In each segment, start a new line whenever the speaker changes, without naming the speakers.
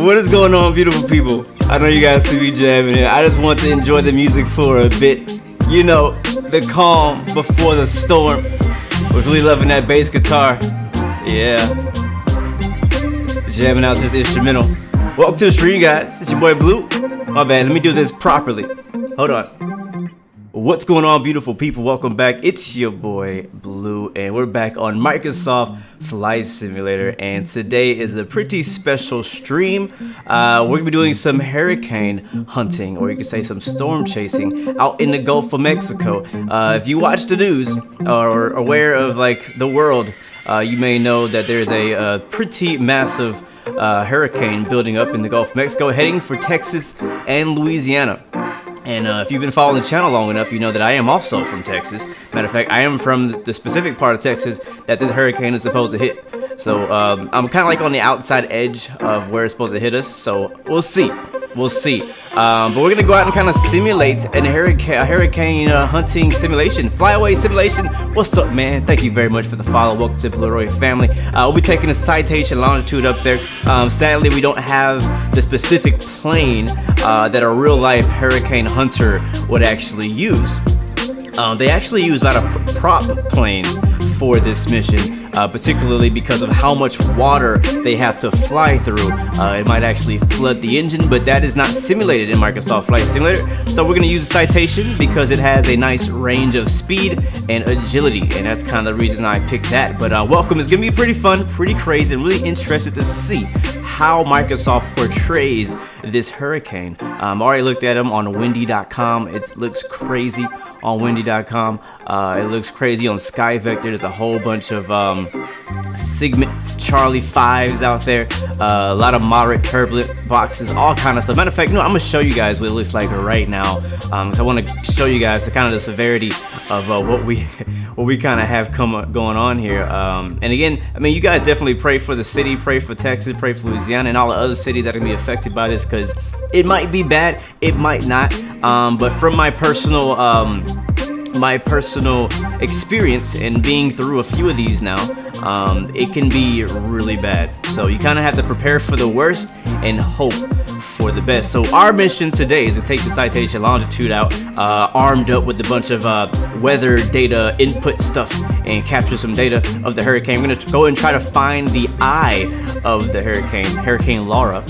What is going on, beautiful people? I know you guys see me jamming it. I just want to enjoy the music for a bit. You know, the calm before the storm. Was really loving that bass guitar. Yeah. Jamming out this instrumental. Welcome to the stream, guys. It's your boy Blue. My bad, let me do this properly. Hold on. What's going on, beautiful people? Welcome back. It's your boy Blue, and we're back on Microsoft Flight Simulator, and today is a pretty special stream. We're gonna be doing some hurricane hunting, or you could say some storm chasing out in the Gulf of Mexico. If you watch the news or are aware of like the world, you may know that there's a pretty massive hurricane building up in the Gulf of Mexico, heading for Texas and Louisiana. And if you've been following the channel long enough, you know that I am also from Texas. Matter of fact, I am from the specific part of Texas that this hurricane is supposed to hit. So I'm kind of like on the outside edge of where it's supposed to hit us. So we'll see. We'll see. But we're going to go out and kind of simulate a hurricane hunting simulation. Flyaway simulation. What's up, man? Thank you very much for the follow. Welcome to the Blue Roy family. We'll be taking a Citation Longitude up there. Sadly, we don't have the specific plane that a real-life hurricane hunter would actually use. They actually use a lot of prop planes for this mission, particularly because of how much water they have to fly through. It might actually flood the engine, but that is not simulated in Microsoft Flight Simulator. So we're going to use Citation because it has a nice range of speed and agility, and that's kind of the reason I picked that. But welcome. It's going to be pretty fun, pretty crazy, and really interested to see how Microsoft portrays this hurricane. I already looked at them on windy.com. It looks crazy on windy.com. It looks crazy on Sky Vector. There's a whole bunch of Sigma Charlie 5s out there, a lot of moderate turbulent boxes, all kind of stuff. Matter of fact, I'm gonna show you guys what it looks like right now. So I want to show you guys the kind of the severity of what we kind of have going on here. And again, I mean, you guys definitely pray for the city, pray for Texas, pray for Louisiana, and all the other cities that are gonna be affected by this, because it might be bad, it might not. But from my personal experience in being through a few of these now, it can be really bad. So you kind of have to prepare for the worst and hope for the best. So our mission today is to take the Citation Longitude out, armed up with a bunch of weather data input stuff, and capture some data of the hurricane. We're gonna go and try to find the eye of the hurricane, Hurricane Laura.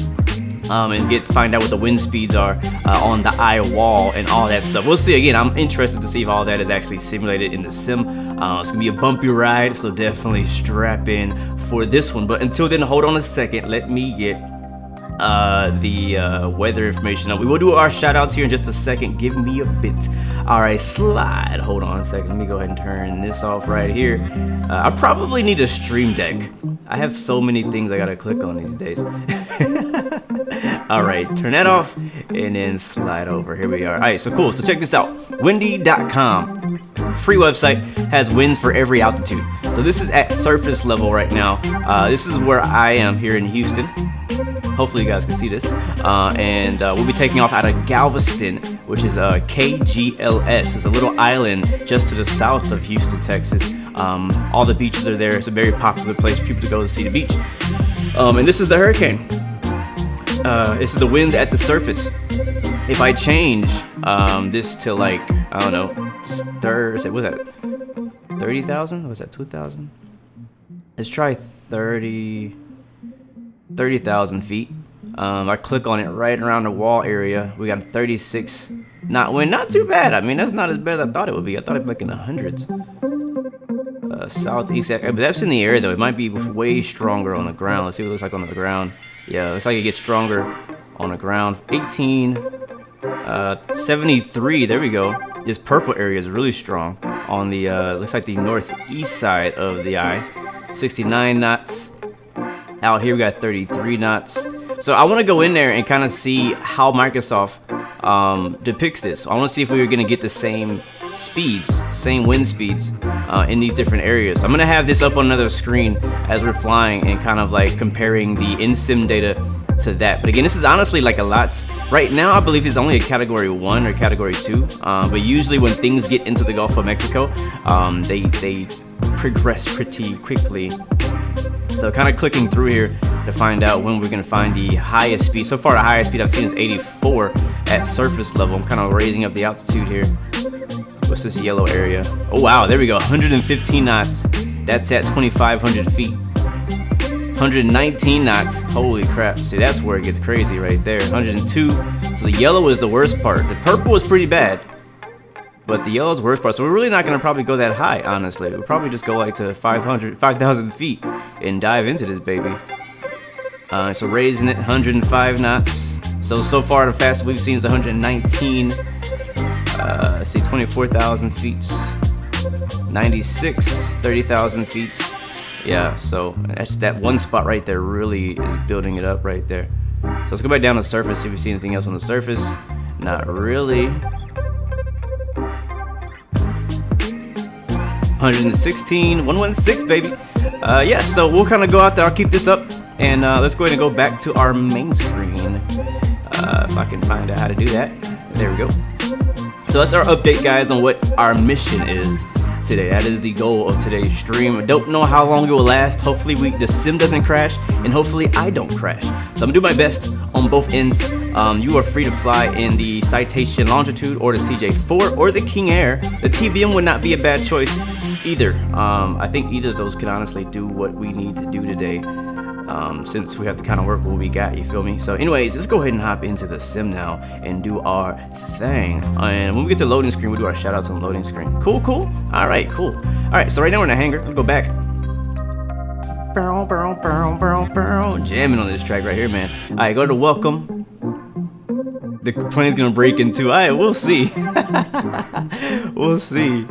And find out what the wind speeds are on the eye wall and all that stuff. We'll see. Again, I'm interested to see if all that is actually simulated in the sim. It's gonna be a bumpy ride, so definitely strap in for this one. But until then, hold on a second. Let me get the weather information up. We will do our shout outs here in just a second. Give me a bit. All right, slide. Hold on a second. Let me go ahead and turn this off right here. I probably need a stream deck. I have so many things I gotta click on these days. All right, turn that off and then slide over. Here we are. All right, so cool. So check this out. Windy.com, free website, has winds for every altitude. So this is at surface level right now. This is where I am here in Houston. Hopefully you guys can see this. And we'll be taking off out of Galveston, which is KGLS. It's a little island just to the south of Houston, Texas. All the beaches are there. It's a very popular place for people to go to see the beach. And this is the hurricane. This is the winds at the surface. If I change this to, like, I don't know, what was that? 30,000? Was that 2,000? Let's try 30,000 feet. I click on it right around the wall area. We got a 36 knot wind. Not too bad. I mean, that's not as bad as I thought it would be. I thought it'd be like in the hundreds. Southeast, but that's in the air though. It might be way stronger on the ground. Let's see what it looks like on the ground. Yeah, looks like it gets stronger on the ground. 73. There we go. This purple area is really strong on the looks like the northeast side of the eye. 69 knots. Out here we got 33 knots. So I want to go in there and kind of see how Microsoft depicts this. I want to see if we were going to get the same speeds, same wind speeds in these different areas. So I'm going to have this up on another screen as we're flying and kind of like comparing the in-sim data to that. But again, this is honestly like a lot. Right now, I believe it's only a category 1 or category 2. But usually when things get into the Gulf of Mexico, they progress pretty quickly. So kind of clicking through here to find out when we're going to find the highest speed. So far, the highest speed I've seen is 84 at surface level. I'm kind of raising up the altitude here. What's this yellow area? Oh, wow. There we go. 115 knots. That's at 2,500 feet. 119 knots. Holy crap. See, that's where it gets crazy right there. 102. So the yellow is the worst part. The purple was pretty bad, but the yellow is the worst part. So we're really not going to probably go that high, honestly. We'll probably just go like to 5,000 feet and dive into this baby. So raising it, 105 knots. So far the fastest we've seen is 119. Let's see, 24,000 feet. 96, 30,000 feet. Yeah, so that's that one spot right there really is building it up right there. So let's go back down to the surface, see if we see anything else on the surface. Not really. 116, 116, baby. Yeah, so we'll kind of go out there. I'll keep this up, and let's go ahead and go back to our main screen. If I can find out how to do that. There we go. So that's our update, guys, on what our mission is today. That is the goal of today's stream. I don't know how long it will last. Hopefully the sim doesn't crash, and hopefully I don't crash. So I'm gonna do my best on both ends. You are free to fly in the Citation Longitude or the CJ4 or the King Air. The TBM would not be a bad choice either. I think either of those could honestly do what we need to do today, since we have to kind of work what we got, you feel me? So anyways, let's go ahead and hop into the sim now and do our thing. And when we get to loading screen, we'll do our shout outs on loading screen. Cool. All right, cool. All right, so right now we're in a hangar. I'll go back. Jamming on this track right here, man. All right, go to welcome. The plane's gonna break into. All right, we'll see. We'll see.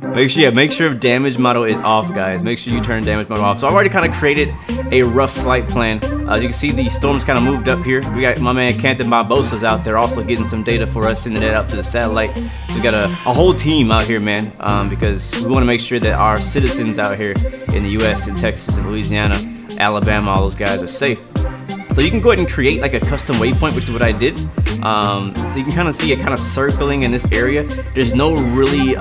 Make sure damage model is off, guys. Make sure you turn damage model off. So I've already kind of created a rough flight plan. As you can see, the storm's kind of moved up here. We got my man Canton Barbosa's out there also getting some data for us, sending it out to the satellite. So we got a whole team out here, man, because we want to make sure that our citizens out here in the U.S. and Texas and Louisiana, Alabama, all those guys are safe. So you can go ahead and create like a custom waypoint, which is what I did. So you can kind of see it kind of circling in this area. There's no really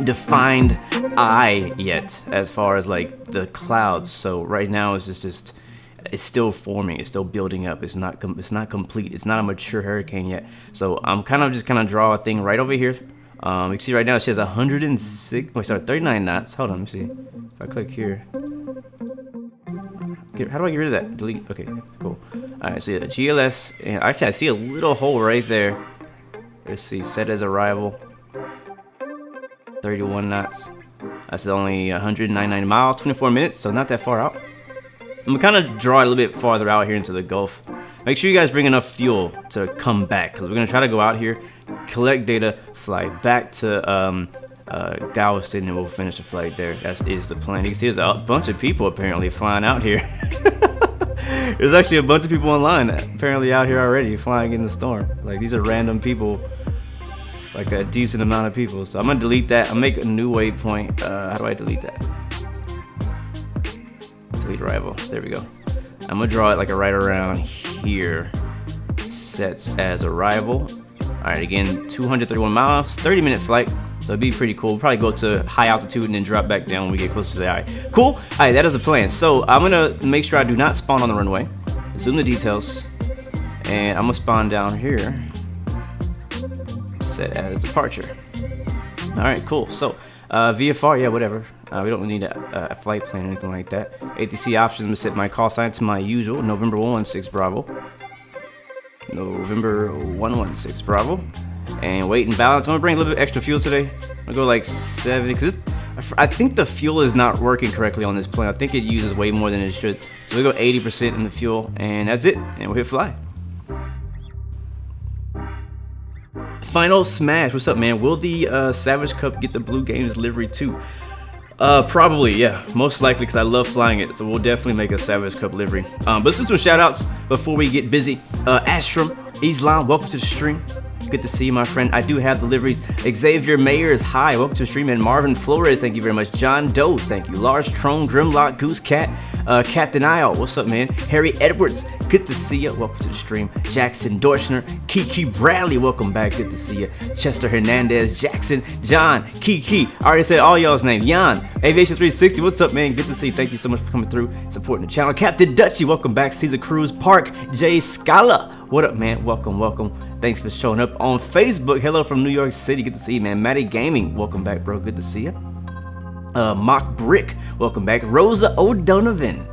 defined eye yet as far as like the clouds. So right now it's just it's still forming, it's still building up. It's not complete. It's not a mature hurricane yet. So I'm kind of draw a thing right over here. You can see right now she has 39 knots. Hold on, let me see. If I click here. How do I get rid of that? Delete. Okay, cool. All right, so yeah, GLS, and actually I see a little hole right there. Let's see, set as arrival. 31 knots. That's only 199 miles, 24 minutes, so not that far out. I'm gonna kind of draw it a little bit farther out here into the Gulf. Make sure you guys bring enough fuel to come back, because we're gonna try to go out here, collect data, fly back to Galveston, and we'll finish the flight there. That is the plan. You can see there's a bunch of people apparently flying out here. There's actually a bunch of people online apparently out here already flying in the storm. Like, these are random people, like a decent amount of people. So I'm gonna delete that. I'll make a new waypoint. How do I delete that? Delete arrival. There we go. I'm gonna draw it like right around here. Sets as arrival. All right, again, 231 miles, 30-minute flight. So it'd be pretty cool. We'll probably go to high altitude and then drop back down when we get closer to the eye. Cool. All right, that is the plan. So I'm gonna make sure I do not spawn on the runway. Zoom the details, and I'm gonna spawn down here. Set as departure. All right, cool. So VFR, yeah, whatever. We don't need a flight plan or anything like that. ATC options. I'm gonna set my call sign to my usual November 116 Bravo. November 116 Bravo. And weight and balance. I'm gonna bring a little bit extra fuel today. I'm gonna go like 70, because I think the fuel is not working correctly on this plane. I think it uses way more than it should. So we go 80% in the fuel, and that's it. And we'll hit fly. Final smash. What's up, man? Will the Savage Cup get the BLUGAMES livery too? Probably, yeah, most likely, because I love flying it. So we'll definitely make a Savage Cup livery. But let's do some shout outs before we get busy. Ashram, Islam, welcome to the stream. Good to see you, my friend. I do have the liveries. Xavier Mayers, hi, welcome to the stream. And Marvin Flores, thank you very much. John Doe, thank you. Lars Trone, Grimlock, Goose Cat, Captain Isle, what's up, man? Harry Edwards, good to see you. Welcome to the stream. Jackson Dorschner, Kiki Bradley, welcome back. Good to see you. Chester Hernandez, Jackson, John, Kiki. I already said all y'all's name. Jan, Aviation 360, what's up, man? Good to see you. Thank you so much for coming through, supporting the channel. Captain Dutchy, welcome back. Caesar Cruz, Park, Jay Scala, what up, man? Welcome, welcome. Thanks for showing up on Facebook. Hello from New York City. Good to see you, man. Matty Gaming, welcome back, bro. Good to see you. Mock Brick, welcome back. Rosa O'Donovan,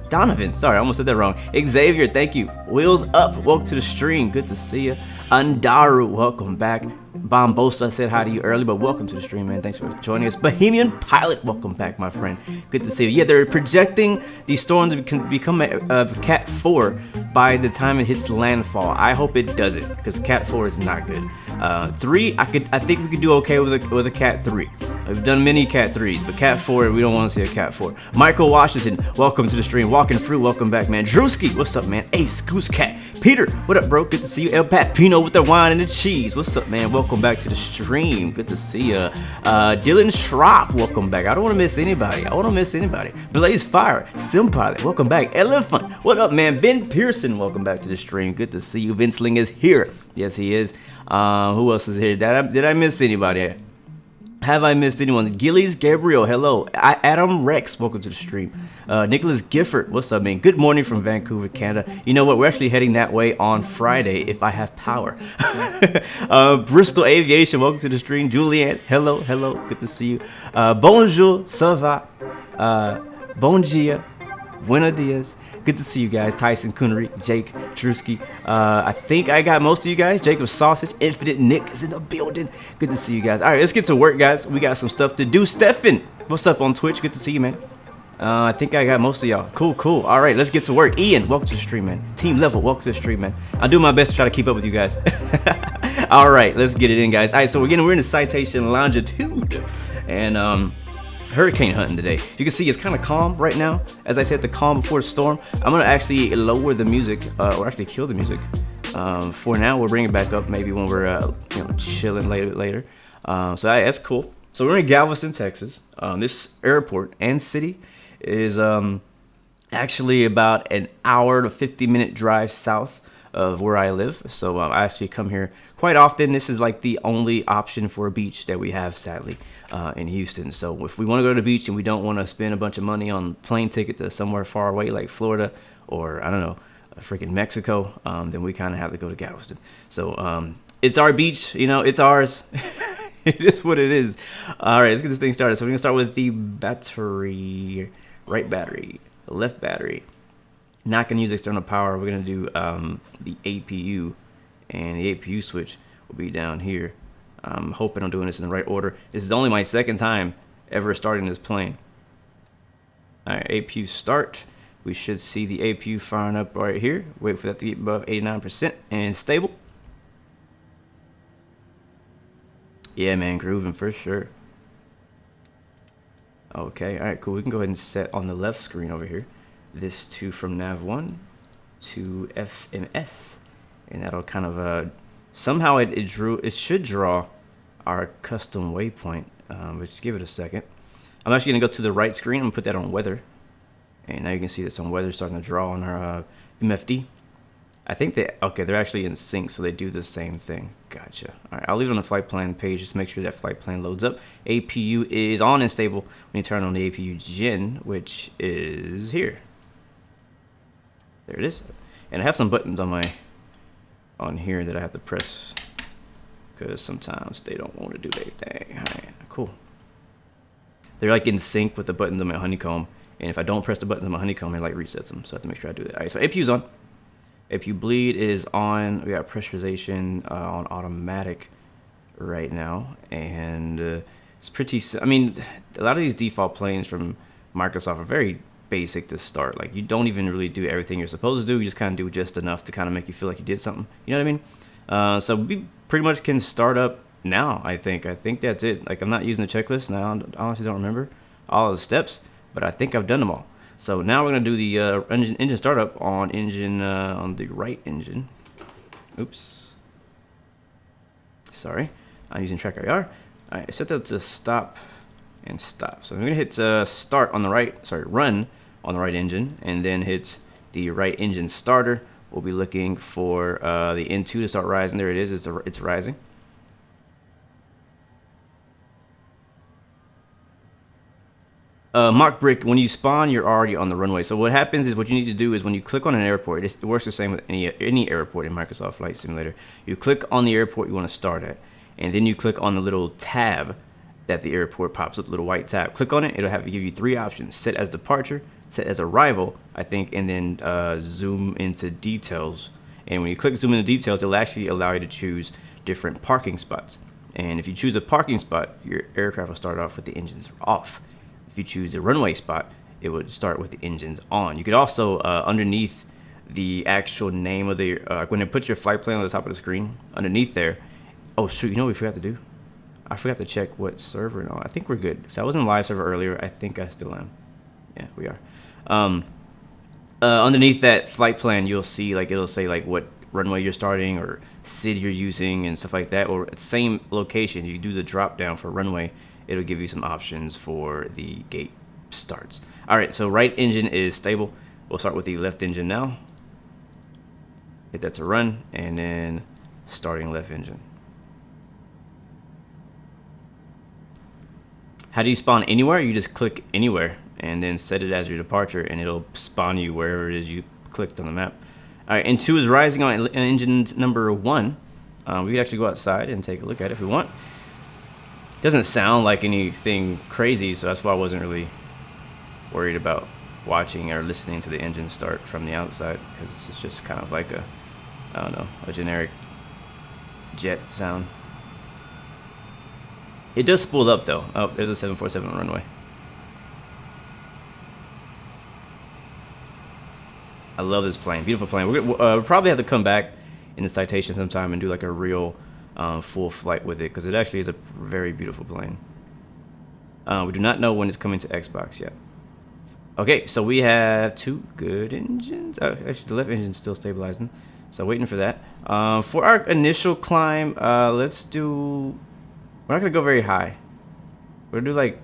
sorry, I almost said that wrong. Xavier, thank you. Wheels Up, welcome to the stream. Good to see you. Andaru, welcome back. Bombosa said hi to you early, but welcome to the stream, man. Thanks for joining us. Bohemian Pilot, welcome back, my friend. Good to see you. Yeah, they're projecting the storm to become a Cat 4 by the time it hits landfall. I hope it doesn't, because Cat 4 is not good. 3, I think we could do okay with a Cat 3. We've done many Cat 3s, but Cat 4, we don't want to see a Cat 4. Michael Washington, welcome to the stream. Walking Through, welcome back, man. Drewski, what's up, man? Ace, Goose Cat. Peter, what up, bro? Good to see you. El Papino with the wine and the cheese. What's up, man? Welcome back to the stream. Good to see you. Dylan Schropp, welcome back. I don't want to miss anybody. Blaze Fire, Simpilot, welcome back. Elephant, what up, man? Ben Pearson, welcome back to the stream. Good to see you. Vince Ling is here. Yes, he is. Who else is here? Did I miss anybody? Have I missed anyone? Gillies Gabriel, hello. Adam Rex, welcome to the stream. Nicholas Gifford, what's up, man? Good morning from Vancouver, Canada. You know what? We're actually heading that way on Friday if I have power. Bristol Aviation, welcome to the stream. Julianne, hello. Good to see you. Bonjour, ça va? Bon dia. Buenos dias. Good to see you guys. Tyson Coonery, Jake Drewski. I think I got most of you guys. Jacob Sausage, Infinite Nick is in the building. Good to see you guys. All right, let's get to work, guys. We got some stuff to do. Stefan, what's up on Twitch? Good to see you, man. I think I got most of y'all. Cool. All right, let's get to work. Ian, welcome to the stream, man. Team Level, welcome to the stream, man. I'll do my best to try to keep up with you guys. All right, let's get it in, guys. All right, so we're in the Citation Longitude, and hurricane hunting today. You can see it's kind of calm right now. As I said, the calm before the storm. I'm gonna actually lower the music, or actually kill the music. For now, we'll bring it back up maybe when we're chilling later. So that's cool. So we're in Galveston, Texas. This airport and city is actually about an hour to 50-minute drive south of where I live. So I actually come here quite often. This is like the only option for a beach that we have, sadly, in Houston. So if we want to go to the beach and we don't want to spend a bunch of money on plane ticket to somewhere far away like Florida or I don't know, freaking Mexico, then we kind of have to go to Galveston. So it's our beach, it's ours. It is what it is. All right, let's get this thing started. So we're gonna start with the battery, right battery, left battery. Not gonna use external power. We're gonna do the APU, and the APU switch will be down here. I'm hoping I'm doing this in the right order. This is only my second time ever starting this plane. All right, APU start. We should see the APU firing up right here. Wait for that to get above 89% and stable. Yeah, man, grooving for sure. Okay, all right, cool. We can go ahead and set on the left screen over here this to from nav1 to FMS, and that'll kind of somehow it should draw our custom waypoint. But just give it a second. I'm actually gonna go to the right screen. I'm gonna put that on weather, and now you can see that some weather starting to draw on our MFD. I think they're actually in sync, so they do the same thing. Gotcha. All right, I'll leave it on the flight plan page just to make sure that flight plan loads up. APU is on and stable when you turn on the APU gen, which is here. There it is. And I have some buttons on here that I have to press because sometimes they don't want to do their thing. All right, cool. They're like in sync with the buttons on my honeycomb, and if I don't press the buttons on my honeycomb, it like resets them. So I have to make sure I do that. All right, so APU's on. APU bleed is on. We got pressurization on automatic right now, and it's pretty. I mean, a lot of these default planes from Microsoft are very basic to start. Like you don't even really do everything you're supposed to do. You just kind of do just enough to kind of make you feel like you did something. You know what I mean? So we pretty much can start up now. I think that's it. Like I'm not using the checklist now. I honestly don't remember all of the steps, but I think I've done them all. So now we're gonna do the engine startup on on the right engine. Oops. Sorry, I'm using track IR. All right, set that to stop and stop. So I'm gonna hit start on the right, run on the right engine, and then hit the right engine starter. We'll be looking for the N2 to start rising. There it is. It's rising. Mock brick, when you spawn, you're already on the runway. So what happens is what you need to do is when you click on an airport, it works the same with any airport in Microsoft Flight Simulator. You click on the airport you want to start at, and then you click on the little tab that the airport pops up, the little white tab. Click on it, it'll have to give you three options: set as departure, set as arrival, I think, and then zoom into details. And when you click zoom into details, it'll actually allow you to choose different parking spots. And if you choose a parking spot, your aircraft will start off with the engines off. If you choose a runway spot, it would start with the engines on. You could also, underneath the actual name of the, when it puts your flight plan on the top of the screen, underneath there, oh shoot, you know what we forgot to do? I forgot to check what server and all. I think we're good. So I was in live server earlier. I think I still am. Yeah, we are. Underneath that flight plan, you'll see, like, it'll say like what runway you're starting or city you're using and stuff like that, or at the same location. You do the drop down for runway, it'll give you some options for the gate starts. All right, so right engine is stable. We'll start with the left engine now. Hit that to run, and then starting left engine. How do you spawn anywhere? You just click anywhere and then set it as your departure, and it'll spawn you wherever it is you clicked on the map. All right, N2 is rising on engine number 1. We can actually go outside and take a look at it if we want. Doesn't sound like anything crazy, so that's why I wasn't really worried about watching or listening to the engine start from the outside, because it's just kind of like a, I don't know, a generic jet sound. It does spool up though. Oh, there's a 747 runway. I love this plane. Beautiful plane. We'll probably have to come back in the Citation sometime and do like a real full flight with it, because it actually is a very beautiful plane. We do not know when it's coming to Xbox yet. Okay, so we have 2 good engines. Actually, the left engine's still stabilizing, so waiting for that. For our initial climb, let's do... We're not going to go very high. We're going to do like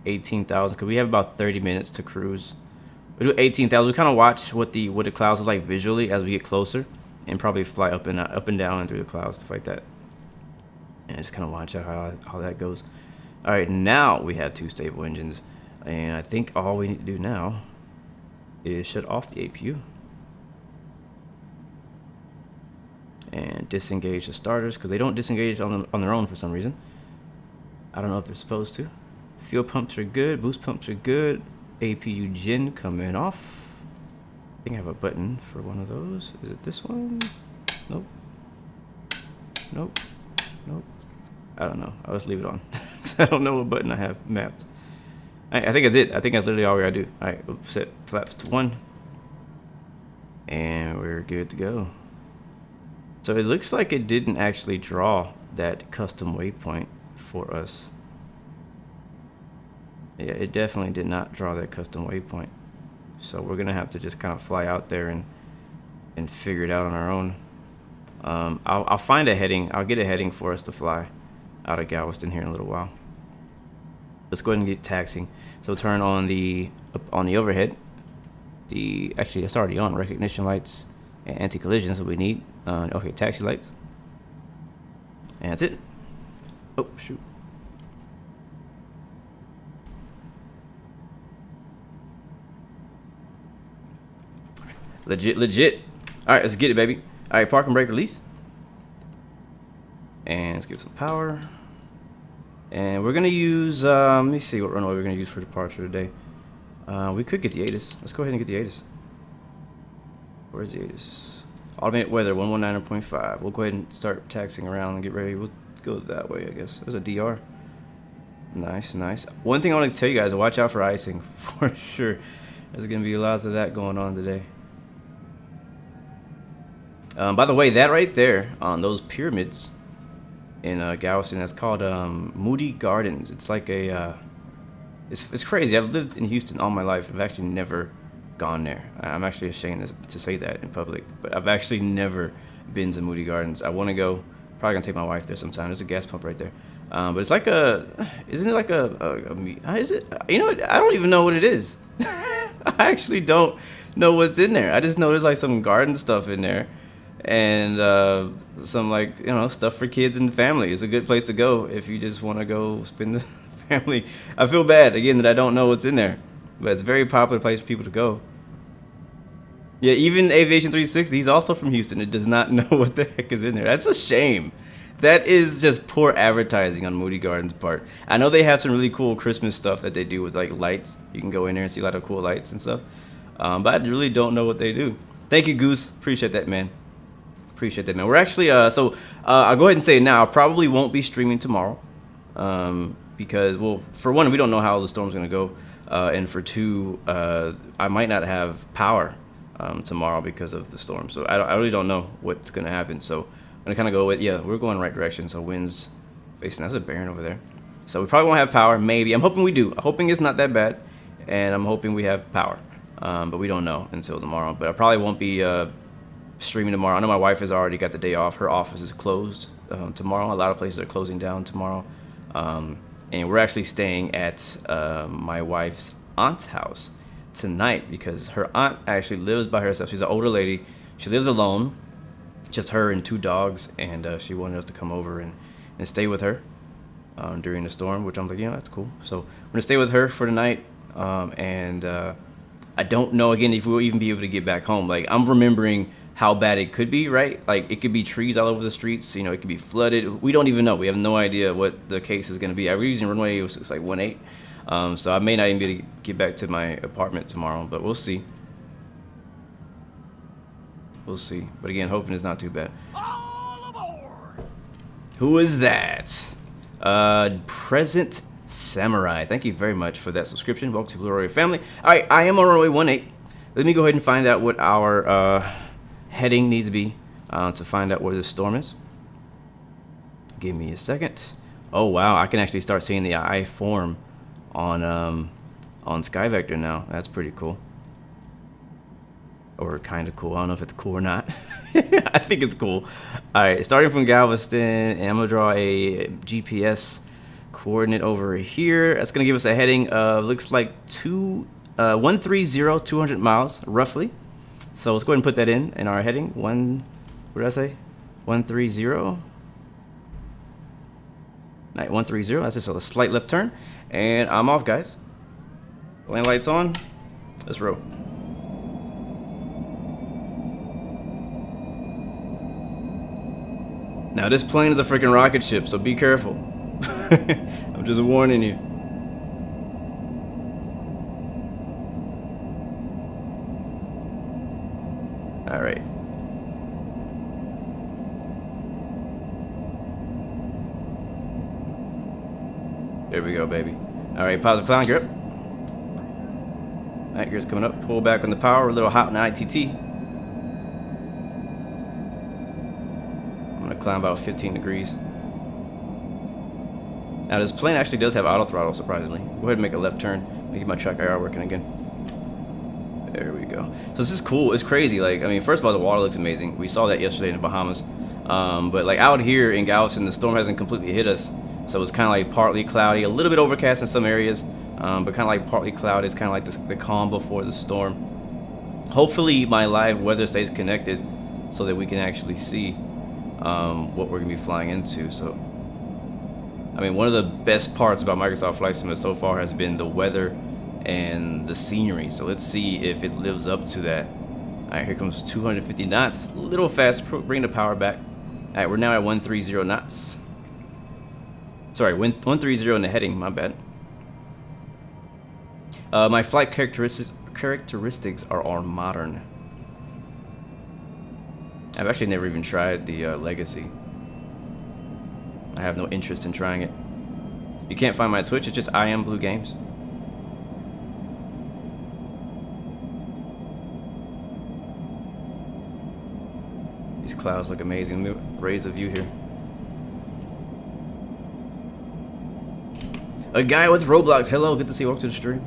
18,000, because we have about 30 minutes to cruise. We'll do 18,000. We kind of watch what the clouds look like visually as we get closer, and probably fly up and down and through the clouds, stuff like that. And just kind of watch out how that goes. All right, now we have 2 stable engines, and I think all we need to do now is shut off the APU and disengage the starters, because they don't disengage on their own for some reason. I don't know if they're supposed to. Fuel pumps are good, boost pumps are good. APU gen coming off. I think I have a button for one of those. Is it this one? Nope. Nope. Nope. I don't know. I'll just leave it on. I don't know what button I have mapped. I think that's it. I think that's literally all we gotta do. Alright, we'll set flaps to 1. And we're good to go. So it looks like it didn't actually draw that custom waypoint for us. Yeah, it definitely did not draw that custom waypoint. So we're gonna have to just kind of fly out there and figure it out on our own. I'll find a heading. I'll get a heading for us to fly out of Galveston here in a little while. Let's go ahead and get taxiing. So turn on the overhead. Actually, it's already on. Recognition lights and anti-collision, so we need. Okay, taxi lights. And that's it. Oh, shoot. Legit. All right, let's get it, baby. All right, park and brake release. And let's give some power. And we're gonna use, let me see what runway we're gonna use for departure today. We could get the ASUS. Let's go ahead and get the ASUS. Where's the ASUS? Automated weather, 119.5. We'll go ahead and start taxiing around and get ready. We'll go that way, I guess. There's a DR. Nice, nice. One thing I want to tell you guys, watch out for icing, for sure. There's gonna be lots of that going on today. By the way, that right there on those pyramids in Galveston, that's called Moody Gardens. It's like a it's crazy. I've lived in Houston all my life. I've actually never gone there. I'm actually ashamed to say that in public, but I've actually never been to Moody Gardens. I want to go. Probably gonna take my wife there sometime. There's a gas pump right there. But it's like isn't it like is it? You know what? I don't even know what it is. I actually don't know what's in there. I just know there's like some garden stuff in there. And some, like, you know, stuff for kids and family. It's a good place to go if you just want to go spend the family. I feel bad again that I don't know what's in there, but it's a very popular place for people to go. Yeah, even Aviation 360, he's also from Houston. It does not know what the heck is in there. That's a shame. That is just poor advertising on Moody Gardens' part. I know they have some really cool Christmas stuff that they do with like lights. You can go in there and see a lot of cool lights and stuff. But I really don't know what they do. Thank you, Goose. Appreciate that, man. Appreciate that, man. We're actually I'll go ahead and say it now. I probably won't be streaming tomorrow, because, well, for one, we don't know how the storm's gonna go, and for two, I might not have power tomorrow because of the storm. So I really don't know what's gonna happen. So I'm gonna kind of go with, yeah, we're going the right direction. So wind's facing. That's a Baron over there. So we probably won't have power. Maybe. I'm hoping we do. I'm hoping it's not that bad, and I'm hoping we have power. But we don't know until tomorrow. But I probably won't be streaming tomorrow. I know my wife has already got the day off. Her office is closed tomorrow. A lot of places are closing down tomorrow. And we're actually staying at my wife's aunt's house tonight because her aunt actually lives by herself. She's an older lady. She lives alone, just her and 2 dogs. And she wanted us to come over and stay with her during the storm, which I'm like, yeah, that's cool. So we're going to stay with her for the night. I don't know, again, if we'll even be able to get back home. Like, I'm remembering how bad it could be, right? Like, it could be trees all over the streets, you know, it could be flooded. We don't even know. We have no idea what the case is going to be. We're using runway, it's like 18. So I may not even be able to get back to my apartment tomorrow, but we'll see. We'll see. But again, hoping it's not too bad. All aboard! Who is that? Present Samurai. Thank you very much for that subscription. Welcome to Blue Royal family. All right, I am on runway 18. let me go ahead and find out what our heading needs to be to find out where this storm is. Give me a second. Oh wow, I can actually start seeing the eye form on SkyVector now. That's pretty cool. Or kind of cool. I don't know if it's cool or not. I think it's cool. All right, starting from Galveston, and I'm gonna draw a GPS coordinate over here. That's gonna give us a heading of, looks like 130, 200 miles roughly. So let's go ahead and put that in our heading. What did I say? 130. All right, 130. That's just a slight left turn, and I'm off, guys. Lane lights on. Let's roll. Now this plane is a freaking rocket ship, so be careful. I'm just warning you. All right. There we go, baby. All right, positive climb grip. All right, gears coming up. Pull back on the power. A little hot in the ITT. Climb about 15 degrees. Now this plane actually does have auto throttle, surprisingly. Go ahead and make a left turn. Let me get my track IR working again. There we go. So this is cool. It's crazy. Like, I mean, first of all, the water looks amazing. We saw that yesterday in the Bahamas. But like out here in Galveston, the storm hasn't completely hit us. So it's kind of like partly cloudy, a little bit overcast in some areas, but kind of like partly cloudy. It's kind of like the calm before the storm. Hopefully my live weather stays connected so that we can actually see what we're gonna be flying into. So I mean, one of the best parts about Microsoft Flight Simulator so far has been the weather and the scenery. So let's see if it lives up to that. All right, here comes 250 knots, a little fast. Bring the power back. All right, we're now at 130 knots. Sorry, 130 in the heading, my bad. My flight characteristics are all modern. I've actually never even tried the Legacy. I have no interest in trying it. You can't find my Twitch, it's just I am BLUGAMES. These clouds look amazing. Let me raise the view here. A guy with Roblox, hello, good to see you. Welcome to the stream.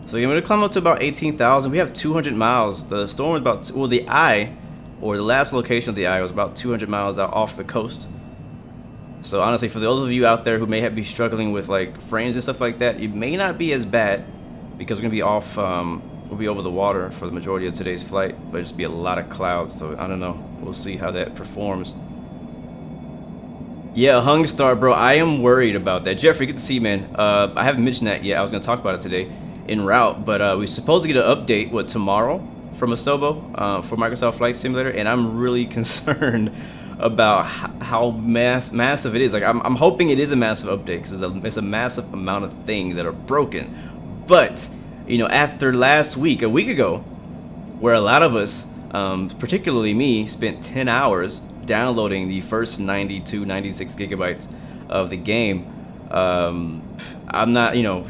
So you're going to climb up to about 18,000. We have 200 miles. The storm is about, well, the eye, or the last location of the eye was about 200 miles out off the coast. So honestly, for those of you out there who may be struggling with like frames and stuff like that, it may not be as bad because we're going to be off, we'll be over the water for the majority of today's flight, but it'll just be a lot of clouds. So I don't know. We'll see how that performs. Yeah, Hung Star, bro. I am worried about that. Jeffrey, good to see you, man. I haven't mentioned that yet. I was going to talk about it today en route, but we're supposed to get an update, what, tomorrow from Asobo for Microsoft Flight Simulator, and I'm really concerned about how massive it is. Like, I'm hoping it is a massive update because it's a massive amount of things that are broken. But, you know, after last week, a week ago, where a lot of us, particularly me, spent 10 hours downloading the first 92, 96 gigabytes of the game, I'm not, you know,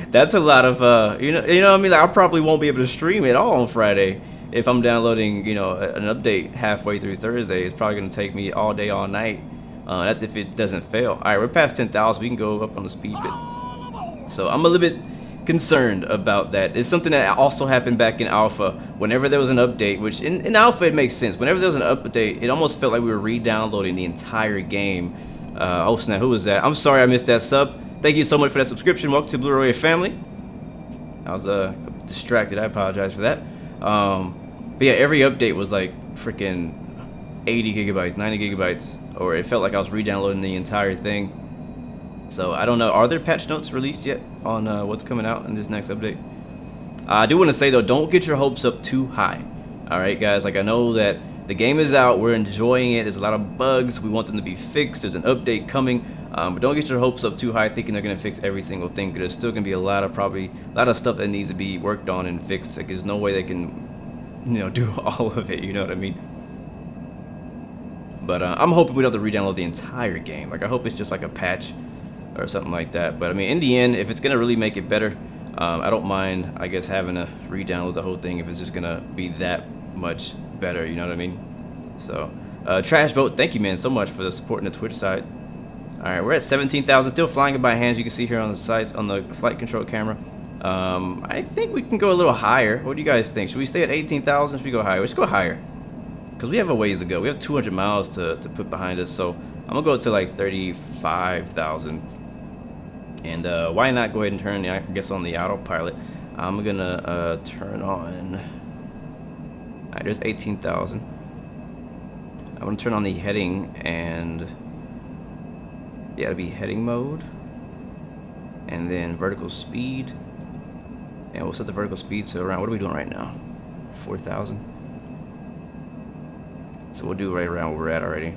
that's a lot of, you know what I mean? Like, I probably won't be able to stream it all on Friday if I'm downloading, you know, an update halfway through Thursday. It's probably going to take me all day, all night. That's if it doesn't fail. All right, we're past 10,000. We can go up on the speed bit. So I'm a little bit concerned about that. It's something that also happened back in alpha. Whenever there was an update, which in alpha it makes sense. Whenever there was an update, it almost felt like we were re-downloading the entire game. Oh snap, who was that? I'm sorry I missed that sub. Thank you so much for that subscription. Welcome to Blue Royal family. I was distracted. I apologize for that. But yeah, every update was like freaking 80 gigabytes, 90 gigabytes, or it felt like I was re-downloading the entire thing. So I don't know. Are there patch notes released yet on what's coming out in this next update? I do want to say though, don't get your hopes up too high. All right, guys. Like, I know that the game is out. We're enjoying it. There's a lot of bugs. We want them to be fixed. There's an update coming. But don't get your hopes up too high thinking they're going to fix every single thing, because there's still going to be a lot of stuff that needs to be worked on and fixed. Like, there's no way they can, you know, do all of it, you know what I mean? But I'm hoping we don't have to re-download the entire game. Like, I hope it's just like a patch or something like that. But I mean, in the end, if it's gonna really make it better, I don't mind, I guess, having to re-download the whole thing if it's just gonna be that much better, you know what I mean? So Trash Boat, thank you, man, so much for the support on the Twitch side. All right, we're at 17,000, still flying it by hand. You can see here on the sites on the flight control camera. I think we can go a little higher. What do you guys think? Should we stay at 18,000? Should we go higher? Let's go higher, because we have a ways to go. We have 200 miles to put behind us, so I'm gonna go to like 35,000. And why not go ahead and turn, I guess, on the autopilot. I'm gonna turn on. All right, there's 18,000. I'm gonna turn on the heading, and yeah, it'll be heading mode, and then vertical speed, and we'll set the vertical speed to around, what are we doing right now? 4,000. So we'll do right around where we're at already.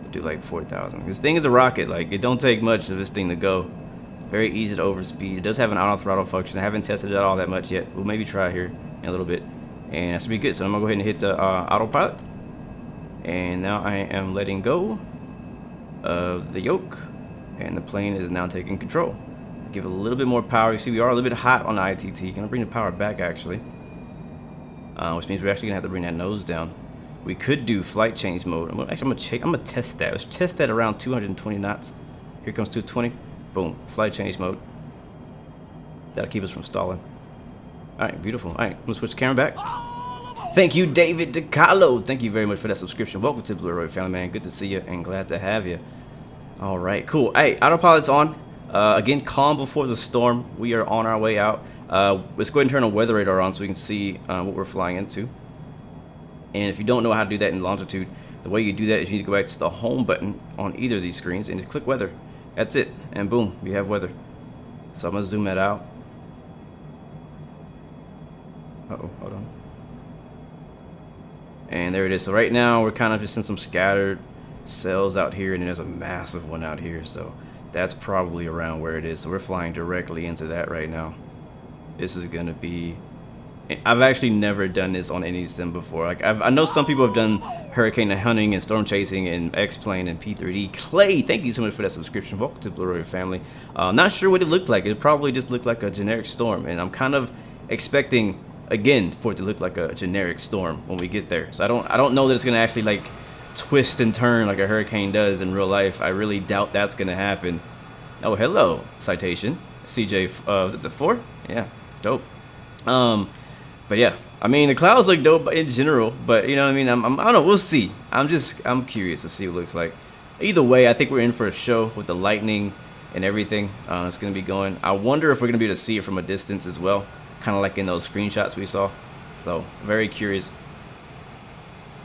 We'll do like 4,000. This thing is a rocket. Like, it don't take much of this thing to go. Very easy to overspeed. It does have an auto throttle function. I haven't tested it all that much yet. We'll maybe try here in a little bit, and that should be good. So I'm gonna go ahead and hit the autopilot, and now I am letting go of the yoke, and the plane is now taking control. Give it a little bit more power. You see, we are a little bit hot on the ITT. Gonna bring the power back, actually, which means we're actually gonna have to bring that nose down. We could do flight change mode. I'm gonna test that. Let's test that around 220 knots. Here comes 220. Boom, flight change mode. That'll keep us from stalling. All right, beautiful. All right, I'm gonna switch the camera back. Thank you, David DeCarlo. Thank you very much for that subscription. Welcome to Blue Roy family, man. Good to see you and glad to have you. All right, cool. Hey, autopilot's on. Again, calm before the storm. We are on our way out. Let's go ahead and turn the weather radar on so we can see what we're flying into. And if you don't know how to do that in Longitude, the way you do that is you need to go back to the home button on either of these screens and just click weather. That's it, and boom, we have weather. So I'm gonna zoom that out. Uh-oh, hold on. And there it is. So right now we're kind of just in some scattered cells out here, and then there's a massive one out here. So that's probably around where it is. So we're flying directly into that right now. This is gonna be, I've actually never done this on any sim before. Like, I know some people have done hurricane hunting and storm chasing and X-Plane and P3D. Clay, thank you so much for that subscription. Welcome to Blue Roy family. Not sure what it looked like. It probably just looked like a generic storm, and I'm kind of expecting, again, for it to look like a generic storm when we get there. So I don't know that it's gonna actually like twist and turn like a hurricane does in real life. I really doubt that's gonna happen. Oh, hello, Citation. CJ, was it the 4? Yeah, dope. But yeah, I mean, the clouds look dope in general, but you know what I mean? I don't know, we'll see. I'm curious to see what it looks like. Either way, I think we're in for a show with the lightning and everything. It's going to be going. I wonder if we're going to be able to see it from a distance as well, kind of like in those screenshots we saw. So, very curious.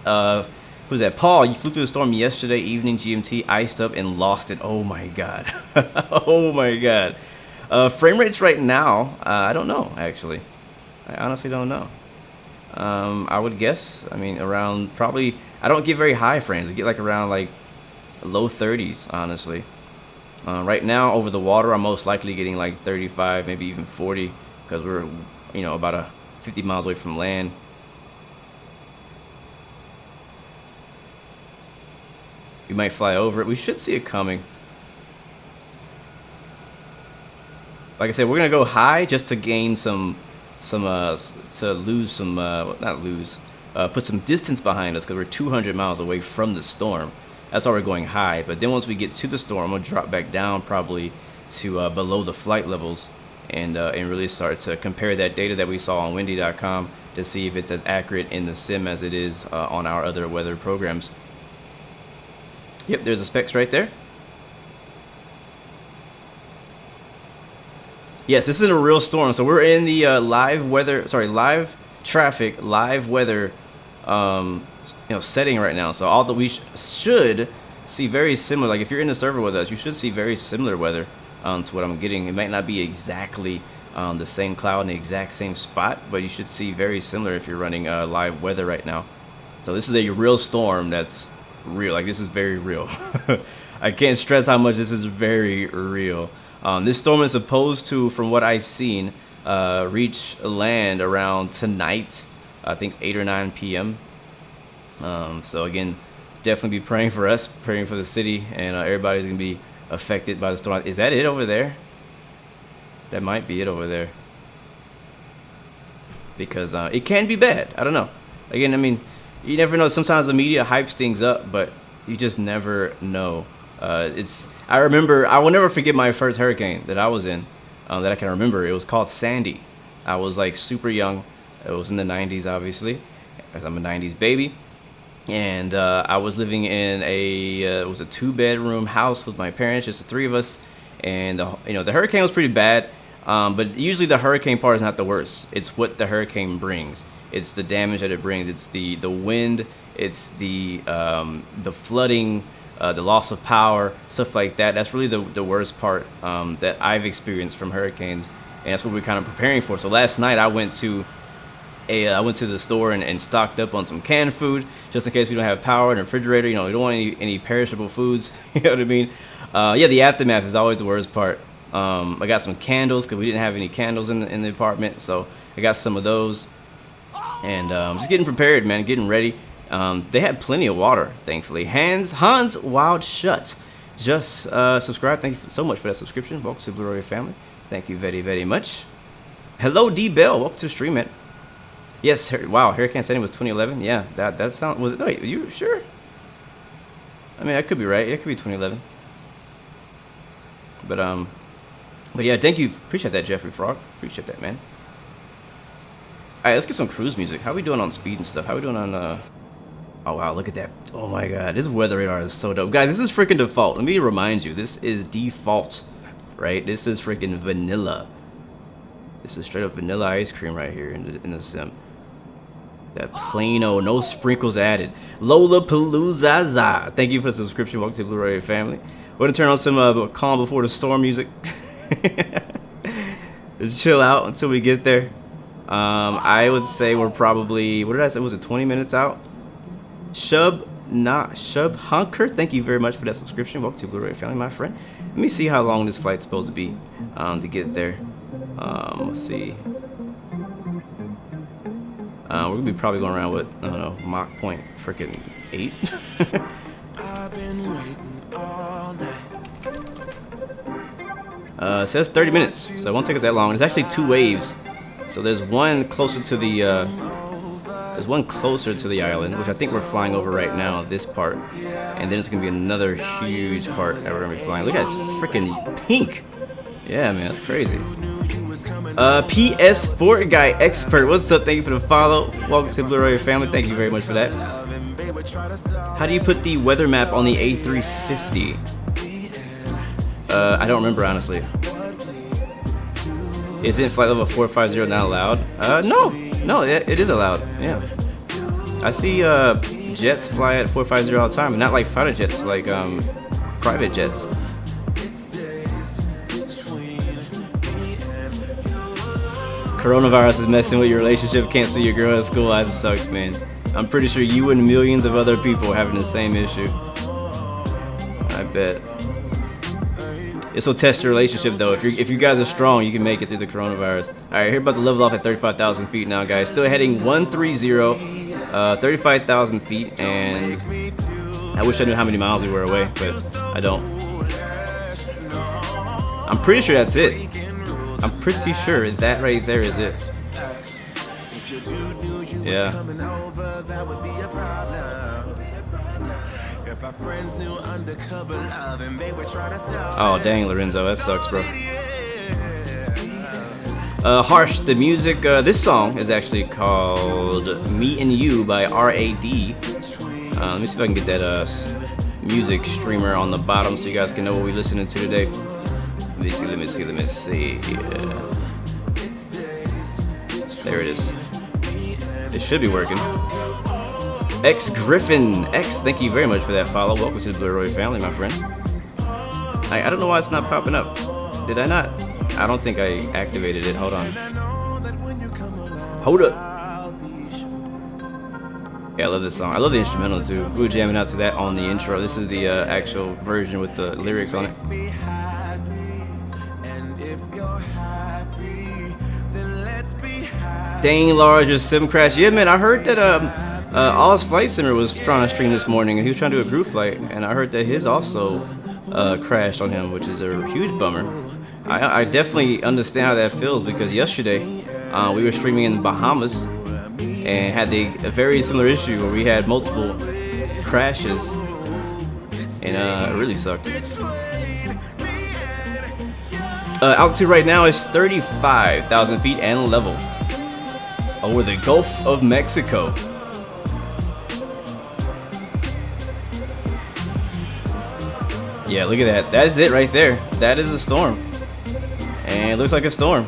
Who's that? Paul, you flew through the storm yesterday evening, GMT, iced up and lost it. Oh my god. Oh my god. Frame rates right now, I don't know, actually. I honestly don't know. I would guess, I mean, around probably, I don't get very high frames. I get like around like low 30s, honestly. Right now, over the water, I'm most likely getting like 35, maybe even 40, because we're, you know, about 50 miles away from land. We might fly over it. We should see it coming. Like I said, we're gonna go high just to gain to lose some, not lose, put some distance behind us, because we're 200 miles away from the storm. That's why we're going high. But then once we get to the storm, I'm gonna drop back down probably to below the flight levels, and really start to compare that data that we saw on windy.com to see if it's as accurate in the sim as it is on our other weather programs. Yep, there's the specs right there. Yes, this is a real storm. So we're in the live traffic, live weather, setting right now. So all that we should see very similar. Like if you're in the server with us, you should see very similar weather to what I'm getting. It might not be exactly the same cloud in the exact same spot, but you should see very similar if you're running live weather right now. So this is a real storm that's real. Like, this is very real. I can't stress how much this is very real. This storm is supposed to, from what I've seen, reach land around tonight, I think 8 or 9 p.m. So again, definitely be praying for us, praying for the city, and everybody's gonna be affected by the storm. Is that it over there? That might be it over there. Because it can be bad. I don't know. Again, I mean, you never know. Sometimes the media hypes things up, but you just never know. I remember, I will never forget my first hurricane that I was in, that I can remember. It was called Sandy. I was like super young. It was in the 90s, obviously, as I'm a 90s baby. And I was living in it was a 2-bedroom house with my parents, just the 3 of us. And the hurricane was pretty bad, but usually the hurricane part is not the worst. It's what the hurricane brings. It's the damage that it brings. It's the wind. It's the flooding, the loss of power, stuff like that. That's really the worst part that I've experienced from hurricanes, and that's what we're kind of preparing for. So last night I went to the store and stocked up on some canned food just in case we don't have power in the refrigerator. We don't want any perishable foods. You know what I mean? Yeah, the aftermath is always the worst part. I got some candles because we didn't have any candles in the apartment, so I got some of those. And just getting prepared, man, getting ready. They had plenty of water, thankfully. Hans Wild Shut just subscribed. Thank you so much for that subscription. Welcome to Blue Royal family. Thank you very, very much. Hello, D Bell. Welcome to the stream, man. Yes, wow, Hurricane Sandy was 2011. Yeah, that sound was it? Wait, you sure? I mean, I could be right. It could be 2011. But yeah, thank you. Appreciate that, Jeffrey Frog. Appreciate that, man. All right, let's get some cruise music. How we doing on speed and stuff? How we doing on Oh wow, look at that. Oh my god, this weather radar is so dope. Guys, this is freaking default. Let me remind you, this is default, right? This is freaking vanilla. This is straight up vanilla ice cream right here in the sim. That plain-o, no sprinkles added. Lollapalooza. Thank you for the subscription. Welcome to the Blue Royal family. We're gonna turn on some Calm Before the Storm music. Chill out until we get there. I would say we're probably, what did I say? Was it 20 minutes out? Shub Hunker, thank you very much for that subscription. Welcome to Blue Royal family, my friend. Let me see how long this flight's supposed to be to get there. Let's see. We're gonna be probably going around with, I don't know, Mach point freaking 8.
I've been waiting all night.
It says 30 minutes, so it won't take us that long. There's actually 2 waves. So there's one closer to the island, which I think we're flying over right now, this part. And then it's gonna be another huge part that we're gonna be flying. Look at it, it's freaking pink. Yeah, man, that's crazy. PS4 guy expert, what's up? Thank you for the follow. Welcome to Blue Royal family. Thank you very much for that. How do you put the weather map on the A350? I don't remember, honestly. Isn't flight level 450 not allowed? No, it is allowed. Yeah, I see jets fly at 450 all the time, and not like fighter jets, like private jets. Coronavirus is messing with your relationship. Can't see your girl at school. That sucks, man. I'm pretty sure you and millions of other people are having the same issue. I bet. This will test your relationship, though. If you guys are strong, you can make it through the coronavirus. All right, here about to level off at 35,000 feet now, guys. Still heading 130, 35,000 feet, and I wish I knew how many miles we were away, but I don't. I'm pretty sure that's it. I'm pretty sure that right there is it. Yeah. Oh dang, Lorenzo, that sucks, bro. Harsh, the music, this song is actually called Me and You by R.A.D. Let me see if I can get that music streamer on the bottom so you guys can know what we're listening to today. Let me see. There it is. It should be working. X Griffin X, thank you very much for that follow. Welcome to the Blue Royal family, my friend. I don't know why it's not popping up. Did I not? I don't think I activated it. Hold on. Hold up. Yeah, I love this song. I love the instrumental too. We were jamming out to that on the intro. This is the actual version with the lyrics on it. Dang, Laura, your sim crash. Yeah, man, I heard that All's Flight Simmer was trying to stream this morning, and he was trying to do a group flight, and I heard that his also crashed on him, which is a huge bummer. I definitely understand how that feels, because yesterday we were streaming in the Bahamas and had a very similar issue where we had multiple crashes, and it really sucked. Altitude right now is 35,000 feet and level over the Gulf of Mexico. Yeah, look at that. That is it right there. That is a storm. And it looks like a storm.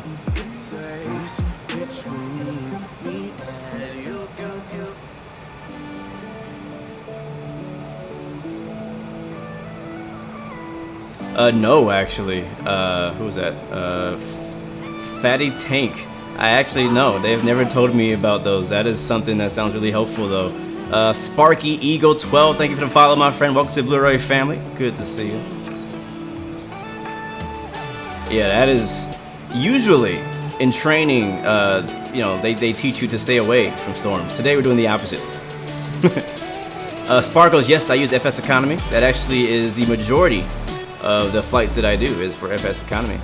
No, actually. Who was that? Fatty Tank. I actually know. They've never told me about those. That is something that sounds really helpful, though. Sparky Eagle 12. Thank you for the follow, my friend. Welcome to the Blu-ray family. Good to see you. Yeah, that is usually in training. You know, they teach you to stay away from storms. Today we're doing the opposite. Sparkles. Yes, I use FS Economy. That actually is the majority of the flights that I do is for FS Economy.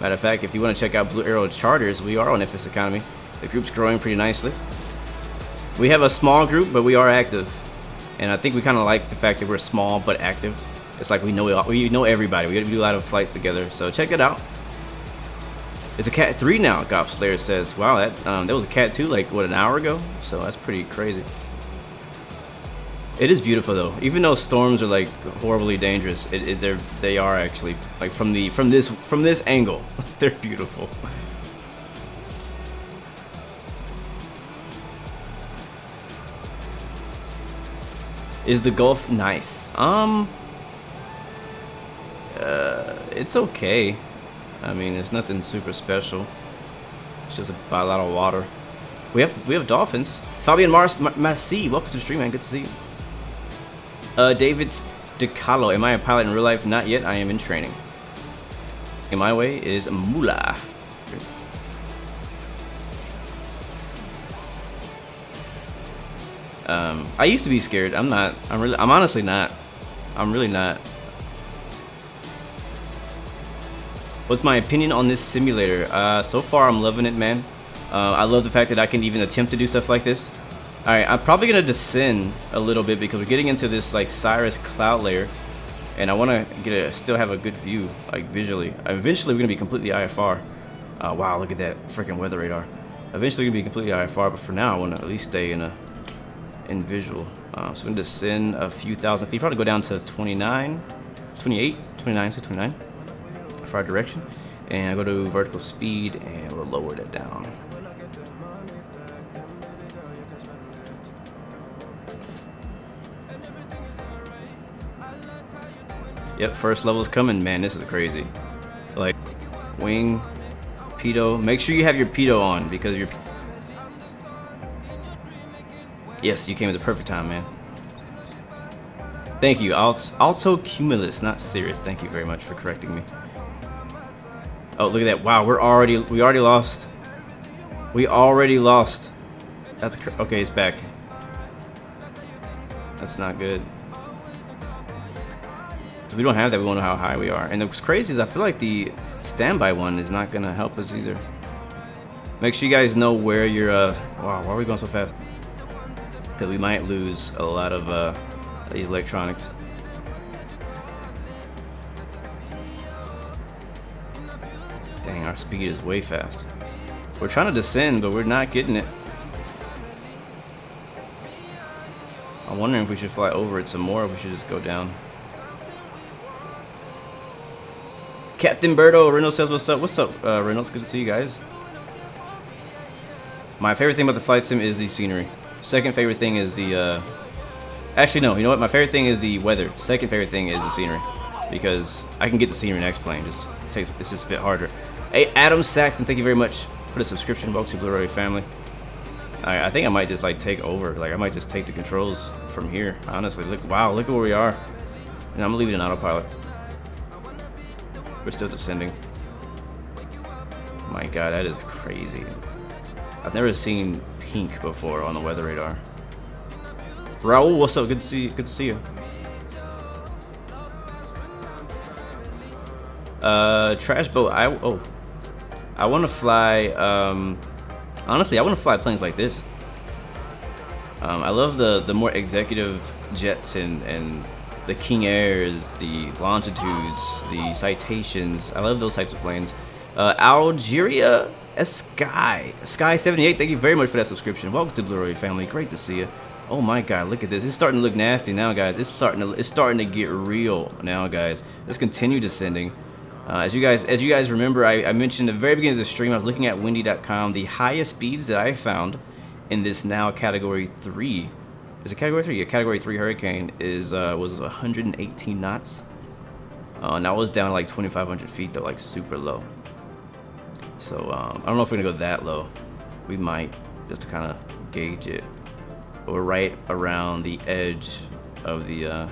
Matter of fact, if you want to check out Blue Arrow Charters, we are on FS Economy. The group's growing pretty nicely. We have a small group, but we are active, and I think we kind of like the fact that we're small but active. It's like we know everybody. We do a lot of flights together, so check it out. It's a Cat 3 now, Gop Slayer says. Wow, that was a Cat 2 like what, an hour ago? So that's pretty crazy. It is beautiful though. Even though storms are like horribly dangerous, they are actually like from this angle, they're beautiful. Is the Gulf nice? It's okay. I mean, it's nothing super special. It's just a lot of water. We have dolphins. Fabian Marcy, welcome to the stream, man. Good to see you. David DeCalo, am I a pilot in real life? Not yet. I am in training. In my way is Mula. I used to be scared. I'm not. I'm honestly not. I'm really not. What's my opinion on this simulator? So far, I'm loving it, man. I love the fact that I can even attempt to do stuff like this. Alright, I'm probably gonna descend a little bit because we're getting into this like cirrus cloud layer, and I want to still have a good view, like visually. Eventually, we're gonna be completely IFR. Wow, look at that freaking weather radar. Eventually, we're gonna be completely IFR, but for now, I want to at least stay in visual. So we're gonna descend a few thousand feet, probably go down to 29 to 29 for our direction, and I go to vertical speed, and we'll lower that down. Yep, first level's coming, man. This is crazy. Like, wing, pitot. Make sure you have your pitot on because you're. Yes, you came at the perfect time, man. Thank you. Alto Cumulus, not serious. Thank you very much for correcting me. Oh, look at that! Wow, we already lost. We already lost. That's okay. It's back. That's not good. So we don't have that. We don't know how high we are. And what's crazy is I feel like the standby one is not gonna help us either. Make sure you guys know where you're. Wow, why are we going so fast? Because we might lose a lot of these electronics. Dang, our speed is way fast. We're trying to descend, but we're not getting it. I'm wondering if we should fly over it some more, or if we should just go down. Captain Berto, Reynolds says, what's up? What's up, Reynolds? Good to see you guys. My favorite thing about the flight sim is the scenery. Second favorite thing is the, actually, no, you know what? My favorite thing is the weather. Second favorite thing is the scenery. Because I can get the scenery next plane. It's just a bit harder. Hey, Adam Saxton, thank you very much for the subscription. Welcome to Blu-ray family. I think I might just, like, take over. Like, I might just take the controls from here, honestly. Wow, look at where we are. And I'm gonna leave it in autopilot. We're still descending. My god, that is crazy. I've never seen pink before on the weather radar. Raul, what's up? Good to see you. Good to see you. Trash boat. I want to fly. Honestly, I want to fly planes like this. I love the more executive jets and the King Airs, the Longitudes, the Citations. I love those types of planes. Algeria Sky 78. Thank you very much for that subscription. Welcome to Blu-ray family. Great to see you. Oh my God, look at this. It's starting to look nasty now, guys. It's starting to get real now, guys. Let's continue descending. As you guys remember, I mentioned at the very beginning of the stream, I was looking at windy.com. The highest speeds that I found in this now category 3. Is it category 3? Yeah, category 3 hurricane was 118 knots. And I was down like 2,500 feet though, like super low. So I don't know if we're gonna go that low. We might, just to kind of gauge it. But we're right around the edge of the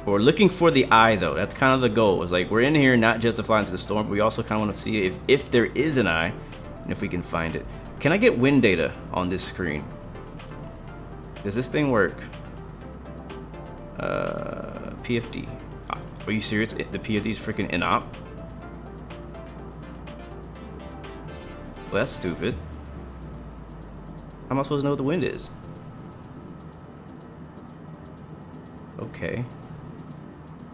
we're looking for the eye though. That's kind of the goal. It's like we're in here not just to fly into the storm, but we also kind of want to see if there is an eye and if we can find it. Can I get wind data on this screen? Does this thing work? PFD. Are you serious? The PFD is freaking inop? Well, that's stupid. How am I supposed to know what the wind is? Okay.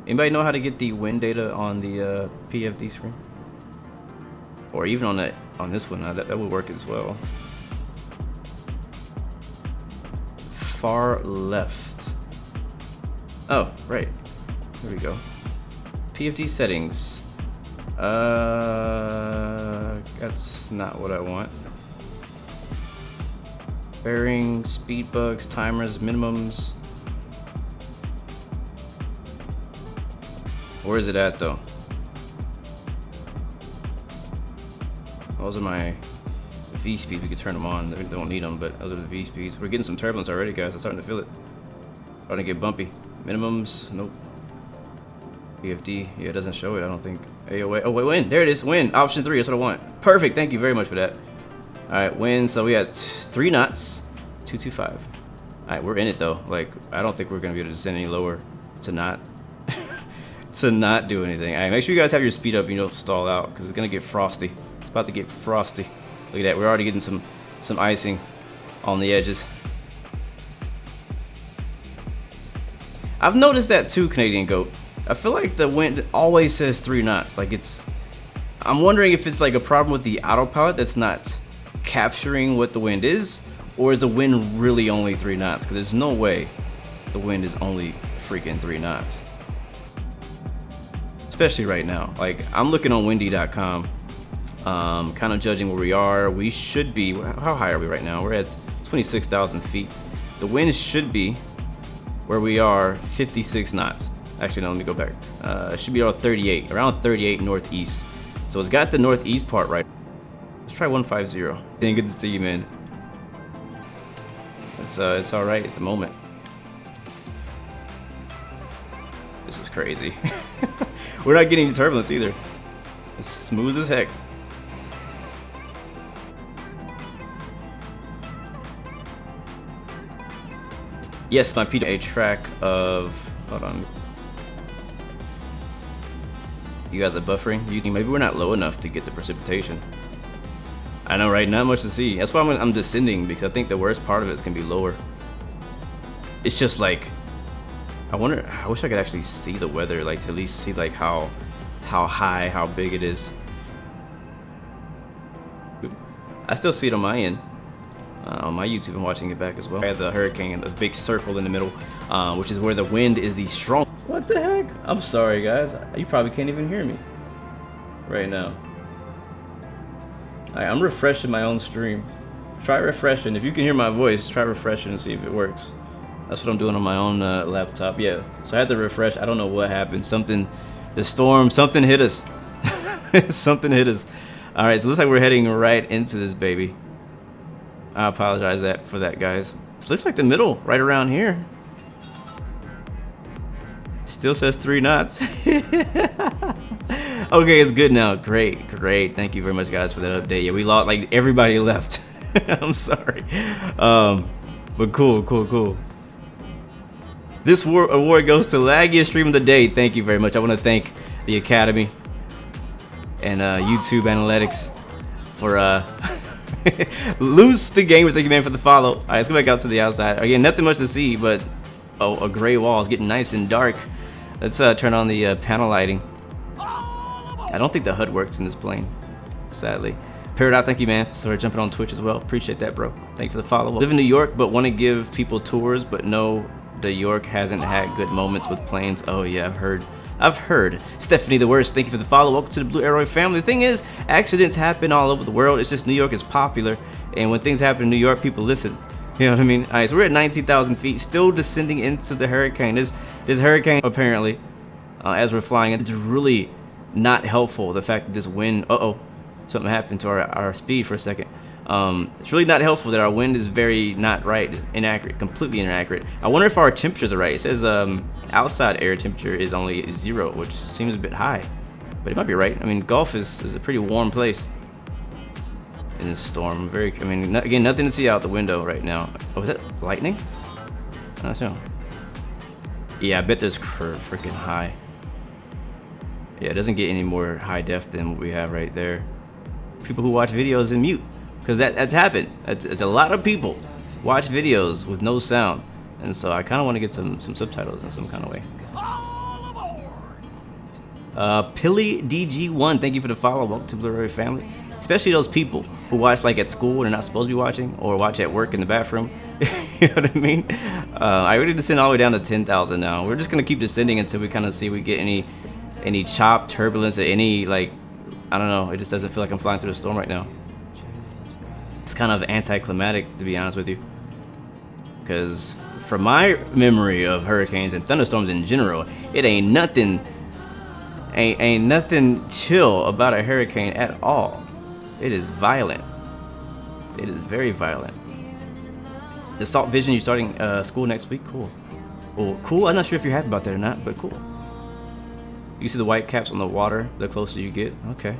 Anybody know how to get the wind data on the PFD screen? Or even on this one, that would work as well. Far left. Oh, right. There we go. PFD settings. That's not what I want. Bearing, speed bugs, timers, minimums. Where is it at though? Those are my V speeds. We could turn them on. We don't need them, but those are the V speeds. We're getting some turbulence already, guys. I'm starting to feel it. Starting to get bumpy. Minimums, nope. PFD, yeah, it doesn't show it, I don't think. AOA, oh wait, wind, there it is, wind, option 3, that's what I want. Perfect, thank you very much for that. All right, wind, so we had 3 knots, 225. All right, we're in it though. Like, I don't think we're gonna be able to descend any lower to not do anything. All right, make sure you guys have your speed up and you don't stall out because it's gonna get frosty. It's about to get frosty. Look at that, we're already getting some icing on the edges. I've noticed that too, Canadian Goat. I feel like the wind always says 3 knots. Like I'm wondering if it's like a problem with the autopilot that's not capturing what the wind is, or is the wind really only 3 knots? Because there's no way the wind is only freaking 3 knots. Especially right now. Like, I'm looking on windy.com, kind of judging where we are. We should be, how high are we right now? We're at 26,000 feet. The wind should be where we are 56 knots. Actually, no, let me go back. It should be around 38 northeast. So it's got the northeast part right. Let's try 150. Dang, good to see you, man. It's all right at the moment. This is crazy. We're not getting any turbulence either. It's smooth as heck. Yes, my P. A track of. Hold on. You guys are buffering. You think maybe we're not low enough to get the precipitation? I know, right? Not much to see. That's why I'm descending, because I think the worst part of it is gonna be lower. It's just like, I wish I could actually see the weather, like to at least see like how high, how big it is. I still see it on my end. On my YouTube, I'm watching it back as well. I had the hurricane and the big circle in the middle, which is where the wind is the strong. What the heck? I'm sorry, guys. You probably can't even hear me right now. I'm refreshing my own stream. Try refreshing. If you can hear my voice, try refreshing and see if it works. That's what I'm doing on my own laptop. Yeah. So I had to refresh. I don't know what happened. The storm, something hit us. Something hit us. All right. So it looks like we're heading right into this baby. I apologize for that, guys. It looks like the middle, right around here. Still says 3 knots. Okay, it's good now. Great. Thank you very much, guys, for that update. Yeah, we lost, like, everybody left. I'm sorry. But cool, cool, cool. This award goes to laggiest stream of the day. Thank you very much. I want to thank the Academy and YouTube Analytics for Loose the Gamer. Thank you, man, for the follow. All right, let's go back out to the outside. Again, nothing much to see, but a gray wall is getting nice and dark. Let's turn on the panel lighting. I don't think the HUD works in this plane, sadly. Paradox, thank you, man, for jumping on Twitch as well. Appreciate that, bro. Thank you for the follow. Live in New York, but want to give people tours, but no, New York hasn't had good moments with planes. Oh yeah, I've heard. Stephanie the Worst, thank you for the follow. Welcome to the Blue Arrow family. The thing is, accidents happen all over the world. It's just New York is popular, and when things happen in New York, people listen. You know what I mean? All right, so we're at 19,000 feet, still descending into the hurricane. This hurricane, apparently, as we're flying, it's really not helpful. The fact that this wind, something happened to our speed for a second. It's really not helpful that our wind is very not right, inaccurate, completely inaccurate. I wonder if our temperatures are right. It says outside air temperature is only 0, which seems a bit high, but it might be right. I mean, Gulf is a pretty warm place in this storm. Again, nothing to see out the window right now. Oh, is that lightning? I don't know. Yeah, I bet this curve freaking high. Yeah, it doesn't get any more high def than what we have right there. People who watch videos in mute, because that's happened. It's a lot of people watch videos with no sound, and so I kind of want to get some subtitles in some kind of way. Pilly DG1, thank you for the follow. Welcome to Blue Arrow family. Especially those people who watch like at school and they're not supposed to be watching, or watch at work in the bathroom. You know what I mean? I already descend all the way down to 10,000 now. We're just gonna keep descending until we kind of see if we get any chop, turbulence, or any, like, I don't know. It just doesn't feel like I'm flying through the storm right now. It's kind of anticlimactic, to be honest with you, because from my memory of hurricanes and thunderstorms in general, it ain't nothing chill about a hurricane at all. It is violent. It is very violent. The Salt Vision, you're starting school next week? Cool. Well, cool. I'm not sure if you're happy about that or not, but cool. You see the white caps on the water the closer you get. Okay.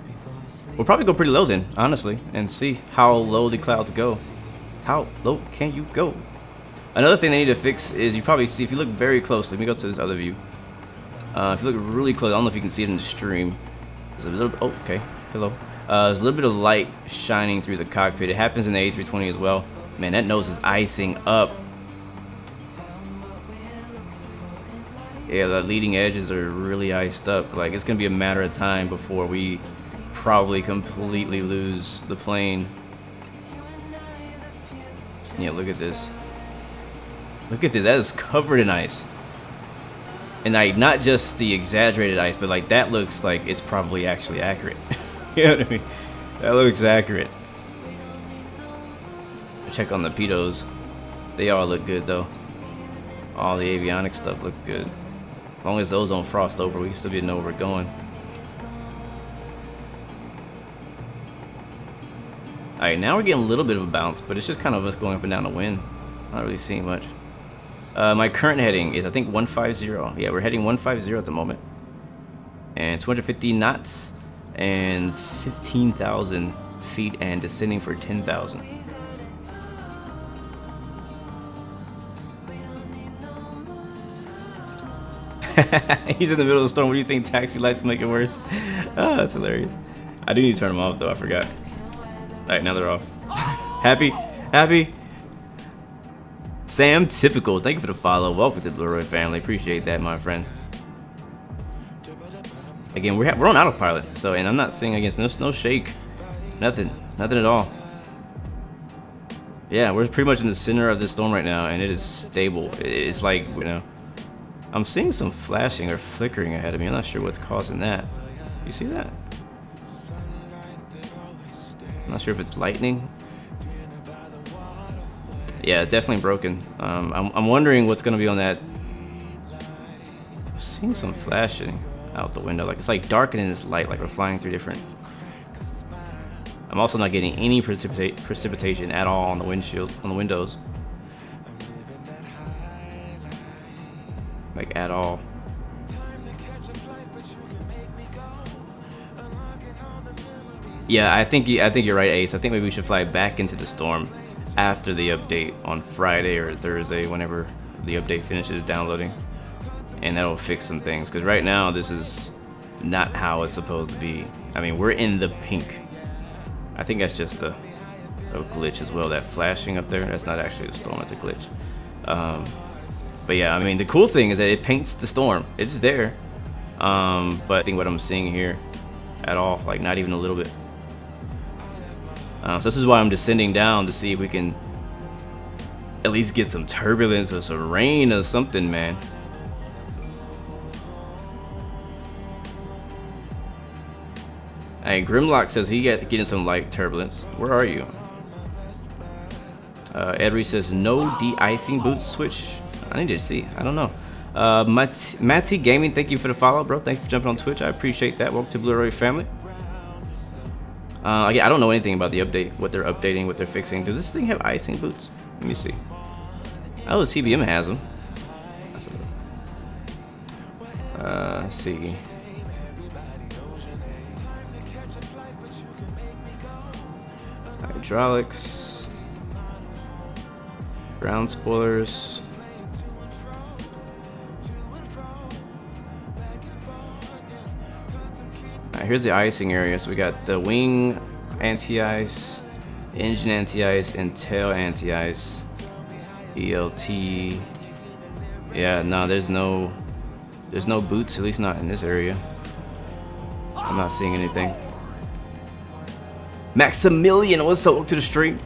We'll probably go pretty low then, honestly, and see how low the clouds go. How low can you go? Another thing they need to fix is, you probably see, if you look very closely, let me go to this other view. If you look really close, I don't know if you can see it in the stream. There's a little, oh, okay, hello. There's a little bit of light shining through the cockpit. It happens in the A320 as well. Man, that nose is icing up. Yeah, the leading edges are really iced up. Like, it's gonna be a matter of time before we probably completely lose the plane. Yeah, look at this. Look at this, that is covered in ice. And like, not just the exaggerated ice, but like, that looks like it's probably actually accurate. You know what I mean? That looks accurate. Check on the pitos. They all look good though. All the avionics stuff looks good. As long as those don't frost over, we can still be know where we're going. Alright, now we're getting a little bit of a bounce, but it's just kind of us going up and down the wind. Not really seeing much. My current heading is, I think, 150. Yeah, we're heading 150 at the moment. And 250 knots and 15,000 feet and descending for 10,000. He's in the middle of the storm. What do you think? Taxi lights make it worse? Oh, that's hilarious. I do need to turn them off though. I forgot. Alright, now they're off. Happy. Sam Typical, thank you for the follow. Welcome to the Blue Arrow family. Appreciate that, my friend. Again, we're on autopilot, so, and I'm not saying against no shake, nothing at all. Yeah, we're pretty much in the center of this storm right now, and it is stable. It's like, you know, I'm seeing some flashing or flickering ahead of me. I'm not sure what's causing that. You see that? I'm not sure if it's lightning. Yeah, definitely broken. I'm wondering what's gonna be on that. I'm seeing some flashing out the window. Like, it's like darkening this light, like we're flying through different. I'm also not getting any precipitation at all on the windshield, on the windows. Like, at all. Yeah, I think you're right, Ace. I think maybe we should fly back into the storm. after the update on Friday or Thursday, whenever the update finishes downloading, and that'll fix some things, because right now this is not how it's supposed to be. I mean, we're in the pink. I think that's just a glitch as well. That flashing up there, that's not actually a storm, it's a glitch. But yeah, I mean, the cool thing is that it paints the storm. It's there, but I think what I'm seeing here at all, like not even a little bit. So this is why I'm descending down to see if we can at least get some turbulence or some rain or something, man. Hey, Grimlock says he getting some light turbulence. Where are you? Edry says no de-icing boots switch. I need to see. I don't know. Matty Gaming, thank you for the follow, bro. Thanks for jumping on Twitch. I appreciate that. Welcome to Blu-ray family. I don't know anything about the update, what they're updating, what they're fixing. Does this thing have icing boots? Let me see. Oh, the CBM has them. Let's see. Hydraulics. Ground spoilers. Alright, here's the icing area. So we got the wing anti-ice, engine anti-ice, and tail anti-ice. ELT. Yeah, no, there's no boots, at least not in this area. I'm not seeing anything. Maximilian, what's up? Welcome to the stream.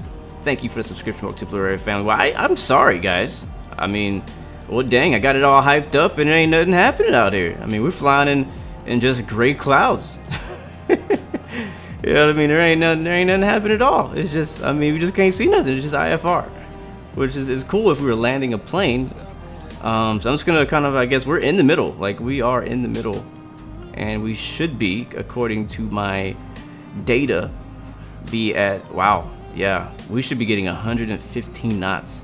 Thank you for the subscription. Welcome to Blu-ray family. Well, I'm sorry, guys. I mean, well, dang, I got it all hyped up and there ain't nothing happening out here. I mean, we're flying in just gray clouds. You know what I mean? There ain't nothing happening at all. It's just, I mean, we just can't see nothing. It's just IFR, which is cool if we were landing a plane. So I'm just gonna kind of, I guess we're in the middle. Like, we are in the middle, and we should be, according to my data, be at, wow, yeah, we should be getting 115 knots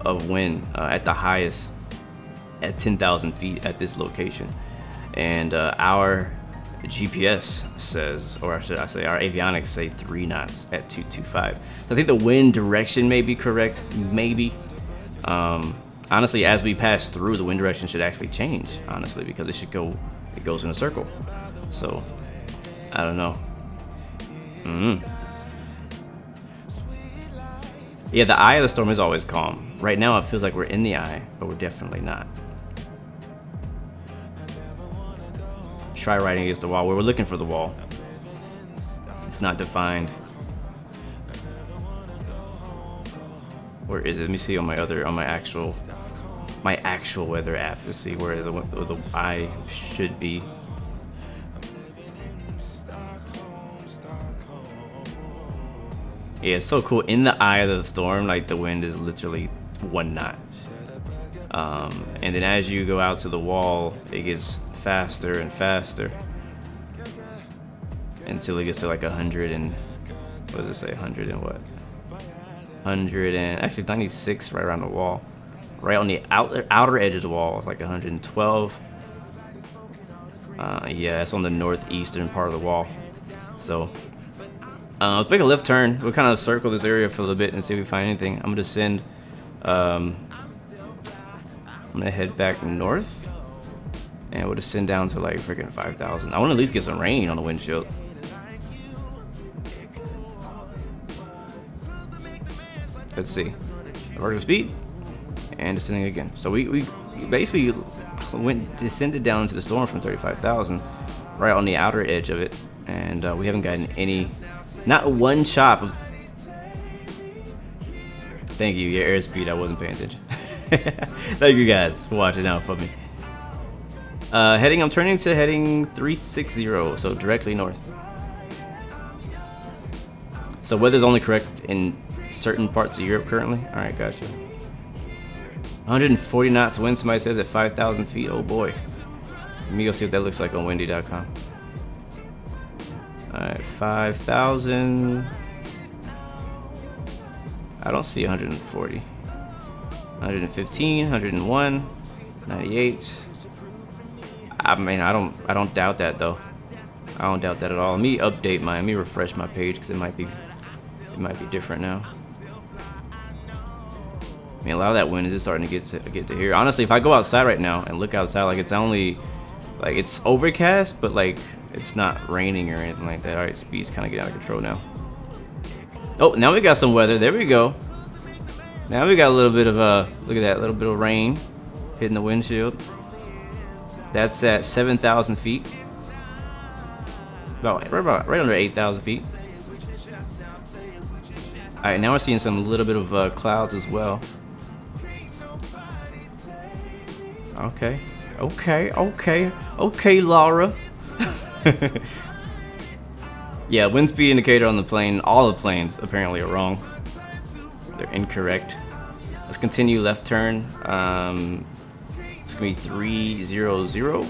of wind at the highest at 10,000 feet at this location. And our GPS says, or should I say, our avionics say 3 knots at 225. So I think the wind direction may be correct, maybe. Honestly, as we pass through, the wind direction should actually change, honestly, because it goes in a circle. So I don't know. Yeah, the eye of the storm is always calm. Right now it feels like we're in the eye, but we're definitely not. Try riding against the wall. We're looking for the wall. It's not defined. Where is it? Let me see on my actual weather app to see where the eye should be. Yeah, it's so cool. In the eye of the storm, like, the wind is literally 1 knot. And then as you go out to the wall, it gets faster and faster until it gets to like 100 and, what does it say, 100 and what? 100 and, actually 96 right around the wall. Right on the outer edge of the wall, it's like 112. Yeah, it's on the northeastern part of the wall. So let's make a left turn. We'll kind of circle this area for a little bit and see if we find anything. I'm gonna descend. I'm gonna head back north, and we'll descend down to like freaking 5,000. I want to at least get some rain on the windshield. Let's see. Vertical speed and descending again. So we basically descended down into the storm from 35,000, right on the outer edge of it, and we haven't gotten any. Not one chop of. Thank you, your airspeed. I wasn't paying attention. Thank you guys for watching out for me. I'm turning to heading 360, so directly north. So weather's only correct in certain parts of Europe currently. All right, gotcha. 140 knots wind. Somebody says at 5,000 feet. Oh boy. Let me go see what that looks like on windy.com. Alright, 5,000. I don't see 140. 115, 101, 98. I mean, I don't doubt that though. I don't doubt that at all. Let me update mine. Let me refresh my page because it might be different now. I mean, a lot of that wind is just starting to get to here. Honestly, if I go outside right now and look outside, like it's only like it's overcast, but like it's not raining or anything like that. All right, speed's kind of getting out of control now. Oh, now we got some weather. There we go. Now we got a little bit of look at that, little bit of rain hitting the windshield. That's at 7,000 feet. Right under 8,000 feet. All right, now we're seeing some little bit of clouds as well. Okay, Laura. Yeah, wind speed indicator on the plane. All the planes apparently are wrong. They're incorrect. Let's continue left turn. It's gonna be 300.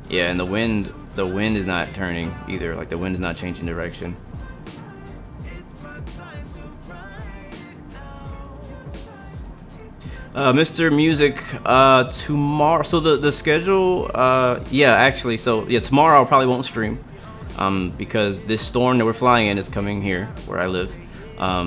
Yeah, and the wind is not turning either. Like the wind is not changing direction. Mr. Music, tomorrow. So the schedule, yeah, actually, so yeah, tomorrow I probably won't stream, because this storm that we're flying in is coming here where I live.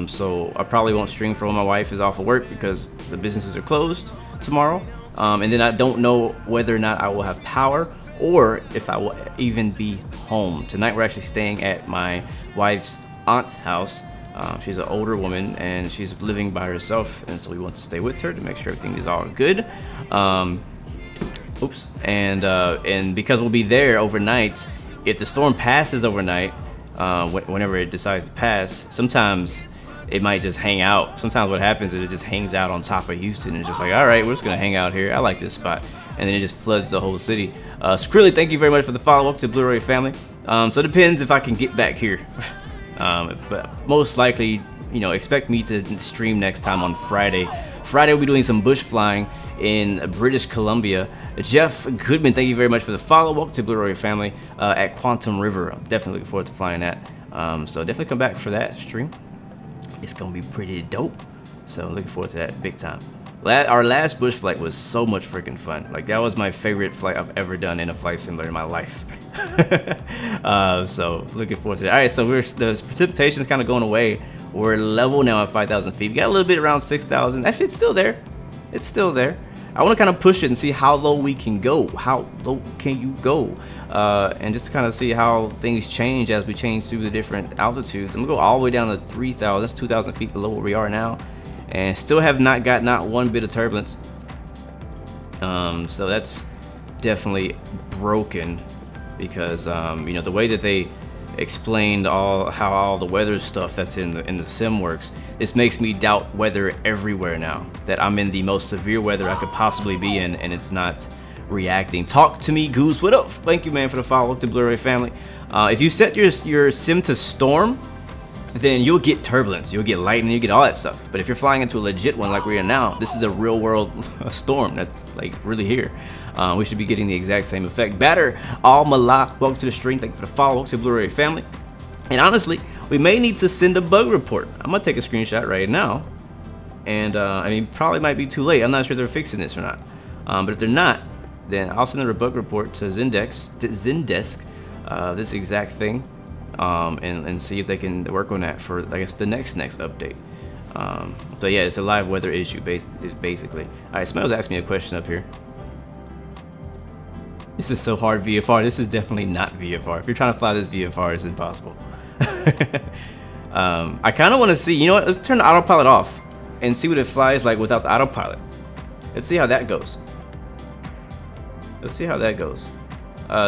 So I probably won't stream for when my wife is off of work because the businesses are closed tomorrow. And then I don't know whether or not I will have power or if I will even be home. Tonight we're actually staying at my wife's aunt's house. She's an older woman and she's living by herself, and so we want to stay with her to make sure everything is all good. Oops. And because we'll be there overnight, if the storm passes overnight, whenever it decides to pass, sometimes it might just hang out. Sometimes what happens is it just hangs out on top of Houston and it's just like, all right, we're just gonna hang out here. I like this spot. And then it just floods the whole city. Skrilly, thank you very much for the follow-up to Blu-ray family. So it depends if I can get back here. But most likely, you know, expect me to stream next time on Friday. Friday we'll be doing some bush flying in British Columbia. Jeff Goodman, thank you very much for the follow. Welcome to Blu-ray family at Quantum River. I'm definitely looking forward to flying that. So definitely come back for that stream. It's gonna be pretty dope. So looking forward to that big time. Our last bush flight was so much freaking fun. Like that was my favorite flight I've ever done in a flight simulator in my life. So looking forward to that. All right, so the precipitation is kind of going away. We're level now at 5,000 feet. We got a little bit around 6,000. Actually, it's still there. It's still there. I want to kind of push it and see how low we can go. How low can you go? And just to kind of see how things change as we change through the different altitudes. I'm gonna go all the way down to 3,000. That's 2,000 feet below where we are now, and still have not got one bit of turbulence. So that's definitely broken because you know, the way that they explained how all the weather stuff that's in the sim works, this makes me doubt weather everywhere now, that I'm in the most severe weather I could possibly be in and it's not reacting. Talk to me, Goose. What up? Thank you, man, for the follow to Blu-ray family. If you set your sim to storm, then you'll get turbulence, you'll get lightning, you get all that stuff. But if you're flying into a legit one like we are now, this is a real world storm that's like really here. We should be getting the exact same effect. Batter Al Malak, welcome to the stream. Thank you for the follow to Blu-ray family. And honestly, we may need to send a bug report. I'm gonna take a screenshot right now, and I mean, probably might be too late. I'm not sure if they're fixing this or not. But if they're not, then I'll send a bug report to Zendesk, this exact thing. And see if they can work on that for, I guess, the next update. But yeah, it's a live weather issue basically. All right, somebody was asking me a question up here. This is so hard VFR. This is definitely not VFR. If you're trying to fly this VFR, it's impossible. I kind of want to see, you know what, let's turn the autopilot off and see what it flies like without the autopilot. Let's see how that goes.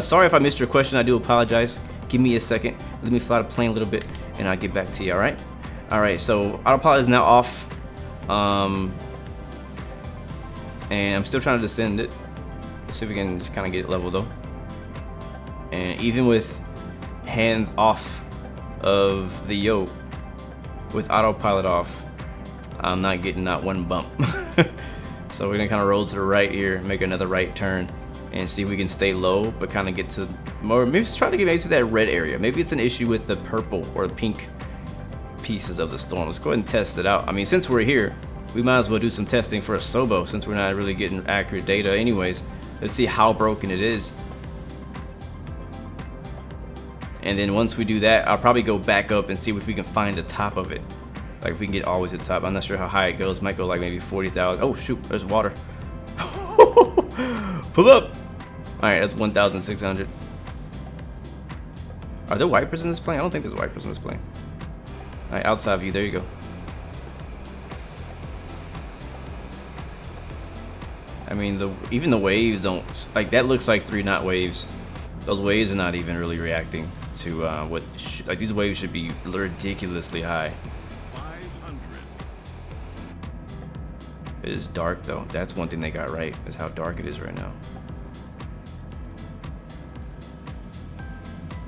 Sorry if I missed your question. I do apologize. Give me a second. Let me fly the plane a little bit, and I'll get back to you. All right. All right. So autopilot is now off, and I'm still trying to descend it. Let's see if we can just kind of get it level though. And even with hands off of the yoke, with autopilot off, I'm not getting not one bump. So we're gonna kind of roll to the right here, make another right turn, and see if we can stay low, but kind of get to more, maybe try to get maybe to that red area. Maybe it's an issue with the purple or the pink pieces of the storm. Let's go ahead and test it out. I mean, since we're here, we might as well do some testing for a Sobo, since we're not really getting accurate data anyways. Let's see how broken it is. And then once we do that, I'll probably go back up and see if we can find the top of it. Like if we can get always to the top. I'm not sure how high it goes. Might go like maybe 40,000. Oh shoot, there's water. Pull up. All right, that's 1,600. Are there wipers in this plane? I don't think there's wipers in this plane. All right, outside view. There you go. I mean, even the waves don't like that. Looks like 3-knot waves. Those waves are not even really reacting to what like these waves should be ridiculously high.
500.
It is dark though. That's one thing they got right, is how dark it is right now.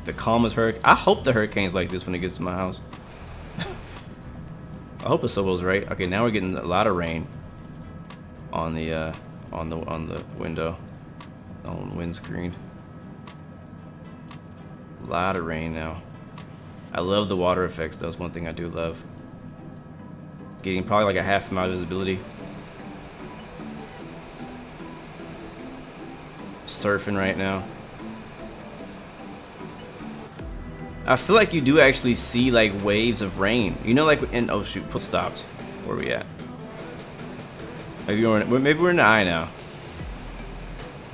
The calmest hurricane. I hope the hurricane's like this when it gets to my house. I hope Asobo's right. Okay, now we're getting a lot of rain on the window, on the windscreen. A lot of rain now. I love the water effects. That's one thing I do love. Getting probably like a half mile visibility. Surfing right now. I feel like you do actually see like waves of rain. You know, like in oh shoot, put stopped. Where are we at? Maybe we're in the eye now.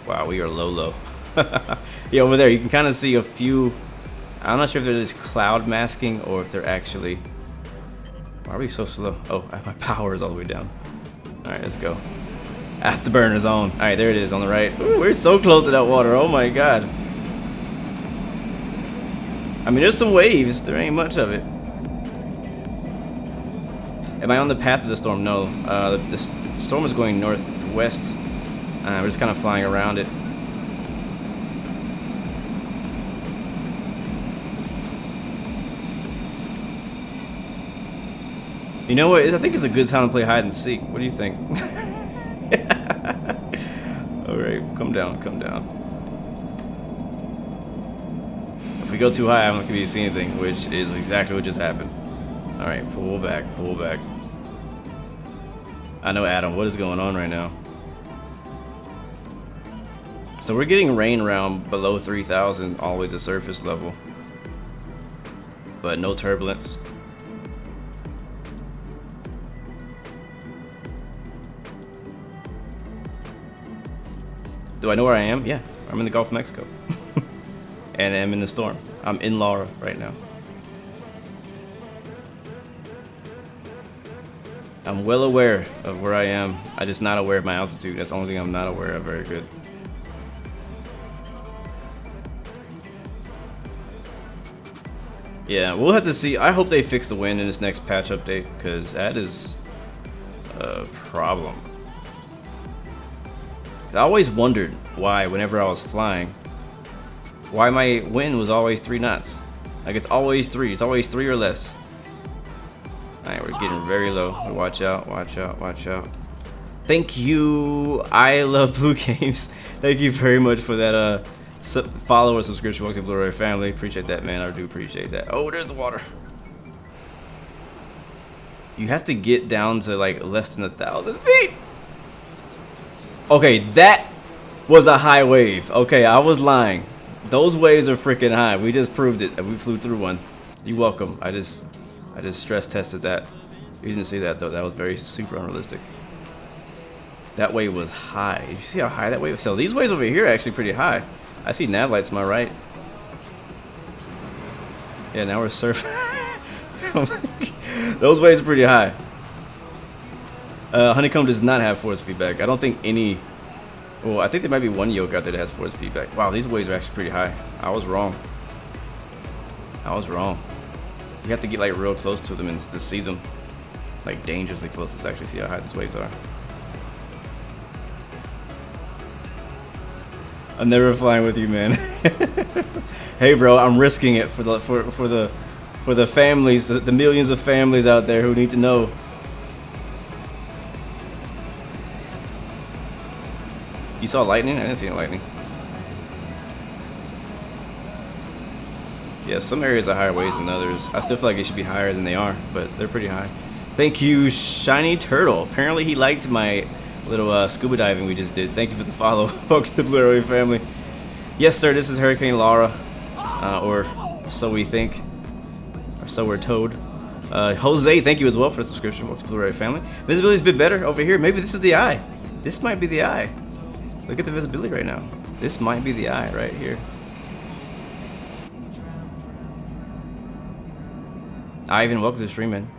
Wow, we are low. Yeah, over there you can kind of see a few. I'm not sure if they're just cloud masking or if they're actually. Why are we so slow? Oh, my power is all the way down. All right, let's go. Afterburner's on. All right, there it is on the right. Ooh, we're so close to that water. Oh my god. I mean, there's some waves. There ain't much of it. Am I on the path of the storm? No. The storm is going northwest. We're just kind of flying around it. You know what? I think it's a good time to play hide and seek. What do you think? Alright, come down, come down. If we go too high, I'm not going to see anything, which is exactly what just happened. Alright, pull back, pull back. I know, Adam, what is going on right now? So we're getting rain around below 3,000 all the way to surface level. But no turbulence. Do I know where I am? Yeah, I'm in the Gulf of Mexico. And I'm in the storm. I'm in Laura right now. I'm well aware of where I am. I'm just not aware of my altitude. That's the only thing I'm not aware of. Very good. Yeah, we'll have to see. I hope they fix the wind in this next patch update, because that is a problem. I always wondered why, whenever I was flying, why my wind was always 3 knots. Like, it's always 3. It's always 3 or less. Alright, we're getting very low. Watch out, watch out, watch out. Thank you. I love BLUGAMES. Thank you very much for that follow or subscription. Welcome to Blu-ray family. Appreciate that, man. I do appreciate that. Oh, there's the water. You have to get down to like less than 1,000 feet. Okay, that was a high wave. Okay, I was lying. Those waves are freaking high. We just proved it. We flew through one. You're welcome. I just stress tested that. You didn't see that though. That was very super unrealistic. That wave was high. Did you see how high that wave was? So these waves over here are actually pretty high. I see nav lights to my right. Yeah, now we're surfing. Those waves are pretty high. Honeycomb does not have force feedback. I don't think any. Well, I think there might be one yoke out there that has force feedback. Wow, these waves are actually pretty high. I was wrong. I was wrong. You have to get like real close to them and to see them, like dangerously close to actually see how high these waves are. I'm never flying with you, man. Hey, bro, I'm risking it for the families, the millions of families out there who need to know. You saw lightning? I didn't see any lightning. Yeah, some areas are higher waves than others. I still feel like it should be higher than they are, but they're pretty high. Thank you, Shiny Turtle. Apparently he liked my little scuba diving we just did. Thank you for the follow. Folks, to the Blu-ray family. Yes, sir, this is Hurricane Laura. Or so we think. Or so we're told. Jose, thank you as well for the subscription. Welcome to Blu-ray family. Visibility's a bit better over here. Maybe this is the eye. This might be the eye. Look at the visibility right now. This might be the eye right here. Ivan, welcome to the stream, man.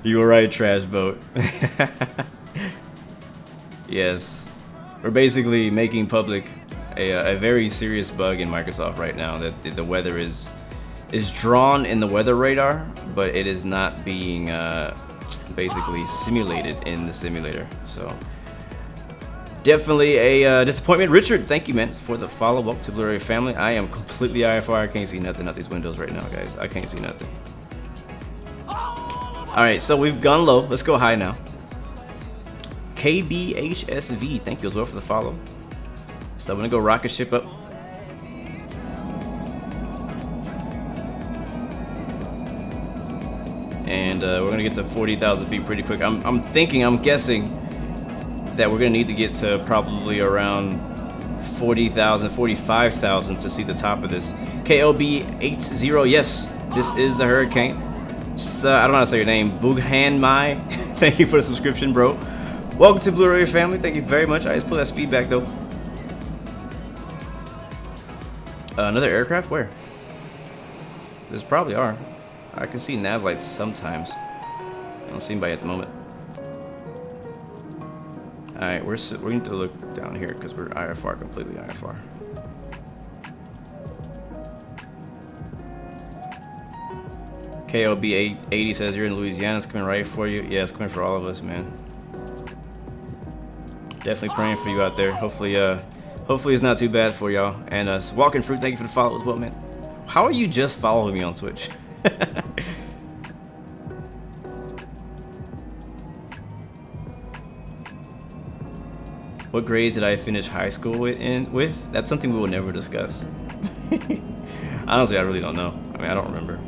You were right, Trash Boat. Yes. We're basically making public a very serious bug in Microsoft right now, that the weather is drawn in the weather radar, but it is not being basically simulated in the simulator. So definitely a disappointment. Richard, thank you, man, for the follow. Welcome to Blu-ray family. I am completely IFR. I can't see nothing out these windows right now, guys. I can't see nothing. All right, so we've gone low. Let's go high now. KBHSV, thank you as well for the follow. So I'm gonna go rocket ship up. And we're gonna get to 40,000 feet pretty quick. I'm guessing that we're gonna need to get to probably around 40,000, 45,000 to see the top of this. KLB80, yes, this is the hurricane. So, I don't know how to say your name. Bughanmai, thank you for the subscription, bro. Welcome to Blu-ray family. Thank you very much. I just pull that speed back though. Another aircraft? Where? There's probably are. I can see nav lights sometimes. I don't see anybody at the moment. All right, we need to look down here because we're IFR, completely IFR. KOB 80 says you're in Louisiana. It's coming right for you. Yeah, it's coming for all of us, man. Definitely praying for you out there. Hopefully it's not too bad for y'all. And Walking Fruit, thank you for the follow as well, man. How are you just following me on Twitch? What grades did I finish high school with? That's something we will never discuss. Honestly, I really don't know. I mean, I don't remember.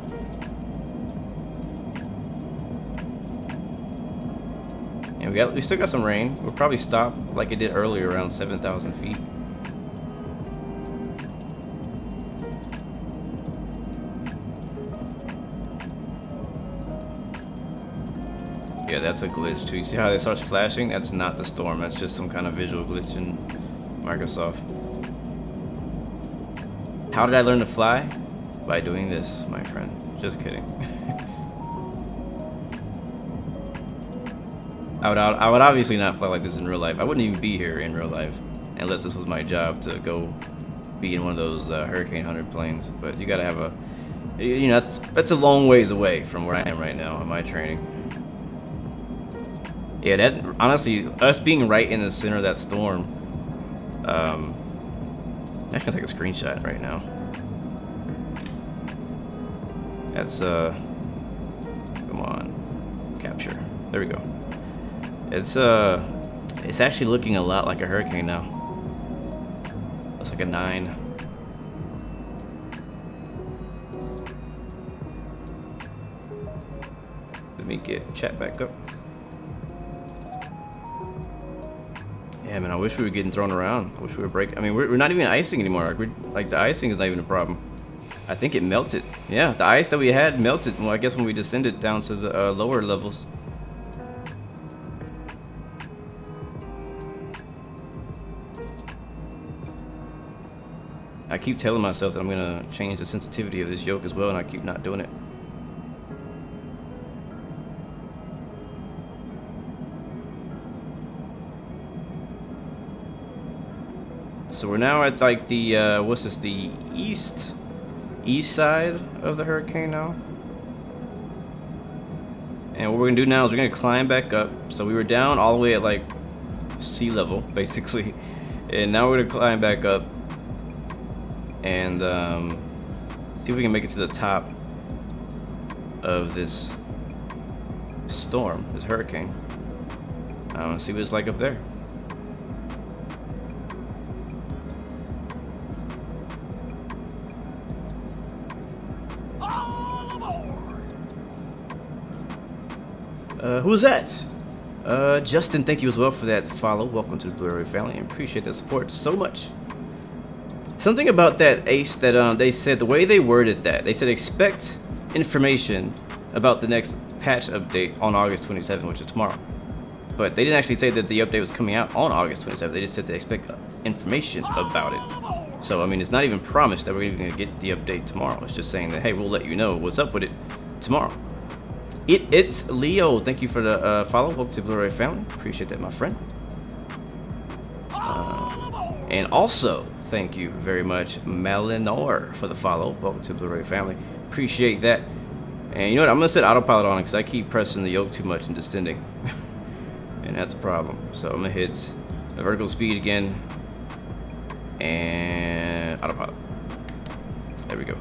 And we still got some rain. We'll probably stop like it did earlier around 7,000 feet. Yeah, that's a glitch too. You see how it starts flashing? That's not the storm. That's just some kind of visual glitch in Microsoft. How did I learn to fly? By doing this, my friend. Just kidding. I would obviously not fly like this in real life. I wouldn't even be here in real life unless this was my job to go be in one of those Hurricane 100 planes. But you gotta have a, you know, that's a long ways away from where I am right now in my training. Yeah, that honestly, us being right in the center of that storm. I'm just gonna take a screenshot right now. That's come on, capture. There we go. It's actually looking a lot like a hurricane now. Looks like a 9. Let me get chat back up. Yeah, man, I wish we were getting thrown around. I wish we were breaking. I mean, we're not even icing anymore. Like the icing is not even a problem. I think it melted. Yeah, the ice that we had melted. Well, I guess when we descended down to the lower levels. I keep telling myself that I'm gonna change the sensitivity of this yoke as well, and I keep not doing it. So we're now at like the what's this? The east side of the hurricane now. And what we're gonna do now is we're gonna climb back up. So we were down all the way at like sea level, basically, and now we're gonna climb back up and see if we can make it to the top of this storm, this hurricane. I want to see what it's like up there. Who's that? Justin, thank you as well for that follow. Welcome to the Blu-ray family, and appreciate the support so much. Something about that Ace that they said, the way they worded that, they said expect information about the next patch update on August 27th, which is tomorrow. But they didn't actually say that the update was coming out on August 27th. They just said they expect information about it. So I mean, it's not even promised that we're even gonna get the update tomorrow. It's just saying that, hey, we'll let you know what's up with it tomorrow. It's Leo. Thank you for the follow. Welcome to Blu-ray family. Appreciate that, my friend. And also, thank you very much, Malinor, for the follow. Welcome to Blu-ray family. Appreciate that. And you know what? I'm gonna set autopilot on it because I keep pressing the yoke too much and descending, and that's a problem. So I'm gonna hit the vertical speed again and autopilot. There we go.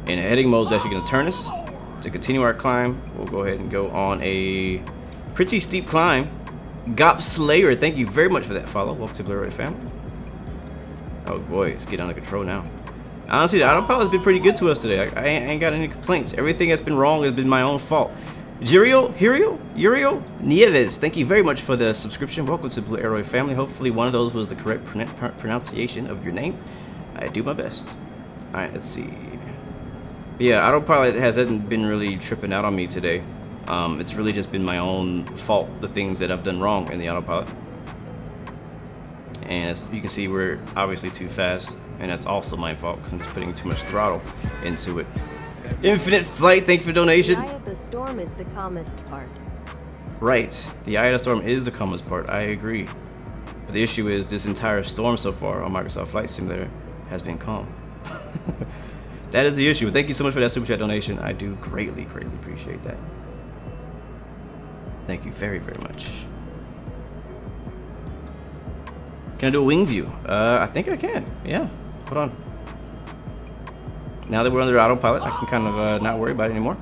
And heading mode is actually gonna turn us to continue our climb. We'll go ahead and go on a pretty steep climb. Gop Slayer, thank you very much for that follow. Welcome to Blu-ray family. Oh boy, it's getting under control now. Honestly, the autopilot's been pretty good to us today. I ain't got any complaints. Everything that's been wrong has been my own fault. Uriel Nieves, thank you very much for the subscription. Welcome to Blue Arrow family. Hopefully one of those was the correct pronunciation of your name. I do my best. All right, let's see. Yeah, autopilot hasn't been really tripping out on me today. It's really just been my own fault, the things that I've done wrong in the autopilot. And as you can see, we're obviously too fast, and that's also my fault because I'm just putting too much throttle into it. Infinite Flight, thank you for donation.
The eye of the storm is the calmest part.
Right, the eye of the storm is the calmest part, I agree. But the issue is this entire storm so far on Microsoft Flight Simulator has been calm. That is the issue. Thank you so much for that super chat donation. I do greatly appreciate that. Thank you very much. Can I do a wing view? I think I can. Yeah. Hold on. Now that we're under autopilot, I can kind of not worry about it anymore.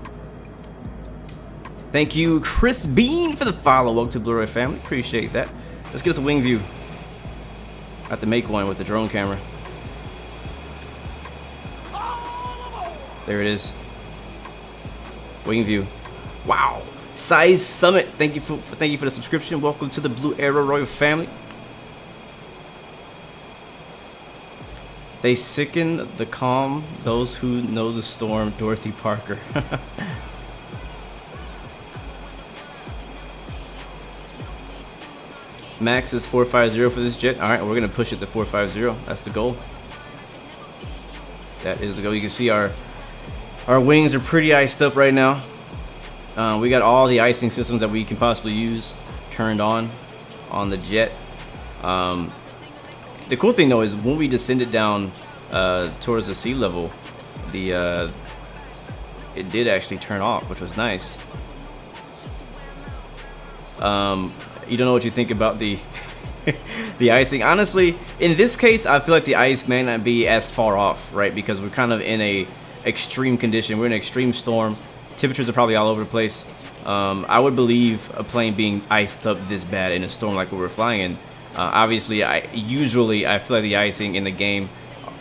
Thank you, Chris Bean, for the follow. Welcome to Blu-ray family. Appreciate that. Let's get us a wing view. I have to make one with the drone camera. There it is. Wing view. Wow. Size Summit, thank you for the subscription. Welcome to the Blue Arrow Royal family. They sicken the calm, those who know the storm. Dorothy Parker. Max is 450 for this jet. All right, we're gonna push it to 450. That's the goal. That is the goal. You can see our wings are pretty iced up right now. We got all the icing systems that we can possibly use turned on the jet. The cool thing though is when we descended down towards the sea level, it did actually turn off, which was nice. You don't know what you think about the the icing. Honestly, in this case, I feel like the ice may not be as far off, right? Because we're kind of in a extreme condition. We're in an extreme storm. Temperatures are probably all over the place. I would believe a plane being iced up this bad in a storm like what we're flying in. Obviously, I feel like the icing in the game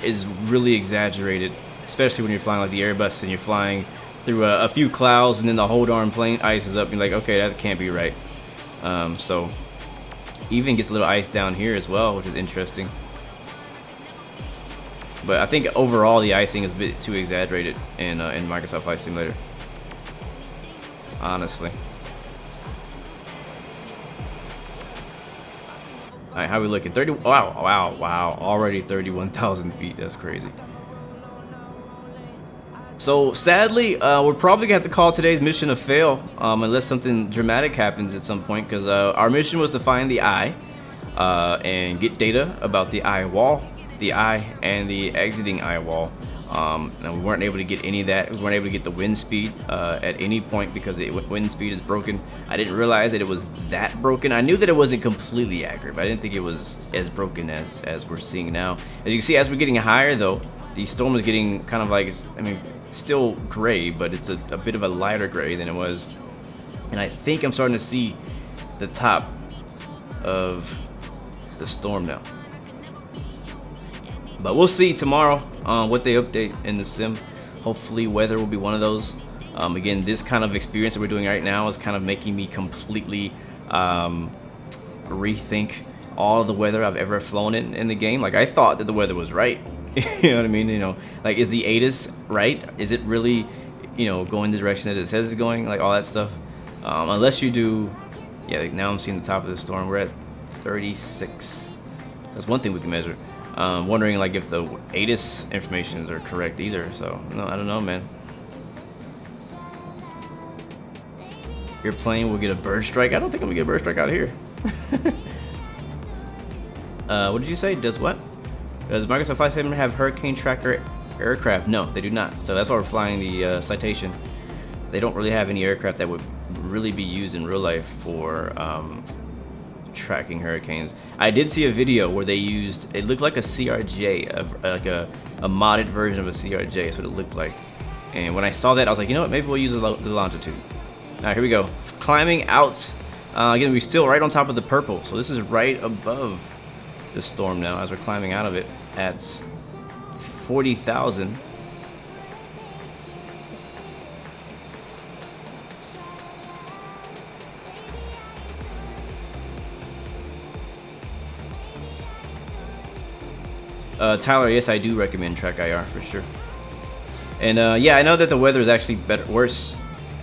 is really exaggerated, especially when you're flying like the Airbus and you're flying through a few clouds and then the whole darn plane ices up. You're like, okay, that can't be right. So even gets a little ice down here as well, which is interesting. But I think overall the icing is a bit too exaggerated in Microsoft Flight Simulator. Honestly. Alright, how we looking? 30. Wow. Already 31,000 feet. That's crazy. So sadly, we're probably gonna have to call today's mission a fail, unless something dramatic happens at some point. Because our mission was to find the eye and get data about the eye wall, the eye, and the exiting eye wall. And we weren't able to get any of that. We weren't able to get the wind speed at any point because the wind speed is broken. I didn't realize that it was that broken. I knew that it wasn't completely accurate, but I didn't think it was as broken as we're seeing now. As you can see, as we're getting higher though, the storm is getting kind of like, I mean, still gray, but it's a bit of a lighter gray than it was. And I think I'm starting to see the top of the storm now. But we'll see tomorrow what they update in the sim. Hopefully weather will be one of those. Again, this kind of experience that we're doing right now is kind of making me completely rethink all of the weather I've ever flown in the game. Like, I thought that the weather was right. You know what I mean? You know, like, is the ASUS right? Is it really, you know, going the direction that it says it's going? Like, all that stuff. Unless you do, yeah, like now I'm seeing the top of the storm. We're at 36. That's one thing we can measure. Wondering, like, if the ASUS informations are correct either. So, no, I don't know, man. Your plane will get a bird strike. I don't think I'm gonna get a bird strike out of here. What did you say? Does what? Does Microsoft Flight Simulator have hurricane tracker aircraft? No, they do not. So that's why we're flying the Citation. They don't really have any aircraft that would really be used in real life for tracking hurricanes. I did see a video where they used, it looked like a CRJ, like a modded version of a CRJ. That's what it looked like. And when I saw that, I was like, you know what? Maybe we'll use the Longitude. All right, here we go. Climbing out. Again, we're still right on top of the purple. So this is right above the storm now as we're climbing out of it at 40,000. Tyler, yes, I do recommend Track IR for sure. And yeah, I know that the weather is actually worse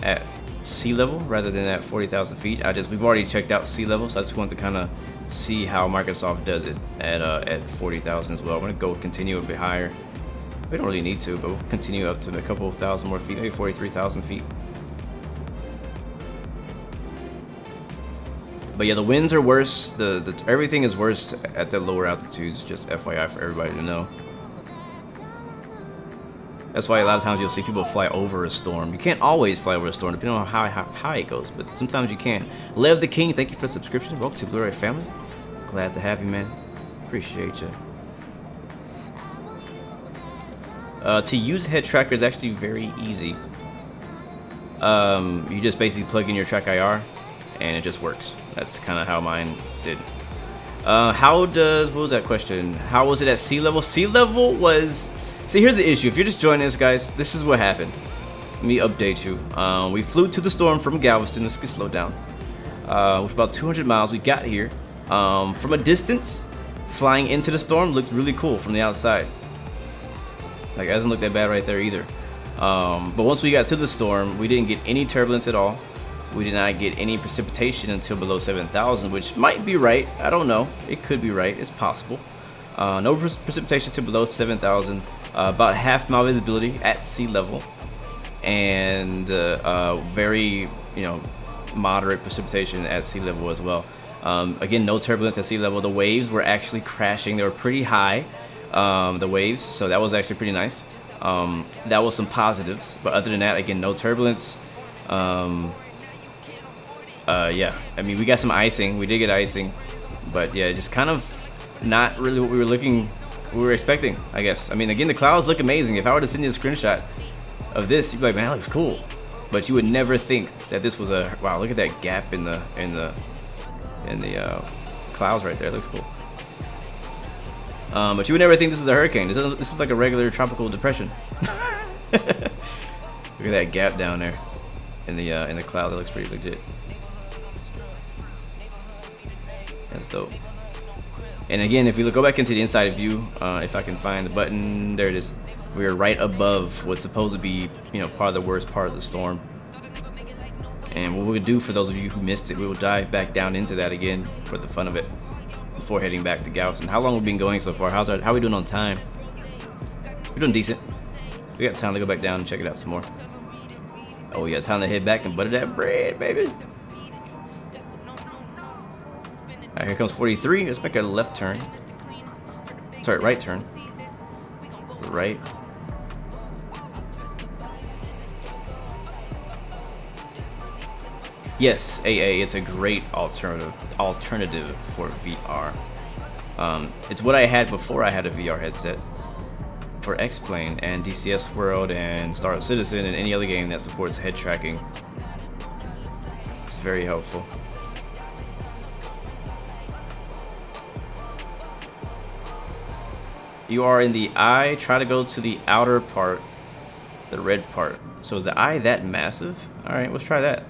at sea level rather than at 40,000 feet. We've already checked out sea level, so I just want to kind of see how Microsoft does it at 40,000 as well. I'm gonna go continue a bit higher. We don't really need to, but we'll continue up to a couple of thousand more feet, maybe 43,000 feet. But yeah, the winds are worse. Everything is worse at the lower altitudes. Just FYI for everybody to know. That's why a lot of times you'll see people fly over a storm. You can't always fly over a storm, depending on how high it goes, but sometimes you can. Lev the King, thank you for the subscription. Welcome to Blu-ray family. Glad to have you, man. Appreciate you. To use head tracker is actually very easy. You just basically plug in your Track IR, and it just works. That's kind of how mine did. What was that question? How was it at sea level? Sea level was... See, here's the issue. If you're just joining us, guys, this is what happened. Let me update you. We flew to the storm from Galveston. Let's get slowed down. With about 200 miles, we got here. From a distance, flying into the storm looked really cool from the outside. Like, it doesn't look that bad right there either. But once we got to the storm, we didn't get any turbulence at all. We did not get any precipitation until below 7,000, which might be right. I don't know. It could be right. It's possible. No precipitation to below 7,000. About half mile visibility at sea level, and very, moderate precipitation at sea level as well. Again, no turbulence at sea level. The waves were actually crashing. They were pretty high, the waves, so that was actually pretty nice. That was some positives, but other than that, again, no turbulence. Yeah, I mean, we got some icing. We did get icing, but yeah, just kind of not really what we were expecting, I guess. I mean, again, the clouds look amazing. If I were to send you a screenshot of this, you'd be like, man, that looks cool. But you would never think that this was a, wow, look at that gap in the clouds right there. It looks cool. But you would never think this is a hurricane. This is like a regular tropical depression. Look at that gap down there in the cloud. That looks pretty legit. That's dope. And again, if we go back into the inside view, if I can find the button, there it is. We're right above what's supposed to be, part of the worst part of the storm. And what we'll do, for those of you who missed it, we will dive back down into that again for the fun of it before heading back to Galveston. How long have we been going so far? How are we doing on time? We're doing decent. We got time to go back down and check it out some more. Oh, we got time to head back and butter that bread, baby. Alright, here comes 43. Let's make a left turn. Sorry, right turn. Right. Yes, AA, it's a great alternative for VR. It's what I had before I had a VR headset for X-Plane and DCS World and Star Citizen and any other game that supports head tracking. It's very helpful. You are in the eye. Try to go to the outer part, the red part. So is the eye that massive? All right, let's try that.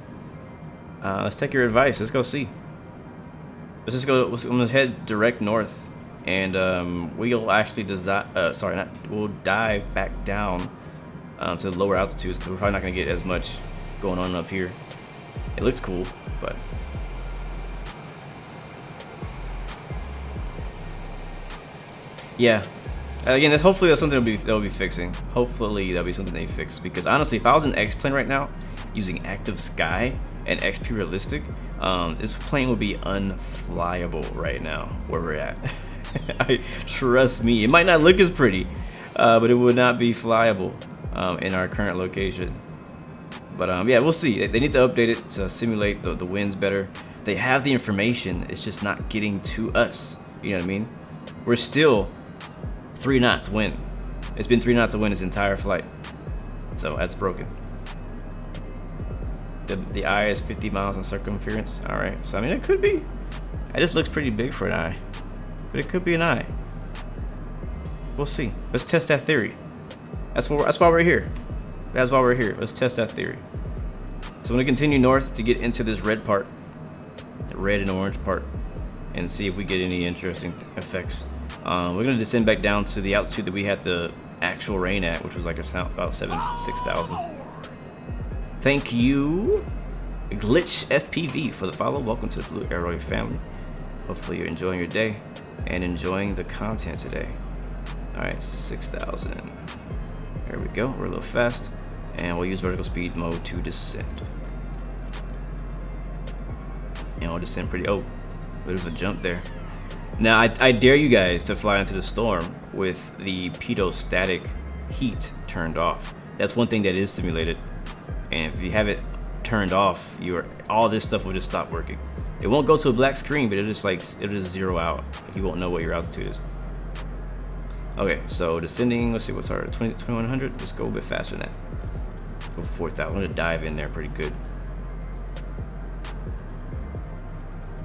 Let's take your advice. Let's go see. let's just go. I'm gonna head direct north, and we'll actually we'll dive back down to the lower altitudes because we're probably not gonna get as much going on up here. It looks cool, but yeah. Again, hopefully that's something they'll be fixing. Hopefully that'll be something they fix, because honestly, if I was an X plane right now using active sky and XP realistic, this plane would be unflyable right now where we're at. Trust me, it might not look as pretty, but it would not be flyable in our current location. But yeah, we'll see. They need to update it to simulate the winds better. They have the information, it's just not getting to us. You know what I mean? We're still 3 knots wind. It's been 3 knots of wind this entire flight, so that's broken. The eye is 50 miles in circumference. All right, so I mean, it could be. It just looks pretty big for an eye, but it could be an eye. We'll see. Let's test that theory. That's why we're here. That's why we're here. Let's test that theory. So I'm gonna continue north to get into this red part, the red and orange part, and see if we get any interesting effects. We're gonna descend back down to the altitude that we had the actual rain at, which was like about 6,000. Thank you, Glitch FPV, for the follow. Welcome to the Blue Arrow family. Hopefully you're enjoying your day and enjoying the content today. All right, 6,000. There we go. We're a little fast, and we'll use vertical speed mode to descend. And we'll descend pretty. Oh, bit of a jump there. Now, I dare you guys to fly into the storm with the pitot-static heat turned off. That's one thing that is simulated. And if you have it turned off, all this stuff will just stop working. It won't go to a black screen, but it'll just zero out. You won't know what your altitude is. Okay, so descending, let's see what's our 2100. Just go a bit faster than that. Go 4,000. I'm gonna dive in there pretty good.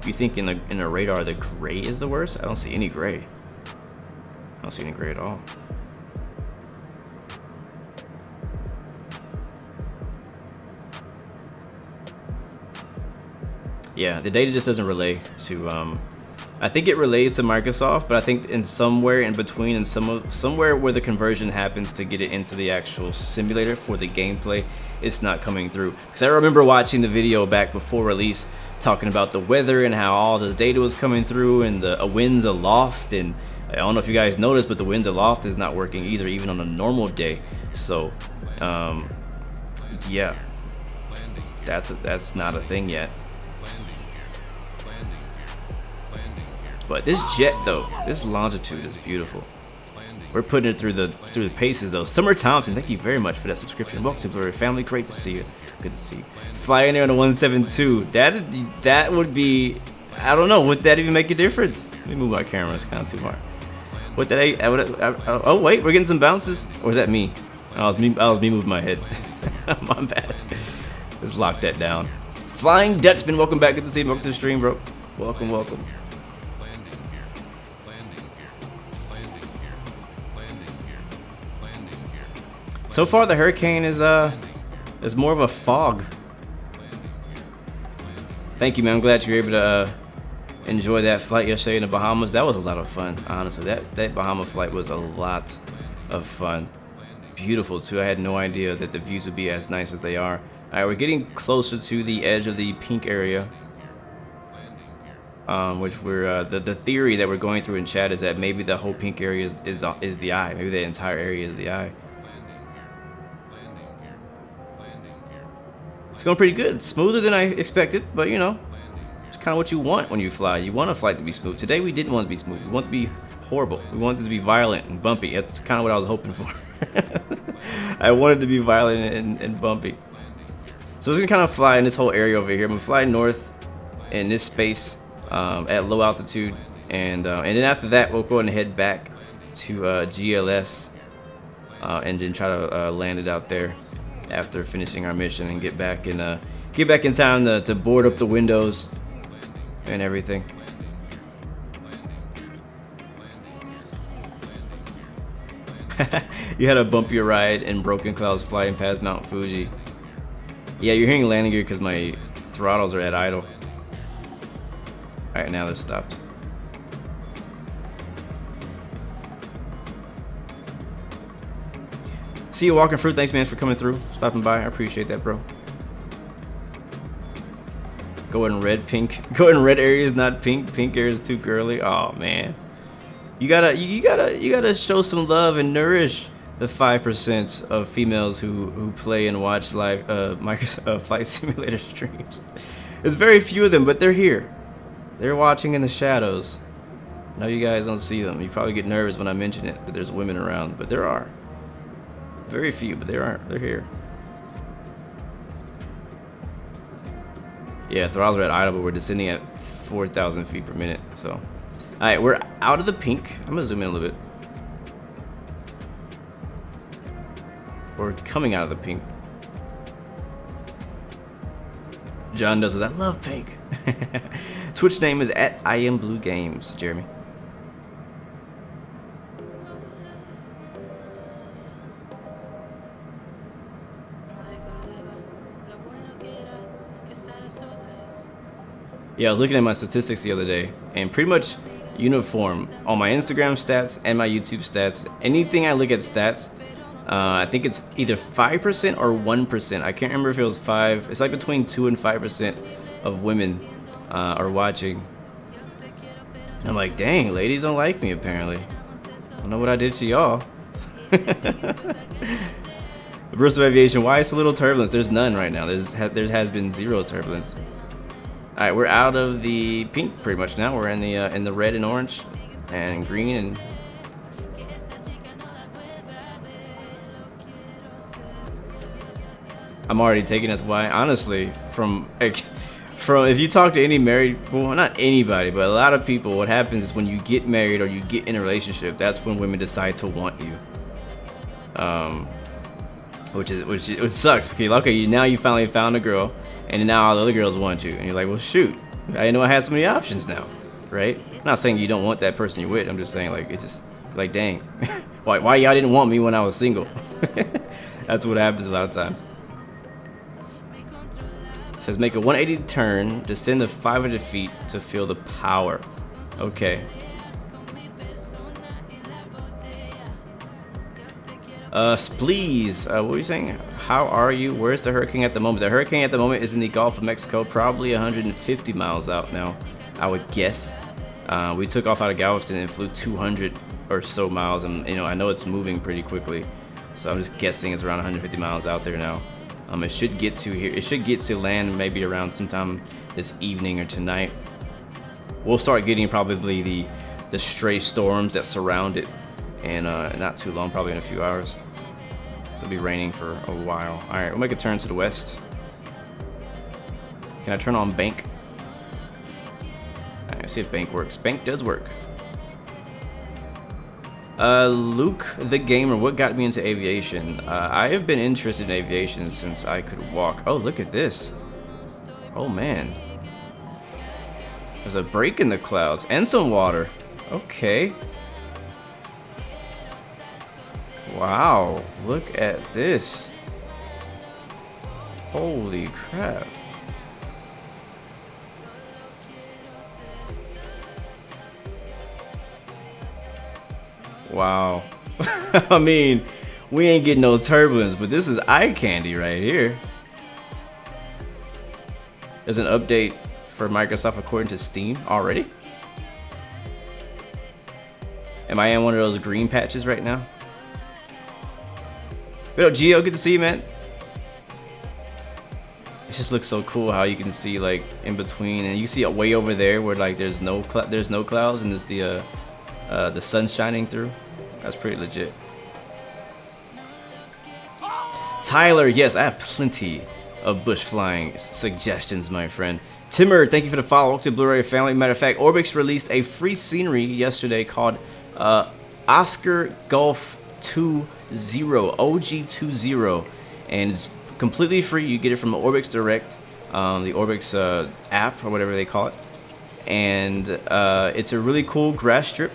You think in the radar the gray is the worst? I don't see any gray. I don't see any gray at all. Yeah, the data just doesn't relay to I think it relays to Microsoft, but I think in somewhere in between and somewhere where the conversion happens to get it into the actual simulator for the gameplay, it's not coming through. Because I remember watching the video back before release talking about the weather and how all the data was coming through, and the winds aloft, and I don't know if you guys noticed, but the winds aloft is not working either, even on a normal day. So yeah, that's not a thing yet. But this jet though, this Longitude is beautiful. We're putting it through the paces though. Summer Thompson, thank you very much for that subscription. Welcome to the Blue family. Great to see you. Good to see you. Flying there on a 172. That would be, I don't know. Would that even make a difference? Let me move my camera. It's kind of too hard. What that? Oh wait, we're getting some bounces. Or is that me? I was me moving my head. My bad. Let's lock that down. Flying Dutchman, welcome back. Good to see you. Welcome to the stream, bro. Welcome, welcome. So far, the hurricane is more of a fog. Thank you, man. I'm glad you were able to enjoy that flight yesterday in the Bahamas. That was a lot of fun, honestly. That Bahama flight was a lot of fun. Beautiful too. I had no idea that the views would be as nice as they are. All right, we're getting closer to the edge of the pink area, which we're the theory that we're going through in chat is that maybe the whole pink area is the eye. Maybe the entire area is the eye. It's going pretty good. Smoother than I expected, but you know, it's kind of what you want when you fly. You want a flight to be smooth. Today we didn't want it to be smooth. We want it to be horrible. We wanted it to be violent and bumpy. That's kind of what I was hoping for. I wanted to be violent and bumpy. So we're gonna kind of fly in this whole area over here. I'm gonna fly north in this space at low altitude, and then after that we'll go ahead and head back to GLS and then try to land it out there after finishing our mission and get back in time to board up the windows and everything. You had a bumpier ride in Broken Clouds flying past Mount Fuji. Yeah, you're hearing landing gear because my throttles are at idle. Alright, Alright, now it's stopped. See you, Walking Fruit. Thanks, man, for coming through, stopping by. I appreciate that, bro. Go in red, pink. Go in red areas, not pink. Pink areas too girly. Oh man, you gotta show some love and nourish the 5% of females who play and watch live Microsoft Flight Simulator streams. There's very few of them, but they're here. They're watching in the shadows. No, you guys don't see them. You probably get nervous when I mention it, that there's women around, but there are. Very few, but there are. They're here. Yeah, throttles are at idle, but we're descending at 4,000 feet per minute. So, all right, we're out of the pink. I'm gonna zoom in a little bit. We're coming out of the pink. John does it. I love pink. Twitch name is at @IamBlueGames, Jeremy. Yeah, I was looking at my statistics the other day, and pretty much uniform on my Instagram stats and my YouTube stats. Anything I look at stats, I think it's either 5% or 1%. I can't remember if it was 5. It's like between 2 and 5% of women are watching. And I'm like, dang, ladies don't like me apparently. I don't know what I did to y'all. Burst of aviation. Why is a little turbulence? There's none right now. There has been zero turbulence. All right, we're out of the pink pretty much now. We're in the red and orange and green, and I'm already taking that's why. Honestly, from if you talk to any married, well, not anybody, but a lot of people, what happens is when you get married or you get in a relationship, that's when women decide to want you. Which sucks because okay, now you finally found a girl. And now all the other girls want you, and you're like, well, shoot, I didn't know I had so many options now, right? I'm not saying you don't want that person you're with. I'm just saying, like, it's just like, dang, why y'all didn't want me when I was single? That's what happens a lot of times. It says make a 180 turn, descend to 500 feet to feel the power. Okay. Please, what were you saying? How are you? Where's the hurricane at the moment? The hurricane at the moment is in the Gulf of Mexico, probably 150 miles out now, I would guess. We took off out of Galveston and flew 200 or so miles, and you know, I know it's moving pretty quickly, so I'm just guessing it's around 150 miles out there now. It should get to here. It should get to land maybe around sometime this evening or tonight. We'll start getting probably the stray storms that surround it, and not too long, probably in a few hours. It'll be raining for a while. All right, we'll make a turn to the west. Can I turn on bank? All right, let's see if bank works. Bank does work. Luke the Gamer, what got me into aviation? I have been interested in aviation since I could walk. Oh, look at this. Oh man. There's a break in the clouds and some water. Okay. Wow, look at this. Holy crap. Wow. I mean, we ain't getting no turbulence, but this is eye candy right here. There's an update for Microsoft according to Steam already. Am I in one of those green patches right now? What up, Gio? Good to see you, man. It just looks so cool how you can see like in between, and you see it way over there where like there's no clouds and it's the sun shining through. That's pretty legit. Tyler, yes, I have plenty of bush flying suggestions, my friend. Timur, thank you for the follow. Welcome to Blu-ray family. Matter of fact, Orbix released a free scenery yesterday called Oscar Golf 20 OG20, and it's completely free. You get it from Orbix Direct, the Orbix app or whatever they call it, and it's a really cool grass strip.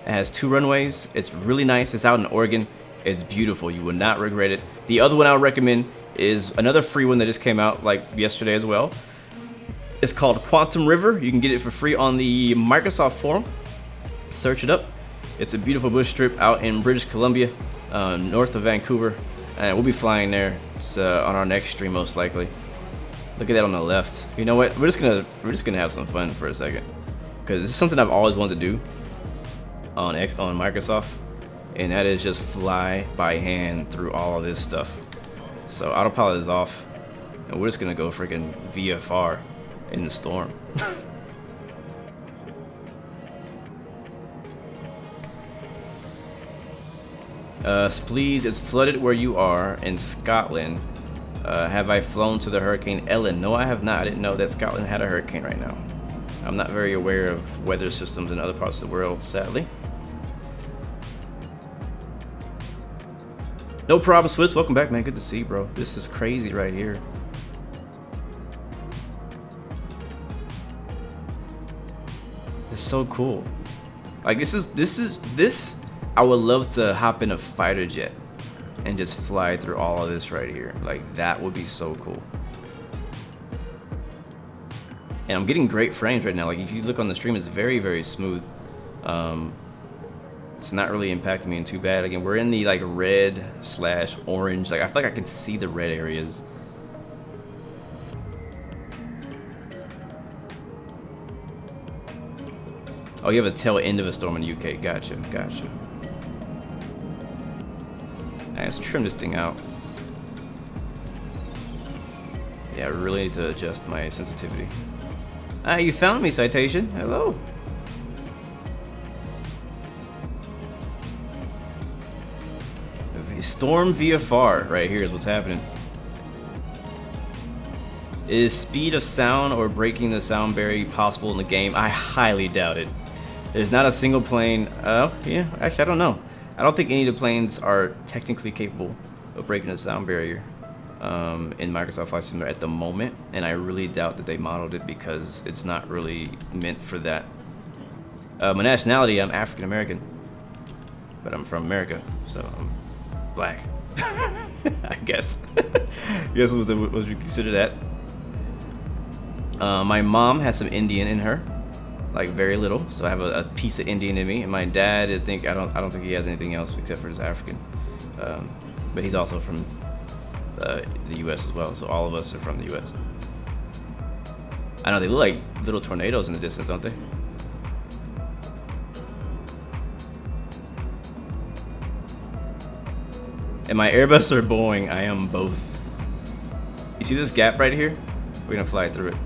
It has 2 runways. It's really nice. It's out in Oregon. It's beautiful. You will not regret it. The other one I would recommend is another free one that just came out like yesterday as well. It's called Quantum River. You can get it for free on the Microsoft forum. Search it up. It's a beautiful bush strip out in British Columbia, north of Vancouver, and we'll be flying there. It's on our next stream most likely. Look at that on the left. You know what? We're just gonna have some fun for a second, because this is something I've always wanted to do on Microsoft, and that is just fly by hand through all of this stuff. So autopilot is off, and we're just gonna go freaking VFR in the storm. Please, it's flooded where you are in Scotland. Have I flown to the Hurricane Ellen? No, I have not. I didn't know that Scotland had a hurricane right now. I'm not very aware of weather systems in other parts of the world, sadly. No problem, Swiss. Welcome back, man. Good to see you, bro. This is crazy right here. It's so cool. Like this. I would love to hop in a fighter jet and just fly through all of this right here. Like, that would be so cool. And I'm getting great frames right now. Like, if you look on the stream, it's very, very smooth. It's not really impacting me too bad. Again, we're in the like red/orange. Like, I feel like I can see the red areas. Oh, you have a tail end of a storm in the UK. Gotcha, gotcha. Let's trim this thing out. Yeah, I really need to adjust my sensitivity. Ah, you found me, Citation. Hello. Storm VFR right here is what's happening. Is speed of sound or breaking the sound barrier possible in the game? I highly doubt it. There's not a single plane. Oh, yeah, actually, I don't know. I don't think any of the planes are technically capable of breaking the sound barrier in Microsoft Flight Simulator at the moment, and I really doubt that they modeled it because it's not really meant for that. My nationality, I'm African American, but I'm from America, so I'm black. I guess. Guess was you consider that? My mom has some Indian in her. Like, very little, so I have a piece of Indian in me. And my dad, I don't think he has anything else except for his African, but he's also from the U.S. as well. So all of us are from the U.S. I know they look like little tornadoes in the distance, don't they? Am I Airbus or Boeing? I am both. You see this gap right here? We're gonna fly through it.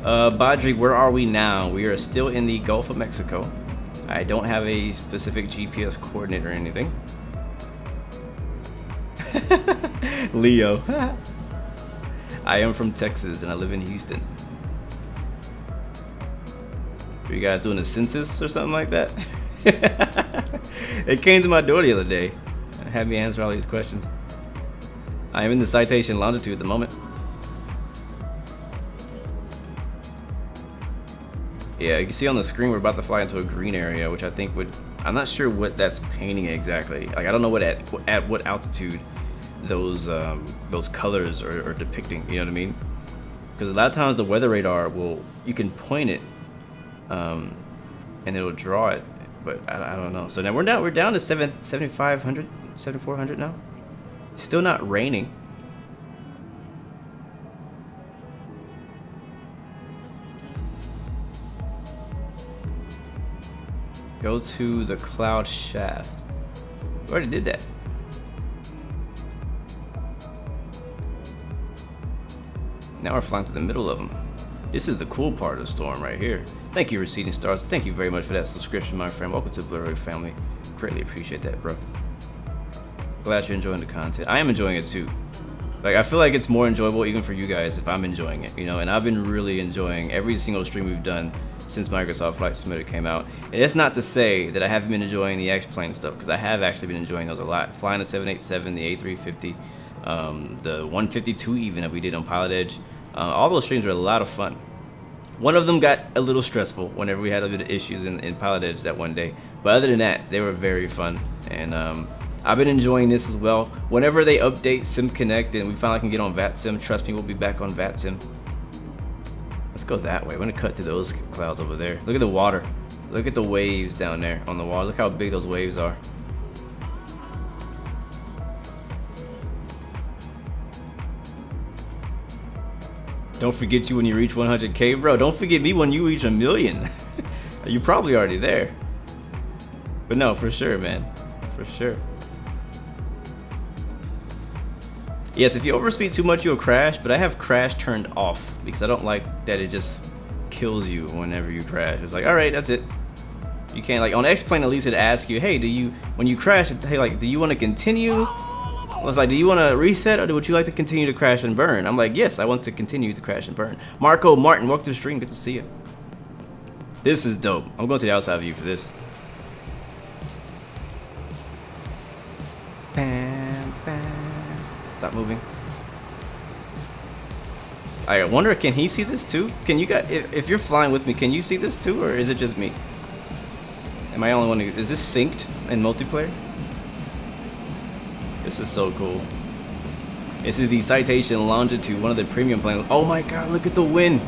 Badri, where are we now? We are still in the Gulf of Mexico. I don't have a specific GPS coordinate or anything. Leo. I am from Texas and I live in Houston. Are you guys doing a census or something like that? It came to my door the other day. Had me answer all these questions. I am in the Citation Longitude at the moment. Yeah, you can see on the screen we're about to fly into a green area, which I think would... I'm not sure what that's painting exactly. Like, I don't know what at what altitude those colors are depicting. You know what I mean? Because a lot of times the weather radar will... You can point it, and it'll draw it. But I don't know. So now we're down to 7,500, 7,400 now. It's still not raining. Go to the cloud shaft. We already did that. Now we're flying to the middle of them. This is the cool part of the storm right here. Thank you, Receding Stars. Thank you very much for that subscription, my friend. Welcome to the Blurry family. Greatly appreciate that, bro. Glad you're enjoying the content. I am enjoying it too. Like, I feel like it's more enjoyable even for you guys if I'm enjoying it, you know, and I've been really enjoying every single stream we've done since Microsoft Flight Simulator came out. And it's not to say that I haven't been enjoying the X-Plane stuff, because I have actually been enjoying those a lot. Flying the 787, the A350, the 152 even that we did on Pilot Edge. All those streams were a lot of fun. One of them got a little stressful whenever we had a bit of issues in Pilot Edge that one day. But other than that, they were very fun. And I've been enjoying this as well. Whenever they update SimConnect and we finally can get on VATSIM, trust me, we'll be back on VATSIM. Let's go that way. We're gonna cut through those clouds over there. Look at the water. Look at the waves down there on the water. Look how big those waves are. Don't forget you when you reach 100K, bro. Don't forget me when you reach 1 million. You're probably already there. But no, for sure, man. For sure. Yes, if you overspeed too much, you'll crash, but I have crash turned off because I don't like that it just kills you whenever you crash. It's like, all right, that's it. You can't, like, on X-Plane, at least it asks you, hey, when you crash, hey, like, do you want to continue? It's like, do you want to reset, or would you like to continue to crash and burn? I'm like, yes, I want to continue to crash and burn. Marco Martin, welcome to the stream. Good to see you. This is dope. I'm going to the outside view for this. Bam, bam. Stop moving. I wonder, can he see this too? Can you guys, if you're flying with me, can you see this too, or is it just me? Am I the only one who, is this synced in multiplayer? This is so cool. This is the Citation Longitude, one of the premium planes. Oh my god, look at the wind.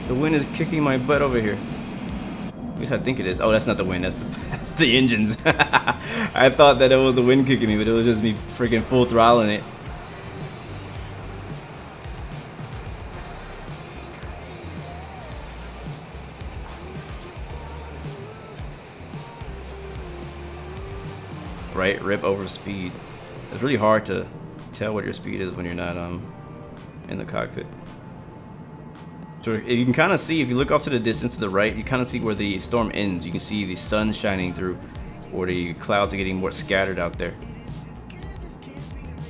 The wind is kicking my butt over here. At least I think it is. Oh, that's not the wind, that's the engines. I thought that it was the wind kicking me, but it was just me freaking full throttling it. Right, rip over speed. It's really hard to tell what your speed is when you're not in the cockpit. So you can kind of see, if you look off to the distance to the right, you kind of see where the storm ends. You can see the sun shining through, or the clouds are getting more scattered out there.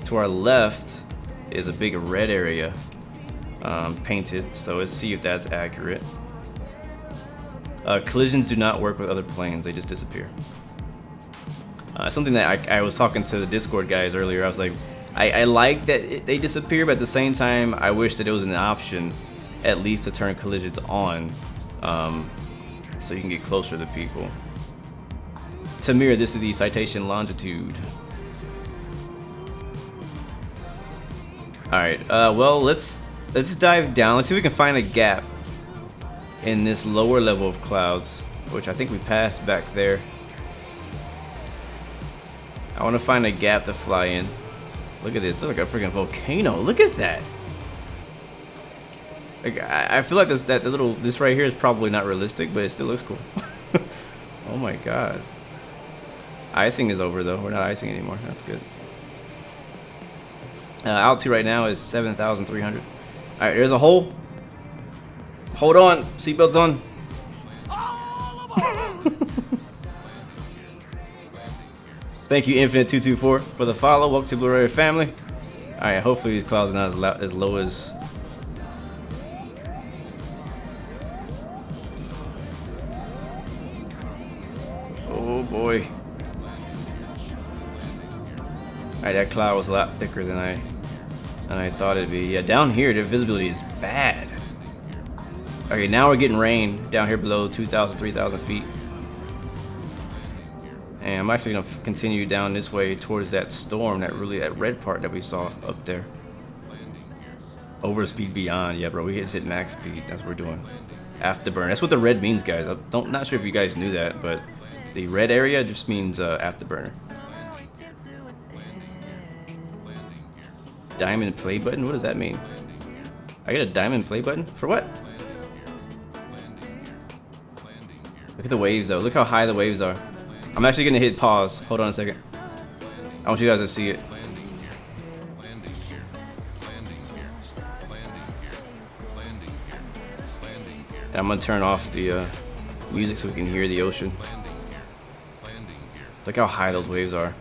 To our left is a big red area painted, so let's see if that's accurate. Collisions do not work with other planes, they just disappear. Something that I was talking to the Discord guys earlier. I was like, I like that they disappear, but at the same time, I wish that it was an option, at least to turn collisions on, so you can get closer to people. Tamir, this is the Citation Longitude. All right, well, let's dive down. Let's see if we can find a gap in this lower level of clouds, which I think we passed back there. I want to find a gap to fly in. Look at this. Looks like a freaking volcano. Look at that. Like, I feel like this right here is probably not realistic, but it still looks cool. Oh my god. Icing is over though. We're not icing anymore. That's good. Altitude right now is 7,300. All right, there's a hole. Hold on. Seatbelts on. Thank you, Infinite224, for the follow. Welcome to Blu-ray family. All right, hopefully these clouds are not as low as. Oh boy! All right, that cloud was a lot thicker than I thought it'd be. Yeah, down here the visibility is bad. Okay, now we're getting rain down here below 2,000, 3,000 feet. And I'm actually gonna continue down this way towards that storm, that red part that we saw up there. Overspeed beyond, yeah, bro. We just hit max speed. That's what we're doing. Afterburn. That's what the red means, guys. Not sure if you guys knew that, but the red area just means afterburner. Diamond play button. What does that mean? I get a diamond play button for what? Look at the waves, though. Look how high the waves are. I'm actually gonna hit pause. Hold on a second. I want you guys to see it. And I'm gonna turn off the music so we can hear the ocean. Look how high those waves are.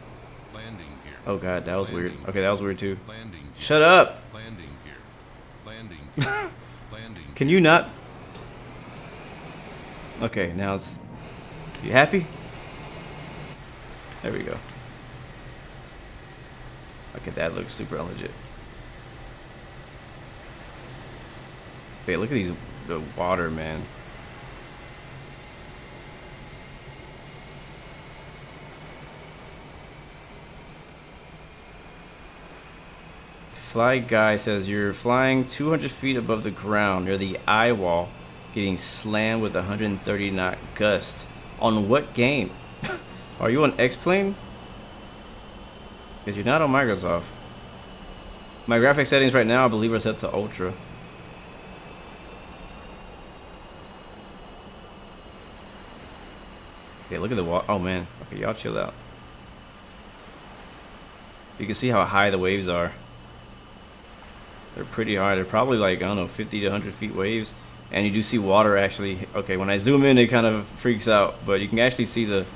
Oh god, that was weird. Okay, that was weird too. Shut up! Can you not? Okay, now it's. You happy? There we go. Okay, that looks super legit. Hey, look at the water, man. Fly Guy says you're flying 200 feet above the ground near the eye wall, getting slammed with a 130 knot gust. On what game? Are you on X-Plane? Because you're not on Microsoft. My graphic settings right now, I believe, are set to Ultra. Okay, look at the wall. Oh man. Okay, y'all chill out. You can see how high the waves are. They're pretty high. They're probably like, I don't know, 50 to 100 feet waves. And you do see water actually. Okay, when I zoom in, it kind of freaks out. But you can actually see the...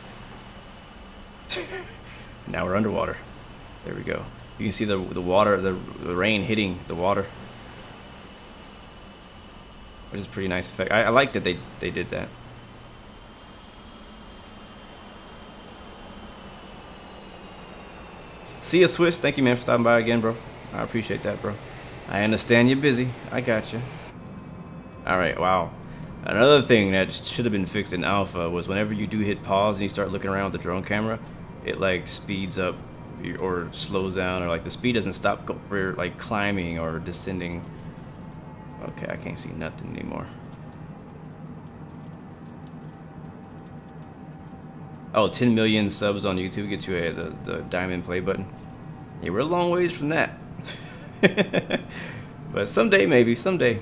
Now we're underwater. There we go. You can see the water, the rain hitting the water. Which is a pretty nice effect. I like that they did that. See ya, Swiss. Thank you, man, for stopping by again, bro. I appreciate that, bro. I understand you're busy. I got you. All right, wow. Another thing that should have been fixed in alpha was whenever you do hit pause and you start looking around with the drone camera, it like speeds up or slows down, or like the speed doesn't stop like climbing or descending. Okay, I can't see nothing anymore. Oh, 10 million subs on YouTube gets you the diamond play button. Yeah, we're a long ways from that. But someday, maybe, someday.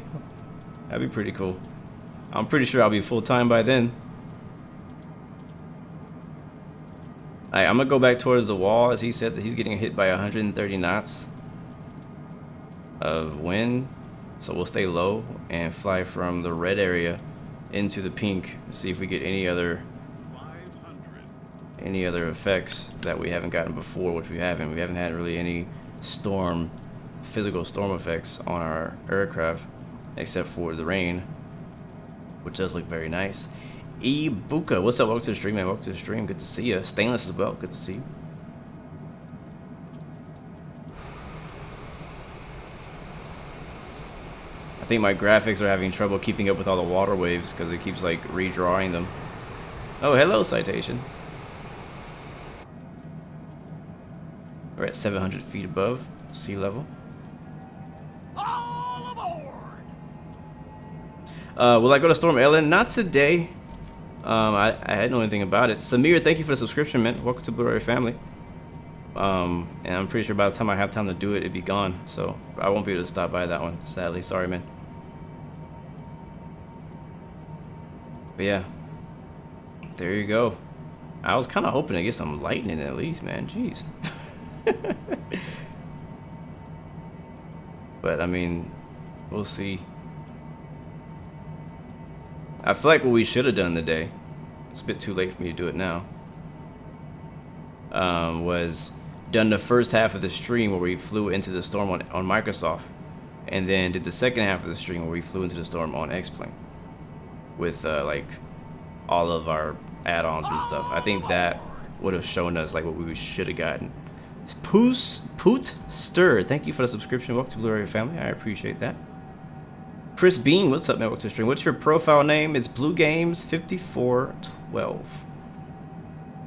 That'd be pretty cool. I'm pretty sure I'll be full-time by then. Alright, I'm gonna go back towards the wall, as he said that he's getting hit by 130 knots of wind. So we'll stay low and fly from the red area into the pink and see if we get any other effects that we haven't gotten before, which we haven't. We haven't had really any physical storm effects on our aircraft, except for the rain, which does look very nice. Ibuka, what's up? Welcome to the stream, man. Welcome to the stream. Good to see you. Stainless as well. Good to see you. I think my graphics are having trouble keeping up with all the water waves because it keeps like redrawing them. Oh, hello, Citation. We're at 700 feet above sea level.
All aboard!
Will I go to Storm Ellen? Not today. I hadn't know anything about it. Samir, thank you for the subscription, man. Welcome to Blu-ray family. And I'm pretty sure by the time I have time to do it, it'd be gone. So I won't be able to stop by that one, sadly. Sorry, man. But yeah, there you go. I was kind of hoping to get some lightning at least, man. Jeez. But I mean, we'll see. I feel like what we should have done today, it's a bit too late for me to do it now, was done the first half of the stream where we flew into the storm on Microsoft, and then did the second half of the stream where we flew into the storm on X-Plane with like all of our add-ons and stuff. I think that would have shown us like what we should have gotten. Poot Stir, thank you for the subscription. Welcome to Blu-ray family. I appreciate that. Chris Bean, what's up, man? Welcome to the stream. What's your profile name? It's BLUGAMES5412.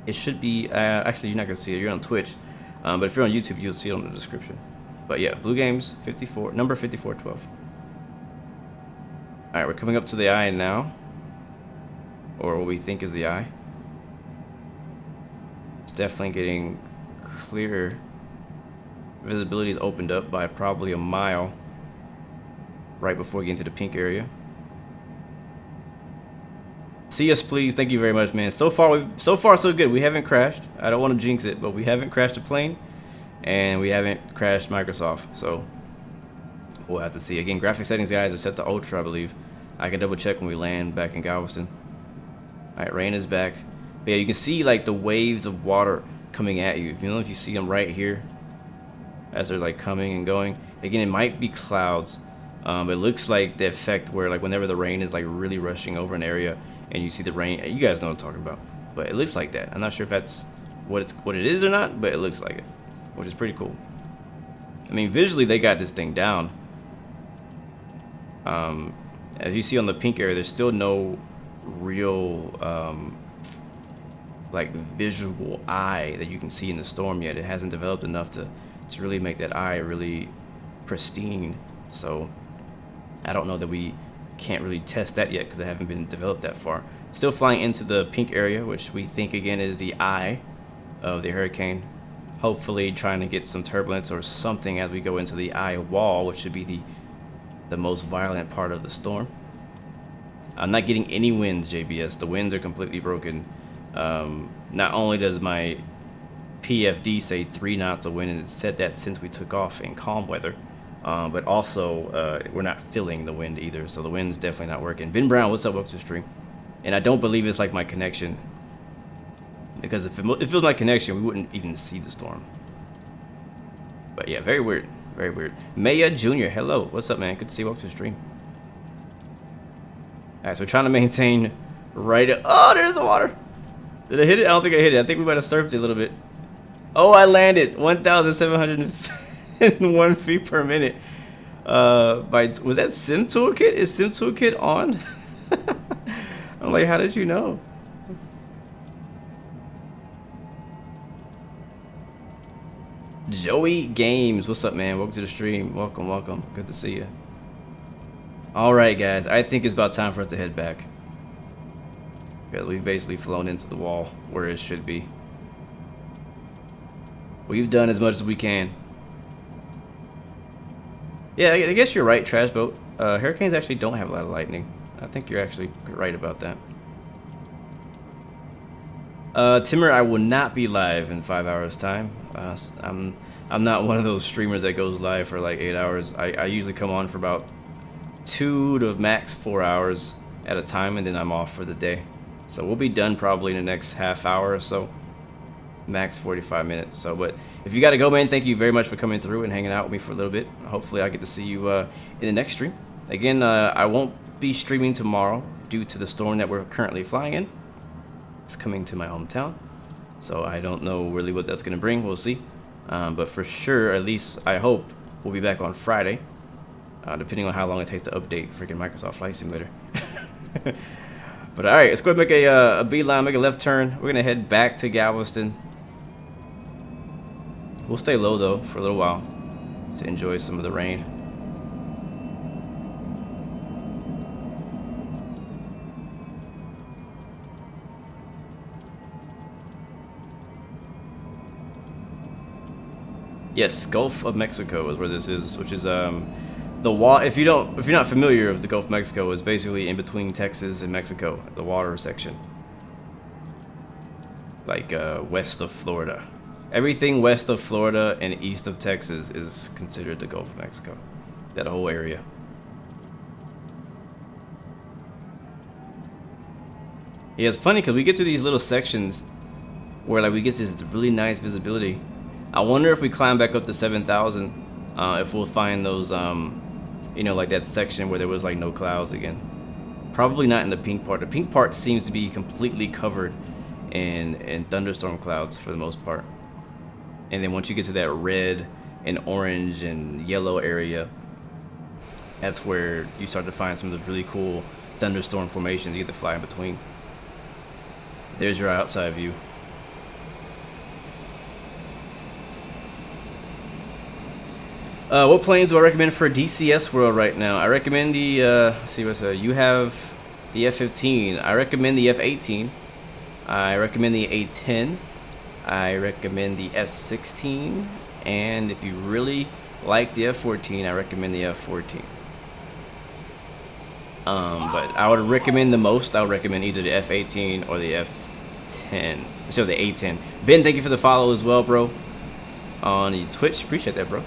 It should be actually you're not gonna see it. You're on Twitch, but if you're on YouTube, you'll see it on the description. But yeah, BLUGAMES54, number 5412. All right, we're coming up to the eye now, or what we think is the eye. It's definitely getting clearer. Visibility is opened up by probably a mile right before we get into the pink area. See us, please. Thank you very much, man. So far so good. We haven't crashed. I don't want to jinx it, but we haven't crashed a plane, and we haven't crashed Microsoft. So we'll have to see. Again, graphic settings, guys, are set to ultra, I believe. I can double check when we land back in Galveston. All right, rain is back. But yeah, you can see like the waves of water coming at you. If you see them right here as they're like coming and going. Again, it might be clouds. But it looks like the effect where like whenever the rain is like really rushing over an area and you see the rain, you guys know what I'm talking about. But it looks like that. I'm not sure if that's what it is or not, but it looks like it, which is pretty cool. I mean, visually they got this thing down. As you see on the pink area, there's still no real like visual eye that you can see in the storm yet. It hasn't developed enough to really make that eye really pristine. So I don't know that we can't really test that yet because they haven't been developed that far. Still flying into the pink area, which we think again is the eye of the hurricane. Hopefully trying to get some turbulence or something as we go into the eye wall, which should be the most violent part of the storm. I'm not getting any winds, JBS. The winds are completely broken. Not only does my PFD say 3 knots of wind, and it's said that since we took off in calm weather, but also we're not feeling the wind either, so the wind's definitely not working. Ben Brown, what's up? Welcome to the stream. And I don't believe it's like my connection, because if it was my connection, we wouldn't even see the storm. But yeah, very weird, very weird. Maya Jr., hello, what's up, man? Good to see you. Welcome to the stream. All right, so we're trying to maintain right. Oh, there's the water. Did I hit it? I don't think I hit it. I think we might have surfed it a little bit. Oh, I landed 1,701 feet per minute. Was that Sim Toolkit? Is Sim Toolkit on? I'm like, how did you know? Joey Games, what's up, man? Welcome to the stream. Welcome, welcome. Good to see you. All right, guys. I think it's about time for us to head back, because we've basically flown into the wall where it should be. We've done as much as we can. Yeah, I guess you're right, Trash Boat. Hurricanes actually don't have a lot of lightning. I think you're actually right about that. Timmer, I will not be live in 5 hours time. I'm not one of those streamers that goes live for like 8 hours. I usually come on for about 2 to max 4 hours at a time, and then I'm off for the day. So we'll be done probably in the next half hour or so, max 45 minutes. So, but if you gotta go, man, thank you very much for coming through and hanging out with me for a little bit. Hopefully I get to see you in the next stream. Again, I won't be streaming tomorrow due to the storm that we're currently flying in. It's coming to my hometown, so I don't know really what that's gonna bring. We'll see, but for sure, at least I hope we'll be back on Friday, depending on how long it takes to update freaking Microsoft Flight Simulator. But all right, let's go ahead and make a beeline, make a left turn. We're gonna head back to Galveston. We'll stay low though for a little while to enjoy some of the rain. Yes, Gulf of Mexico is where this is, which is the wall. If you're not familiar with the Gulf of Mexico, is basically in between Texas and Mexico, the water section, like west of Florida. Everything west of Florida and east of Texas is considered the Gulf of Mexico. That whole area. Yeah, it's funny because we get to these little sections where like we get this really nice visibility. I wonder if we climb back up to 7,000, if we'll find those, you know, like that section where there was like no clouds again. Probably not in the pink part. The pink part seems to be completely covered in thunderstorm clouds for the most part. And then once you get to that red and orange and yellow area, that's where you start to find some of those really cool thunderstorm formations you get to fly in between. There's your outside view. What planes do I recommend for DCS World right now? I recommend the, let's see what's you have the F-15. I recommend the F-18. I recommend the A-10. I recommend the F-16. And if you really like the F-14, I recommend the F-14. But I would recommend the most, I would recommend either the F-18 or the F-10. So the A-10. Ben, thank you for the follow as well, bro. On Twitch, appreciate that, bro.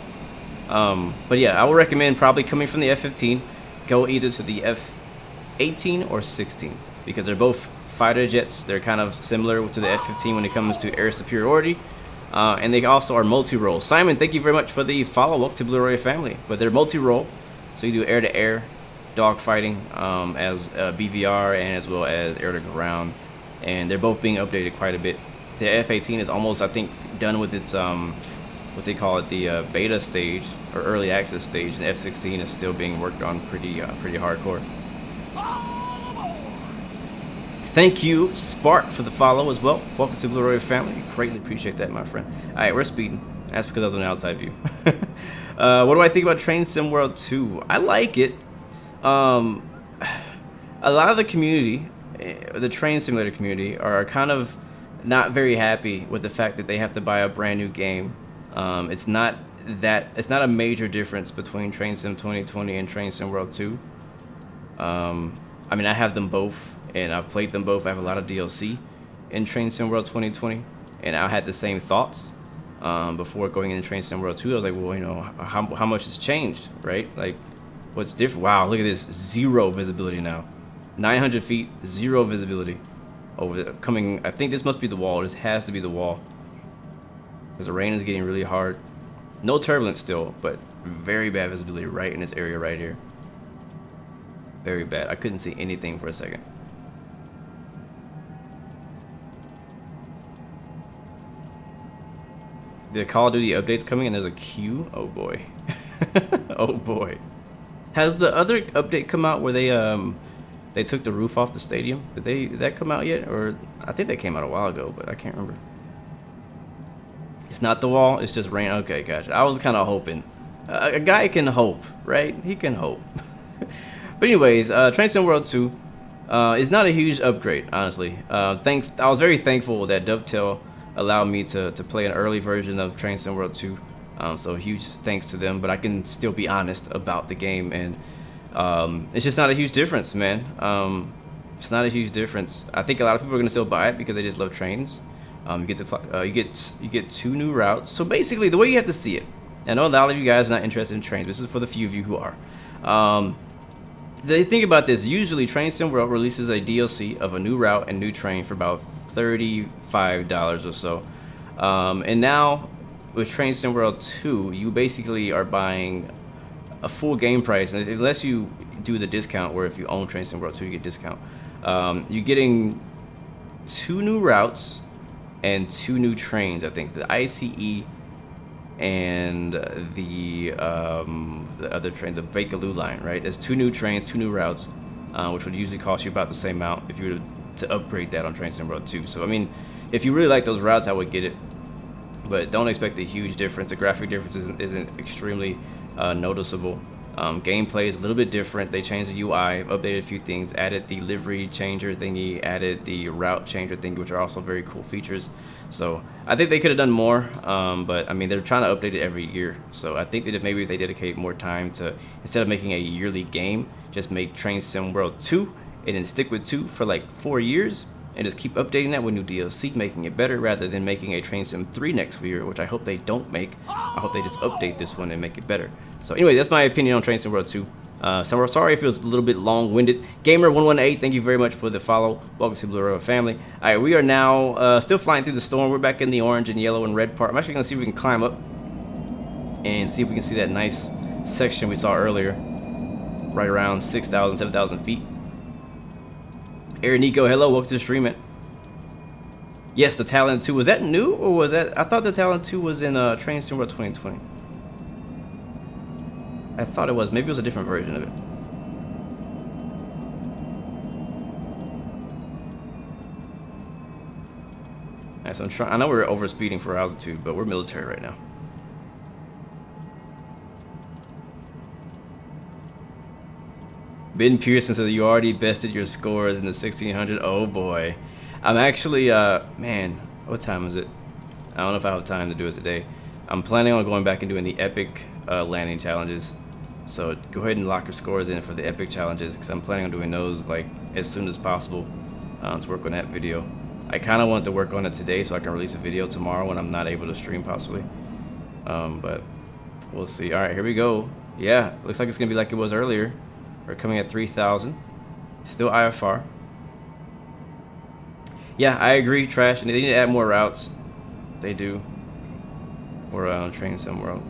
But yeah, I would recommend probably coming from the F-15, go either to the F-18 or 16, because they're both fighter jets. They're kind of similar to the F-15 when it comes to air superiority, and they also are multi-role. Simon, thank you very much for the follow. Welcome to Blue Royal family. But they're multi-role, so you do air-to-air dogfighting as BVR and as well as air-to-ground, and they're both being updated quite a bit. The F-18 is almost, I think, done with its what they call it, the beta stage or early access stage, and F-16 is still being worked on pretty hardcore. Thank you, Spark, for the follow as well. Welcome to Blue Royal family. Greatly appreciate that, my friend. All right, we're speeding. That's because I was on the outside view. What do I think about Train Sim World 2? I like it. A lot of the community, the train simulator community, are kind of not very happy with the fact that they have to buy a brand new game. It's not a major difference between Train Sim 2020 and Train Sim World 2. I mean, I have them both, and I've played them both. I have a lot of DLC in Train Sim World 2020, and I had the same thoughts before going into Train Sim World 2. I was like, well, you know, how much has changed, right? Like, what's different? Wow, look at this, 0 visibility now. 900 feet, 0 visibility over the coming. I think this must be the wall. This has to be the wall, because the rain is getting really hard. No turbulence still, but very bad visibility right in this area right here. Very bad. I couldn't see anything for a second. The Call of Duty update's coming and there's a queue. Oh boy. Oh boy. Has the other update come out where they took the roof off the stadium? Did that come out yet? Or I think that came out a while ago, but I can't remember. It's not the wall, it's just rain. Okay, gotcha. I was kind of hoping. A guy can hope, right? He can hope. But anyways, Train Sim World 2 is not a huge upgrade, honestly. I was very thankful that Dovetail allowed me to play an early version of Train Sim World 2. So huge thanks to them, but I can still be honest about the game, and it's just not a huge difference, man. It's not a huge difference. I think a lot of people are gonna still buy it because they just love trains. You get 2 new routes. So basically, the way you have to see it, I know a lot of you guys are not interested in trains. This is for the few of you who are. They think about this. Usually, Train Sim World releases a DLC of a new route and new train for about $35 or so. And now with Train Sim World 2, you basically are buying a full game price, unless you do the discount, where if you own Train Sim World 2, you get discount. You're getting 2 new routes and 2 new trains. I think the ICE and the other train, the Bakerloo line, right? There's 2 new trains, 2 new routes, which would usually cost you about the same amount if you were to upgrade that on Train Sim World 2. So I mean, if you really like those routes, I would get it, but don't expect a huge difference. The graphic difference isn't extremely noticeable. Gameplay is a little bit different. They changed the UI, updated a few things, added the livery changer thingy, added the route changer thingy, which are also very cool features. So I think they could have done more, but I mean, they're trying to update it every year. So I think that maybe if they dedicate more time to, instead of making a yearly game, just make Train Sim World 2 and then stick with 2 for like 4 years and just keep updating that with new DLC, making it better, rather than making a Train Sim 3 next year, which I hope they don't make. I hope they just update this one and make it better. So anyway, that's my opinion on Train Sim World 2. So we're sorry if it was a little bit long-winded. Gamer118, thank you very much for the follow. Welcome to Blue River family. All right, we are now still flying through the storm. We're back in the orange and yellow and red part. I'm actually gonna see if we can climb up and see if we can see that nice section we saw earlier, right around 6,000, 7,000 feet. Aaron Nico, hello, welcome to the stream, man. Yes, the Talon 2, was that new, or was that, I thought the Talon 2 was in Train Sim World 2020. I thought it was, maybe it was a different version of it. Alright, so I'm trying, I know we're over speeding for altitude, but we're military right now. Ben Pearson said you already bested your scores in the 1600. Oh boy. I'm actually, man, what time is it? I don't know if I have time to do it today. I'm planning on going back and doing the epic landing challenges. So go ahead and lock your scores in for the epic challenges, because I'm planning on doing those like as soon as possible to work on that video. I kind of want to work on it today so I can release a video tomorrow when I'm not able to stream possibly. But we'll see. All right, here we go. Yeah, looks like it's gonna be like it was earlier. We're coming at 3,000. Still IFR. Yeah, I agree, Trash. And they need to add more routes. They do. For Train Sim World.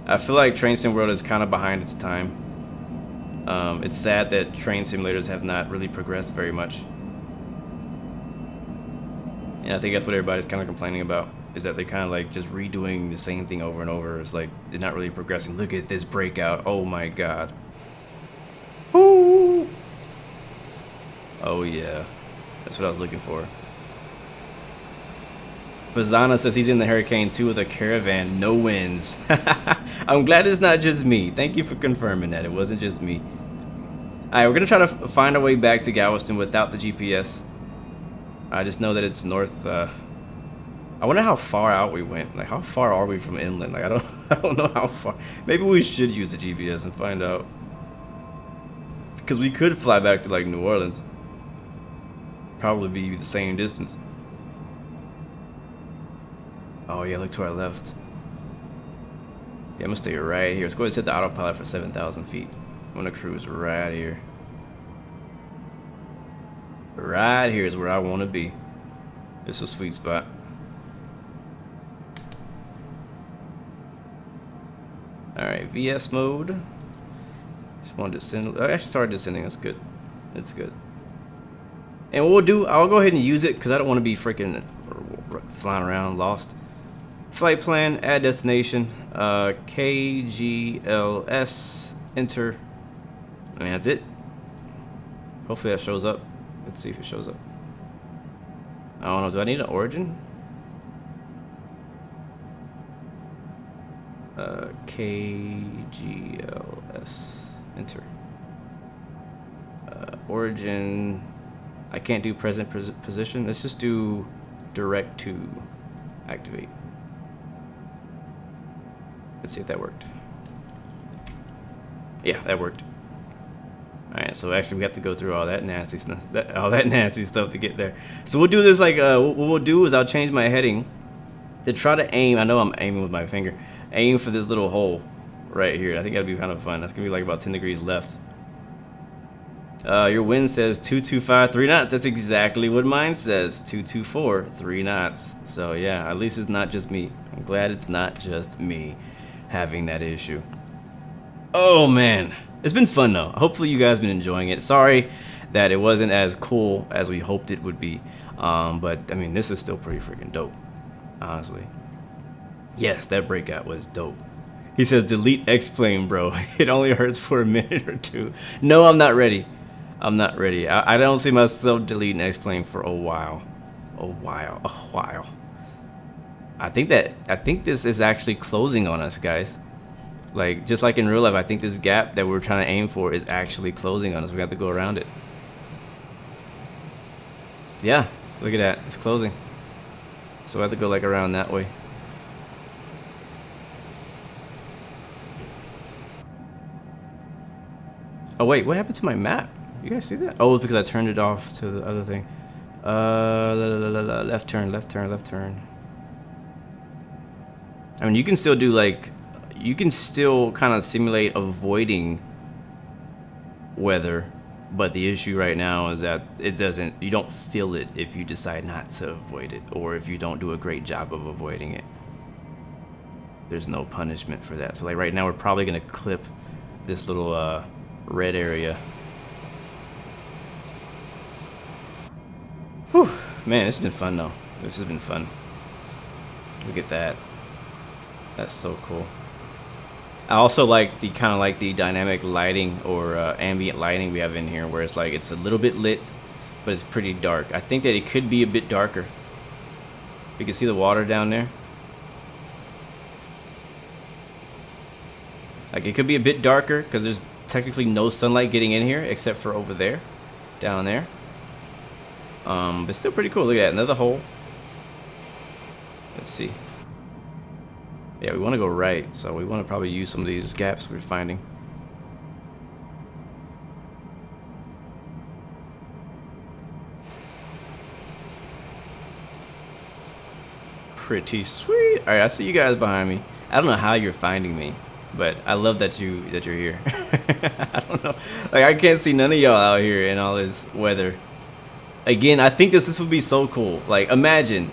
I feel like Train Sim World is kind of behind its time. It's sad that train simulators have not really progressed very much. And I think that's what everybody's kind of complaining about, is that they're kind of like just redoing the same thing over and over. It's like they're not really progressing. Look at this breakout. Oh my god. Ooh. Oh yeah, that's what I was looking for. Bazana says he's in the Hurricane 2 with a caravan, no winds. I'm glad it's not just me. Thank you for confirming that it wasn't just me. Alright, we're gonna try to find our way back to Galveston without the GPS. I just know that it's north. I wonder how far out we went. Like, how far are we from inland? Like, I don't know how far. Maybe we should use the GPS and find out. Because we could fly back to like New Orleans. Probably be the same distance. Oh yeah, look to our left. Yeah, I'm gonna stay right here. Let's go ahead and set the autopilot for 7,000 feet. I'm gonna cruise right here. Right here is where I want to be. It's a sweet spot. Alright, VS mode. Just wanted to descend. I actually started descending. That's good. That's good. And what we'll do, I'll go ahead and use it because I don't want to be freaking flying around lost. Flight plan, add destination, KGLS, enter. I mean, that's it. Hopefully that shows up. Let's see if it shows up. I don't know, do I need an origin? KGLS, enter. Origin, I can't do present position. Let's just do direct to activate. Let's see if that worked. Yeah, that worked. Alright, so actually we have to go through all that nasty stuff, to get there. So we'll do this like, what we'll do is I'll change my heading to try to aim. I know I'm aiming with my finger. Aim for this little hole right here. I think that'd be kind of fun. That's gonna be like about 10 degrees left. Your wind says 225, 3 knots. That's exactly what mine says. 224, 3 knots. So yeah, at least it's not just me. I'm glad it's not just me having that issue. Oh man, it's been fun though. Hopefully you guys been enjoying it. Sorry that it wasn't as cool as we hoped it would be, but I mean, this is still pretty freaking dope, honestly. Yes, that breakout was dope. He says delete X-Plane, bro. It only hurts for a minute or two. No, I'm not ready. I'm not ready. I don't see myself deleting X-Plane for a while. I think this is actually closing on us, guys. Like, just like in real life, I think this gap that we're trying to aim for is actually closing on us. We have to go around it. Yeah, look at that. It's closing. So I have to go like around that way. Oh wait, what happened to my map? You guys see that? Oh, it's because I turned it off to the other thing. Left turn, left turn, left turn. I mean, you can still do like, you can still kind of simulate avoiding weather, but the issue right now is that you don't feel it if you decide not to avoid it, or if you don't do a great job of avoiding it. There's no punishment for that. So like right now, we're probably gonna clip this little red area. Whew, man, this has been fun though. This has been fun. Look at that. That's so cool. I also like the kind of like the dynamic lighting or ambient lighting we have in here, where it's like it's a little bit lit, but it's pretty dark. I think that it could be a bit darker. You can see the water down there. Like it could be a bit darker because there's technically no sunlight getting in here except for over there, down there. But still pretty cool. Look at that, another hole. Let's see. Yeah, we want to go right, so we want to probably use some of these gaps we're finding. Pretty sweet. All right, I see you guys behind me. I don't know how you're finding me, but I love that you're here. I don't know. Like I can't see none of y'all out here in all this weather. Again, I think this would be so cool. Like imagine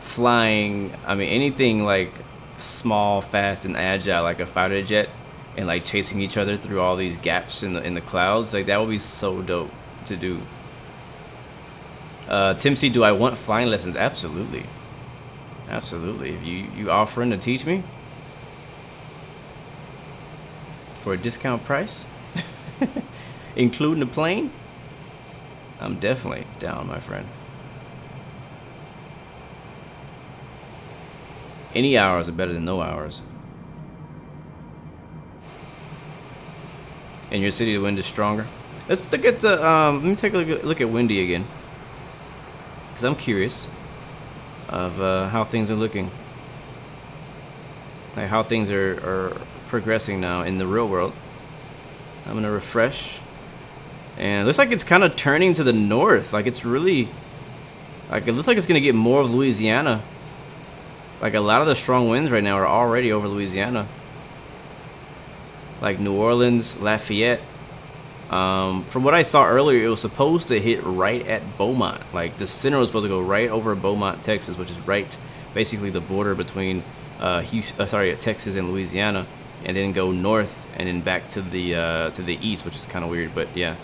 flying. I mean, anything like small, fast, and agile, like a fighter jet, and like chasing each other through all these gaps in the clouds. Like that would be so dope to do. Tim C, do I want flying lessons? Absolutely, absolutely. If you offering to teach me for a discount price, including the plane, I'm definitely down, my friend. Any hours are better than no hours. In your city, the wind is stronger. Let's look at the. Let me take a look at windy again, because I'm curious of how things are looking, like how things are progressing now in the real world. I'm gonna refresh, and it looks like it's kind of turning to the north. Like it's really, like it looks like it's gonna get more of Louisiana. Like a lot of the strong winds right now are already over Louisiana. Like New Orleans, Lafayette. From what I saw earlier, it was supposed to hit right at Beaumont. Like the center was supposed to go right over Beaumont, Texas, which is right, basically the border between Texas and Louisiana, and then go north and then back to the east, which is kind of weird, but yeah,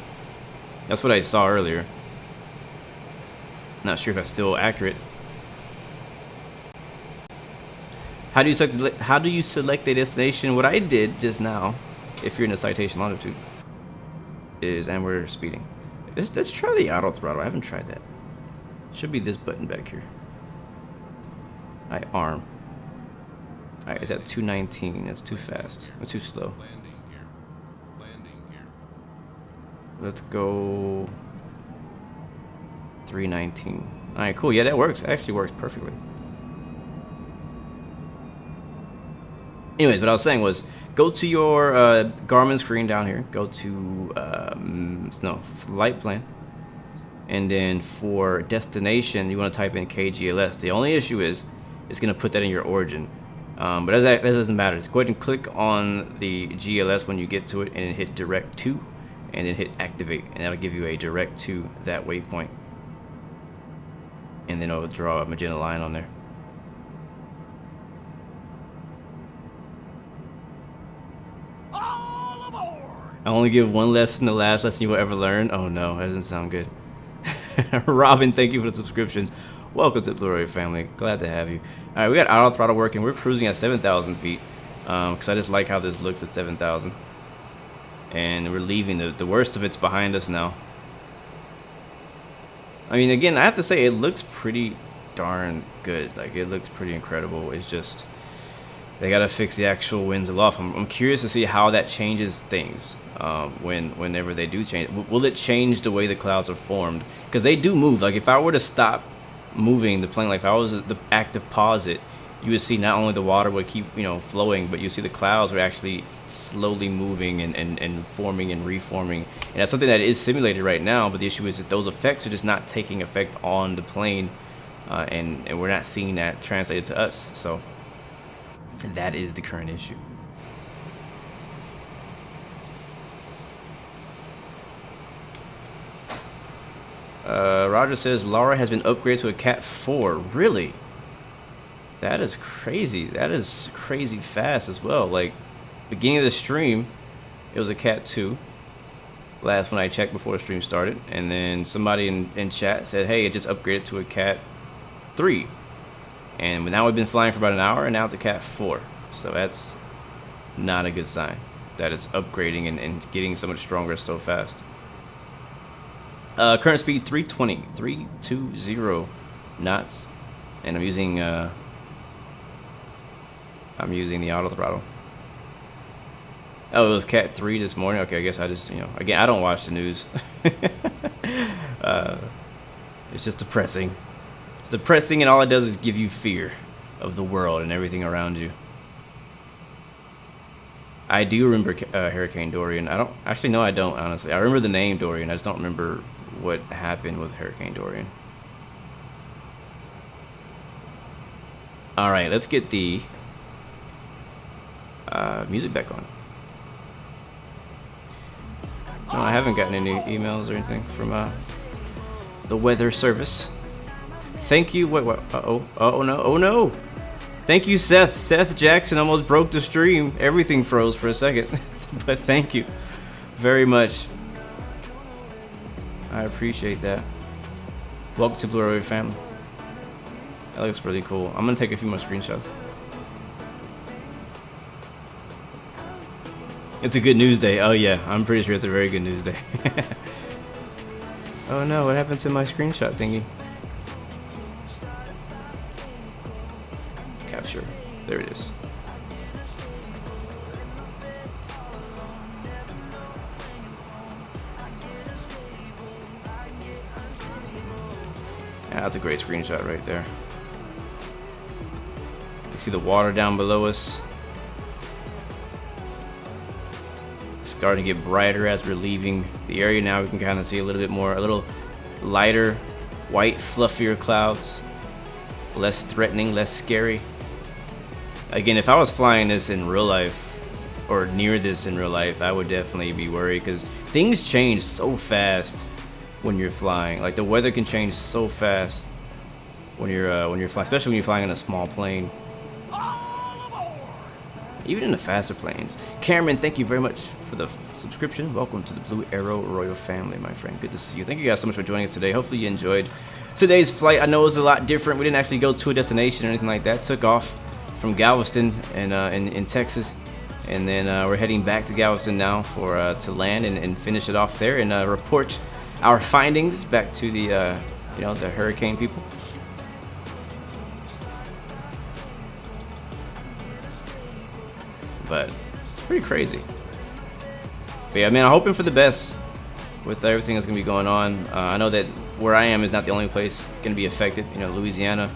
that's what I saw earlier. Not sure if that's still accurate. How do you select a destination? What I did just now, if you're in the Citation Longitude, is, and we're speeding. Let's try the auto throttle. I haven't tried that. Should be this button back here. Arm. Alright, it's at 219. That's too fast. Or too slow.
Landing here.
Let's go 319. Alright, cool. Yeah, that works. It actually works perfectly. Anyways, what I was saying was, go to your Garmin screen down here. Go to flight plan, and then for destination, you want to type in KGLS. The only issue is, it's going to put that in your origin, but that doesn't matter. Just go ahead and click on the GLS when you get to it, and then hit direct to, and then hit activate, and that'll give you a direct to that waypoint, and then it'll draw a magenta line on there. I only give one lesson, the last lesson you will ever learn. Oh no, that doesn't sound good. Robin, thank you for the subscription. Welcome to the Blu-ray family. Glad to have you. All right, we got auto throttle working. We're cruising at 7,000 feet because I just like how this looks at 7,000. And we're leaving. The worst of it's behind us now. I mean, again, I have to say it looks pretty darn good. Like, it looks pretty incredible. It's just, they got to fix the actual winds aloft. I'm curious to see how that changes things whenever they do change. Will it change the way the clouds are formed? Because they do move. Like, if I were to stop moving the plane, like if I was to active pause it, you would see not only the water would keep flowing, but you see the clouds were actually slowly moving and forming and reforming. And that's something that is simulated right now, but the issue is that those effects are just not taking effect on the plane, and we're not seeing that translated to us. So that is the current issue. Roger says Laura has been upgraded to a Cat 4. Really? That is crazy. That is crazy fast as well. Like, beginning of the stream, it was a Cat 2. Last when I checked before the stream started. And then somebody in chat said, hey, it just upgraded to a Cat 3. And now we've been flying for about an hour, and now it's a Cat 4. So that's not a good sign that it's upgrading and getting so much stronger so fast. Current speed 320 knots, and I'm using the auto throttle. Oh, it was Cat 3 this morning. Okay, I guess I just again, I don't watch the news. It's just depressing. It's depressing, and all it does is give you fear of the world and everything around you. I do remember Hurricane Dorian. I don't actually, no, I don't, honestly. I remember the name Dorian. I just don't remember what happened with Hurricane Dorian. All right, let's get the music back on. No, I haven't gotten any emails or anything from the weather service. Thank you. Wait, what? Oh no. Oh no. Thank you, Seth. Seth Jackson almost broke the stream. Everything froze for a second. But thank you very much. I appreciate that. Welcome to Blu-ray family. That looks really cool. I'm gonna take a few more screenshots. It's a good news day. Oh yeah, I'm pretty sure it's a very good news day. Oh no, what happened to my screenshot thingy? Capture. That's a great screenshot right there. You see the water down below us. It's starting to get brighter as we're leaving the area. Now we can kind of see a little bit more, a little lighter, white, fluffier clouds. Less threatening, less scary. Again, if I was flying this in real life, or near this in real life, I would definitely be worried because things change so fast when you're flying. Like the weather can change so fast when you're flying, especially when you're flying in a small plane. Even in the faster planes. Cameron, thank you very much for the subscription. Welcome to the Blue Arrow Royal family, my friend. Good to see you. Thank you guys so much for joining us today. Hopefully you enjoyed today's flight. I know it was a lot different. We didn't actually go to a destination or anything like that. Took off from Galveston and in Texas, and then we're heading back to Galveston now for to land and finish it off there and report our findings back to the you know, the hurricane people. But it's pretty crazy. But yeah, man, I'm hoping for the best with everything that's gonna be going on. I know that where I am is not the only place gonna be affected. You know, Louisiana,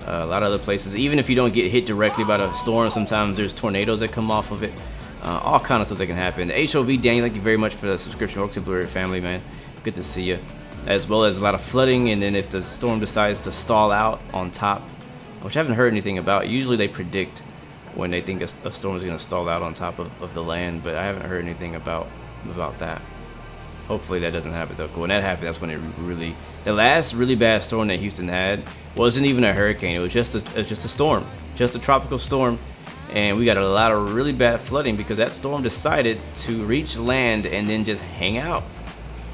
a lot of other places. Even if you don't get hit directly by the storm, sometimes there's tornadoes that come off of it. All kind of stuff that can happen. HOV Daniel, thank you very much for the subscription. Welcome to Blue Arrow family, man. Good to see you. As well as a lot of flooding, and then if the storm decides to stall out on top, which I haven't heard anything about. Usually they predict when they think a storm is going to stall out on top of the land, but I haven't heard anything about that. Hopefully that doesn't happen though. When that happened, that's when it really, the last really bad storm that Houston had wasn't even a hurricane. It was just a storm, just a tropical storm, and we got a lot of really bad flooding because that storm decided to reach land and then just hang out.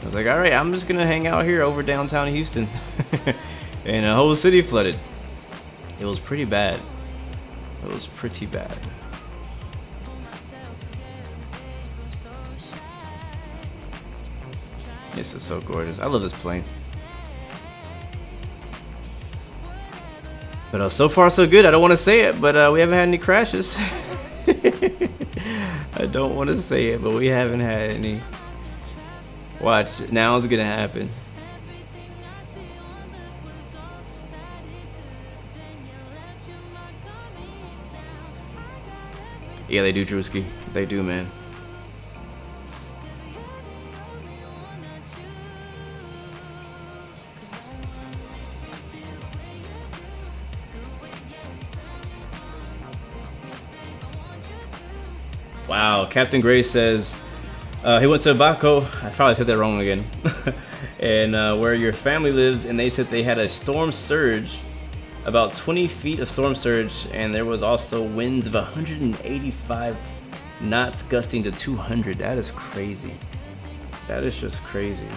I was like, all right, I'm just gonna hang out here over downtown Houston, and the whole city flooded. It was pretty bad. It was pretty bad. This is so gorgeous. I love this plane. But so far so good. I don't want to say it, but we haven't had any crashes. I don't want to say it, but we haven't had any. Watch, now it's gonna happen. Yeah, they do, Drewski. They do, man. Wow, Captain Gray says he went to Baco. I probably said that wrong again. And where your family lives, and they said they had a storm surge. About 20 feet of storm surge, and there was also winds of 185 knots gusting to 200. That is crazy. That is just crazy.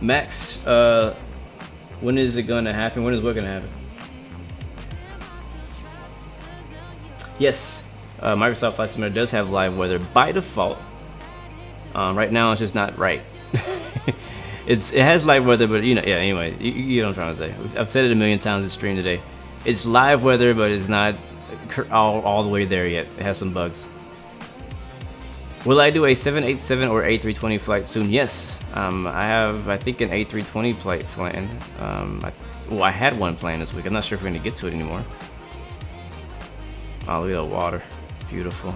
Max, when is it going to happen? When is what going to happen? Yes, Microsoft Flight Simulator does have live weather by default. Right now it's just not right. It has live weather, but you know, yeah. Anyway, you know what I'm trying to say. I've said it a million times in stream today. It's live weather, but it's not all the way there yet. It has some bugs. Will I do a 787 or A320 flight soon? Yes. I think an A320 flight planned. I had one planned this week. I'm not sure if we're gonna get to it anymore. Oh, look at the water. Beautiful.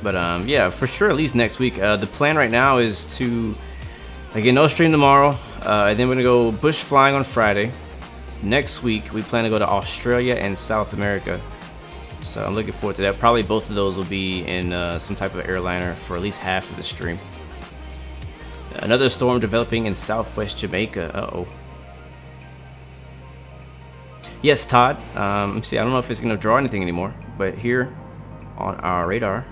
But yeah, for sure, at least next week. The plan right now is to, again, no stream tomorrow, and then we're gonna go bush flying on Friday. Next week, we plan to go to Australia and South America. So I'm looking forward to that. Probably both of those will be in some type of airliner for at least half of the stream. Another storm developing in southwest Jamaica. Uh-oh. Yes, Todd. See, I don't know if it's gonna draw anything anymore, but here on our radar,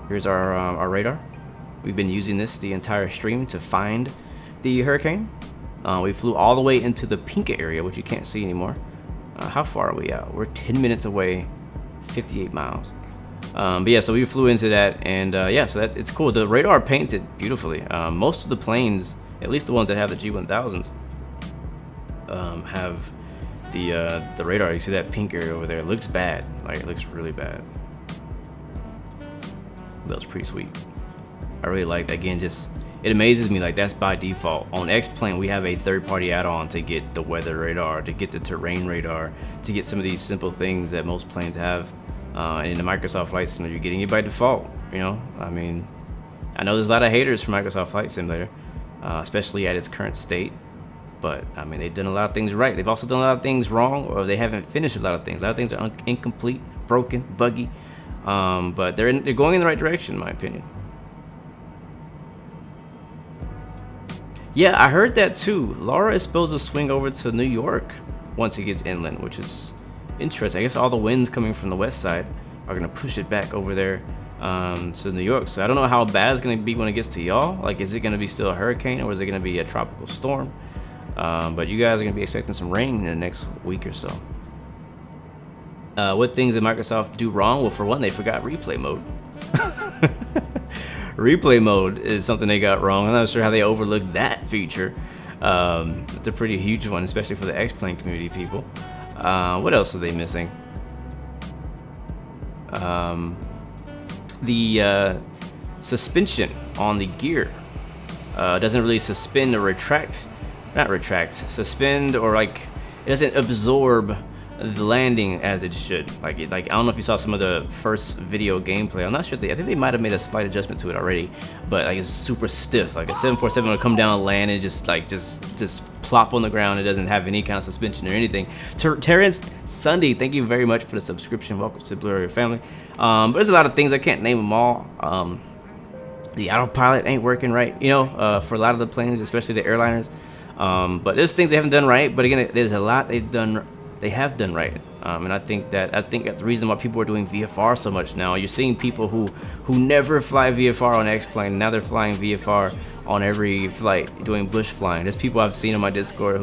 here's our radar. We've been using this the entire stream to find the hurricane. We flew all the way into the pink area, which you can't see anymore. How far are we out? We're 10 minutes away, 58 miles. But yeah, so we flew into that, and yeah, so it's cool. The radar paints it beautifully. Most of the planes, at least the ones that have the G1000s, have the radar. You see that pink area over there? It looks bad. Like, it looks really bad. That was pretty sweet. I really like that. Again, just it amazes me, like that's by default. On X-Plane we have a third-party add-on to get the weather radar, to get the terrain radar, to get some of these simple things that most planes have. And in the Microsoft Flight Simulator, you're getting it by default. You know, I mean, I know there's a lot of haters for Microsoft Flight Simulator, especially at its current state. But I mean, they've done a lot of things right. They've also done a lot of things wrong, or they haven't finished a lot of things. A lot of things are incomplete, broken, buggy. But they're going in the right direction, in my opinion. Yeah, I heard that too. Laura is supposed to swing over to New York once it gets inland, which is interesting. I guess all the winds coming from the west side are gonna push it back over there to New York. So I don't know how bad it's gonna be when it gets to y'all. Like, is it gonna be still a hurricane, or is it gonna be a tropical storm? But you guys are gonna be expecting some rain in the next week or so. What things did Microsoft do wrong? Well, for one, they forgot replay mode. Replay mode is something they got wrong. I'm not sure how they overlooked that feature. It's a pretty huge one, especially for the X-Plane community people. What else are they missing? The suspension on the gear doesn't really suspend or suspend, or like it doesn't absorb the landing as it should. Like I don't know if you saw some of the first video gameplay. I'm not sure. I think they might have made a slight adjustment to it already, but like it's super stiff. Like a 747 will come down, land, and just plop on the ground. It doesn't have any kind of suspension or anything. Terrence Sunday, thank you very much for the subscription. Welcome to the Blue Area family. But there's a lot of things, I can't name them all. The autopilot ain't working right, you know, for a lot of the planes, especially the airliners. But there's things they haven't done right. But again, there's a lot they have done right, and I think that's the reason why people are doing VFR so much now. You're seeing people who never fly VFR on X-Plane, now they're flying VFR on every flight, doing bush flying. There's people I've seen on my Discord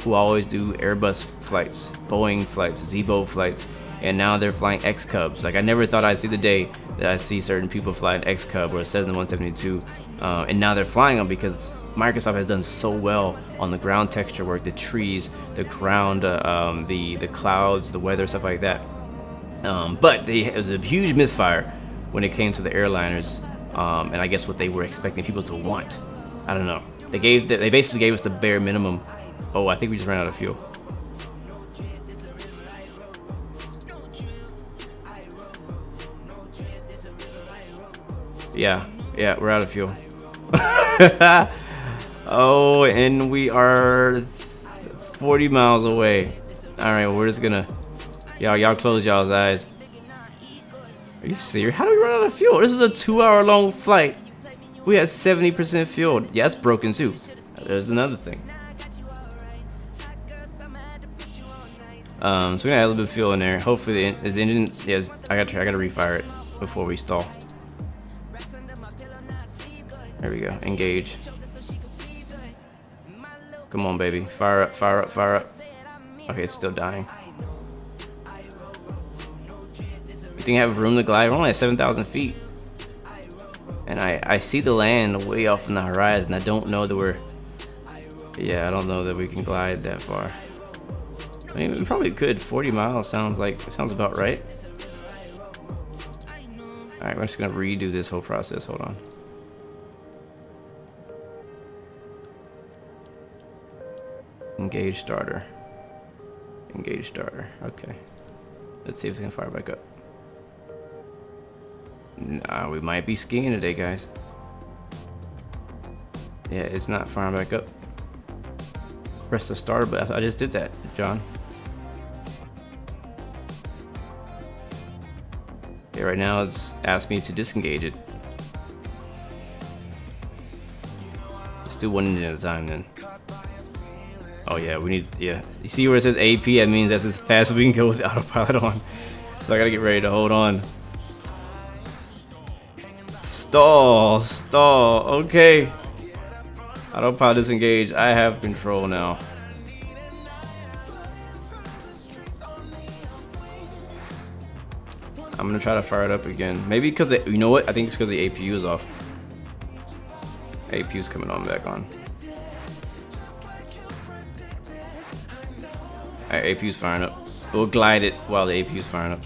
who always do Airbus flights, Boeing flights, Zebo flights, and now they're flying X-Cubs. Like, I never thought I'd see the day that I see certain people fly an X-Cub or a Cessna 172, and now they're flying them because Microsoft has done so well on the ground texture work, the trees, the ground, the clouds, the weather, stuff like that. But it was a huge misfire when it came to the airliners, and I guess what they were expecting people to want. I don't know. They basically gave us the bare minimum. Oh, I think we just ran out of fuel. Yeah, we're out of fuel. Oh, and we are 40 miles away. All right, well, we're just gonna, y'all close y'all's eyes. Are you serious? How do we run out of fuel? This is a 2-hour long flight. We had 70% fuel. Yeah, it's broken too. There's another thing. So we're gonna add a little bit of fuel in there. Hopefully, his engine. Yes, I gotta refire it before we stall. There we go. Engage. Come on, baby. Fire up, fire up, fire up. Okay, it's still dying. You think I have room to glide? We're only at 7,000 feet. And I see the land way off in the horizon. I don't know that we're... Yeah, I don't know that we can glide that far. I mean, we probably could. 40 miles sounds about right. Alright, we're just gonna redo this whole process. Hold on. Engage starter. Engage starter. Okay. Let's see if we can fire back up. Nah, we might be skiing today, guys. Yeah, it's not firing back up. Press the starter button. I just did that, John. Yeah, right now it's asking me to disengage it. Let's do one engine at a time then. Oh yeah, we need, yeah. You see where it says AP? That means that's as fast as we can go with the autopilot on. So I gotta get ready to hold on. Stall, okay. Autopilot disengage, I have control now. I'm gonna try to fire it up again. Maybe because, you know what? I think it's because the APU is off. APU's coming on back on. Alright, APU's firing up. We'll glide it while the APU's firing up.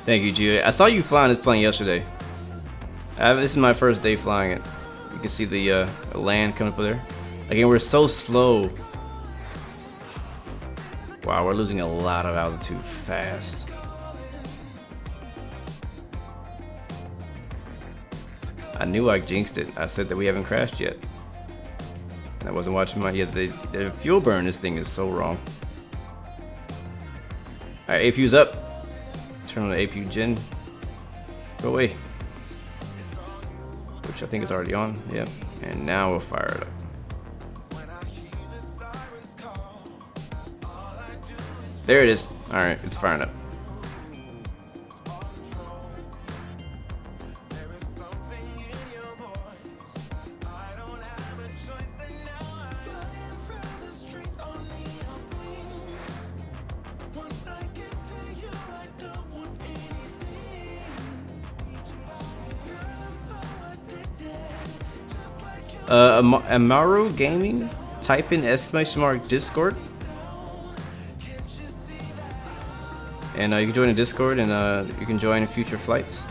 Thank you, Gio. I saw you flying this plane yesterday. This is my first day flying it. You can see the land coming up there. Again, we're so slow. Wow, we're losing a lot of altitude fast. I knew I jinxed it. I said that we haven't crashed yet. And I wasn't watching my yet. The fuel burn, this thing is so wrong. Alright, APU's up. Turn on the APU gen. Go away. Which I think is already on. Yep. And now we'll fire it up. There it is. Alright, it's firing up. Amaru Gaming, type in ! Discord, and you can join a Discord, and you can join future flights.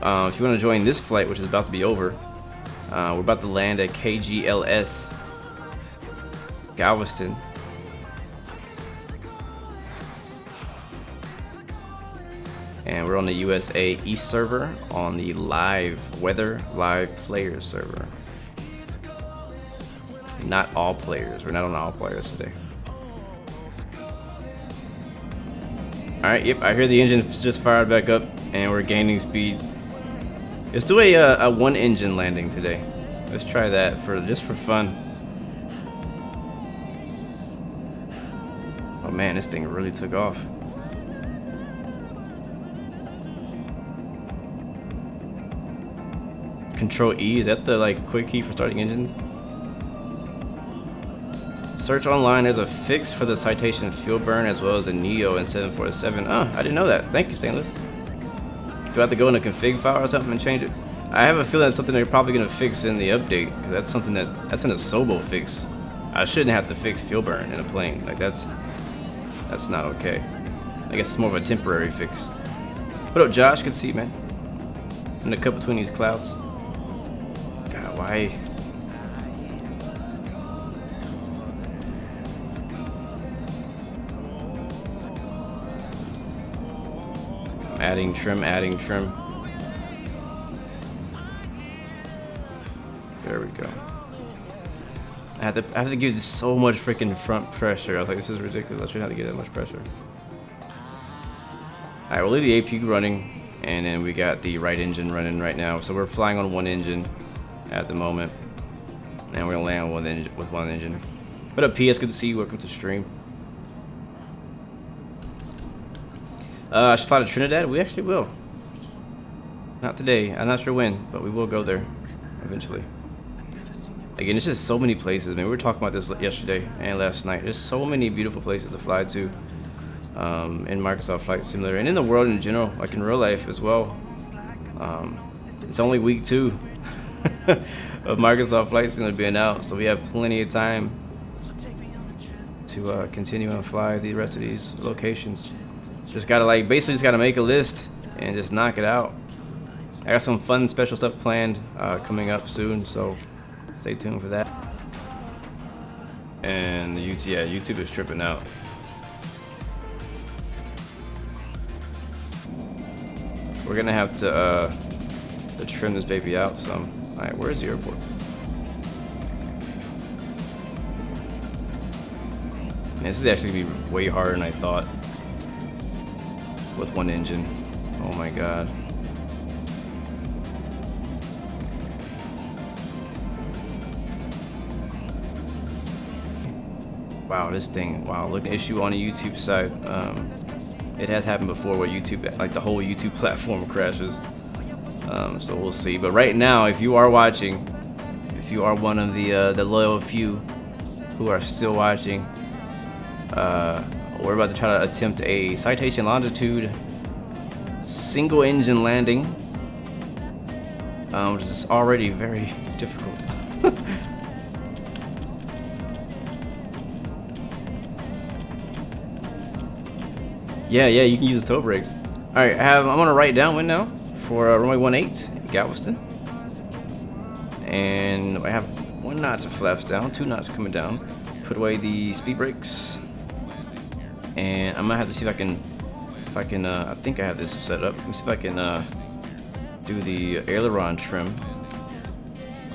If you want to join this flight, which is about to be over, we're about to land at KGLS Galveston. And we're on the USA East server on the live players server. Not all players. We're not on all players today. Alright, yep, I hear the engine just fired back up and we're gaining speed. Let's do a one engine landing today. Let's try that just for fun. Oh man, this thing really took off. Control E, is that the like quick key for starting engines? Search online, there's a fix for the Citation fuel burn as well as a Neo in 747. Oh, I didn't know that. Thank you, Stainless. Do I have to go in a config file or something and change it? I have a feeling that's something they're probably gonna fix in the update. Cause that's something that's in a Sobo fix. I shouldn't have to fix fuel burn in a plane. Like that's not okay. I guess it's more of a temporary fix. What up, Josh? Good to see you, man. In the cup between these clouds. God, why? Adding trim. There we go. I have to give this so much freaking front pressure. I was like, this is ridiculous. I shouldn't have to give that much pressure. Alright, we'll leave the APU running, and then we got the right engine running right now. So we're flying on one engine at the moment, and we're gonna land with one engine. What up, PS? Good to see you. Welcome to the stream. I should fly to Trinidad. We actually will. Not today. I'm not sure when, but we will go there eventually. Again, it's just so many places. I mean, we were talking about this yesterday and last night. There's so many beautiful places to fly to in Microsoft Flight Simulator and in the world in general, like in real life as well. It's only week 2 of Microsoft Flight Simulator being out, so we have plenty of time to continue and fly the rest of these locations. Just gotta basically just gotta make a list and just knock it out. I got some fun special stuff planned coming up soon, so stay tuned for that. And YouTube is tripping out. We're gonna have to trim this baby out some. All right, where's the airport? Man, this is actually gonna be way harder than I thought. With one engine. Oh my god. Wow, this thing. Wow, look, an issue on the YouTube side. It has happened before where YouTube, like the whole YouTube platform crashes. So we'll see. But right now, if you are watching, if you are one of the loyal few who are still watching, we're about to try to attempt a Citation Longitude single engine landing, which is already very difficult. Yeah, you can use the toe brakes. All right, I'm gonna write down wind now for runway 18, Galveston, and I have 1 knot of flaps down, 2 knots coming down. Put away the speed brakes, and I'm gonna have to see if I can. I think I have this set up. Let me see if I can do the aileron trim.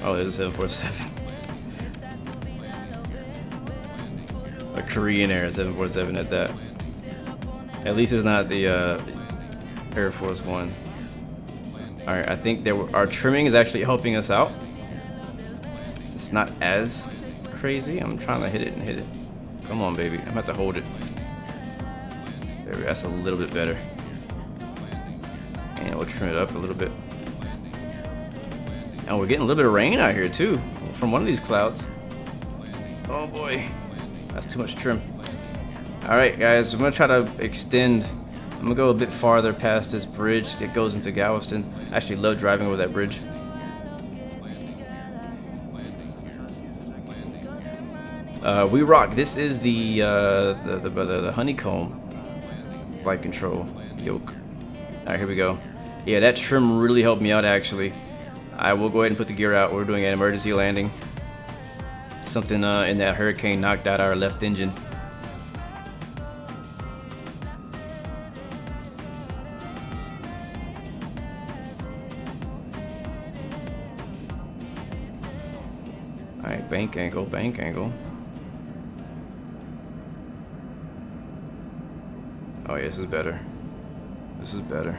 Oh, there's a 747. A Korean Air 747 at that. At least it's not the Air Force One. All right, I think our trimming is actually helping us out. It's not as crazy. I'm trying to hit it and hit it. Come on, baby. I'm gonna have to hold it. There we go. That's a little bit better. And we'll trim it up a little bit. And we're getting a little bit of rain out here too, from one of these clouds. Oh boy, that's too much trim. All right, guys, I'm gonna try to extend. I'm gonna go a bit farther past this bridge that goes into Galveston. I actually love driving over that bridge. We rock. This is the honeycomb flight control yoke. All right, here we go. Yeah, that trim really helped me out actually. I will go ahead and put the gear out. We're doing an emergency landing. Something in that hurricane knocked out our left engine. All right, bank angle, bank angle. Oh yeah, this is better. This is better.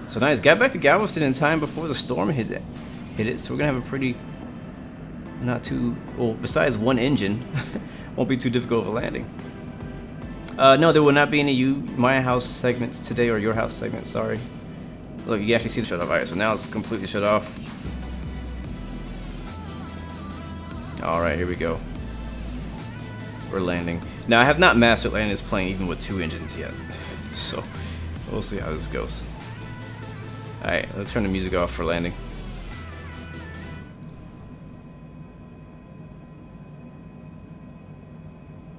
So nice. Got back to Galveston in time before the storm hit it. So we're gonna have a pretty, not too, well, besides one engine, won't be too difficult of a landing. No, there will not be any my house segments today, or your house segment. Sorry. Look, you can actually see the shut off. All right, so now it's completely shut off. All right, here we go. We're landing. Now I have not mastered landing this plane even with 2 engines yet, so we'll see how this goes. All right, let's turn the music off for landing.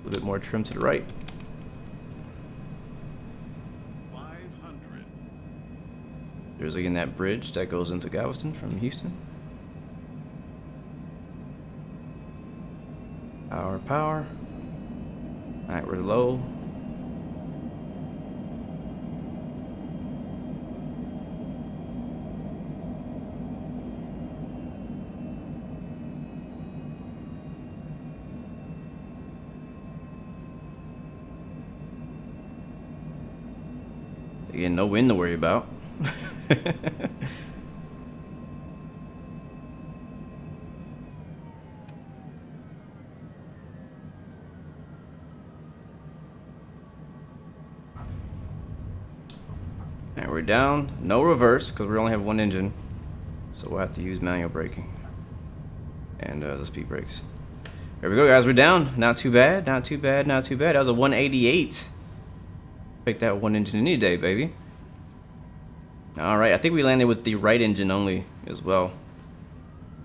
A little bit more trim to the right.
500.
There's again that bridge that goes into Galveston from Houston. Power, power. All right, we're low. Again, no wind to worry about. And we're down. No reverse because we only have 1 engine, so we'll have to use manual braking and the speed brakes. There we go, guys. We're down. Not too bad. Not too bad. Not too bad. That was a 188. Take that 1 engine any day, baby. All right, I think we landed with the right engine only as well.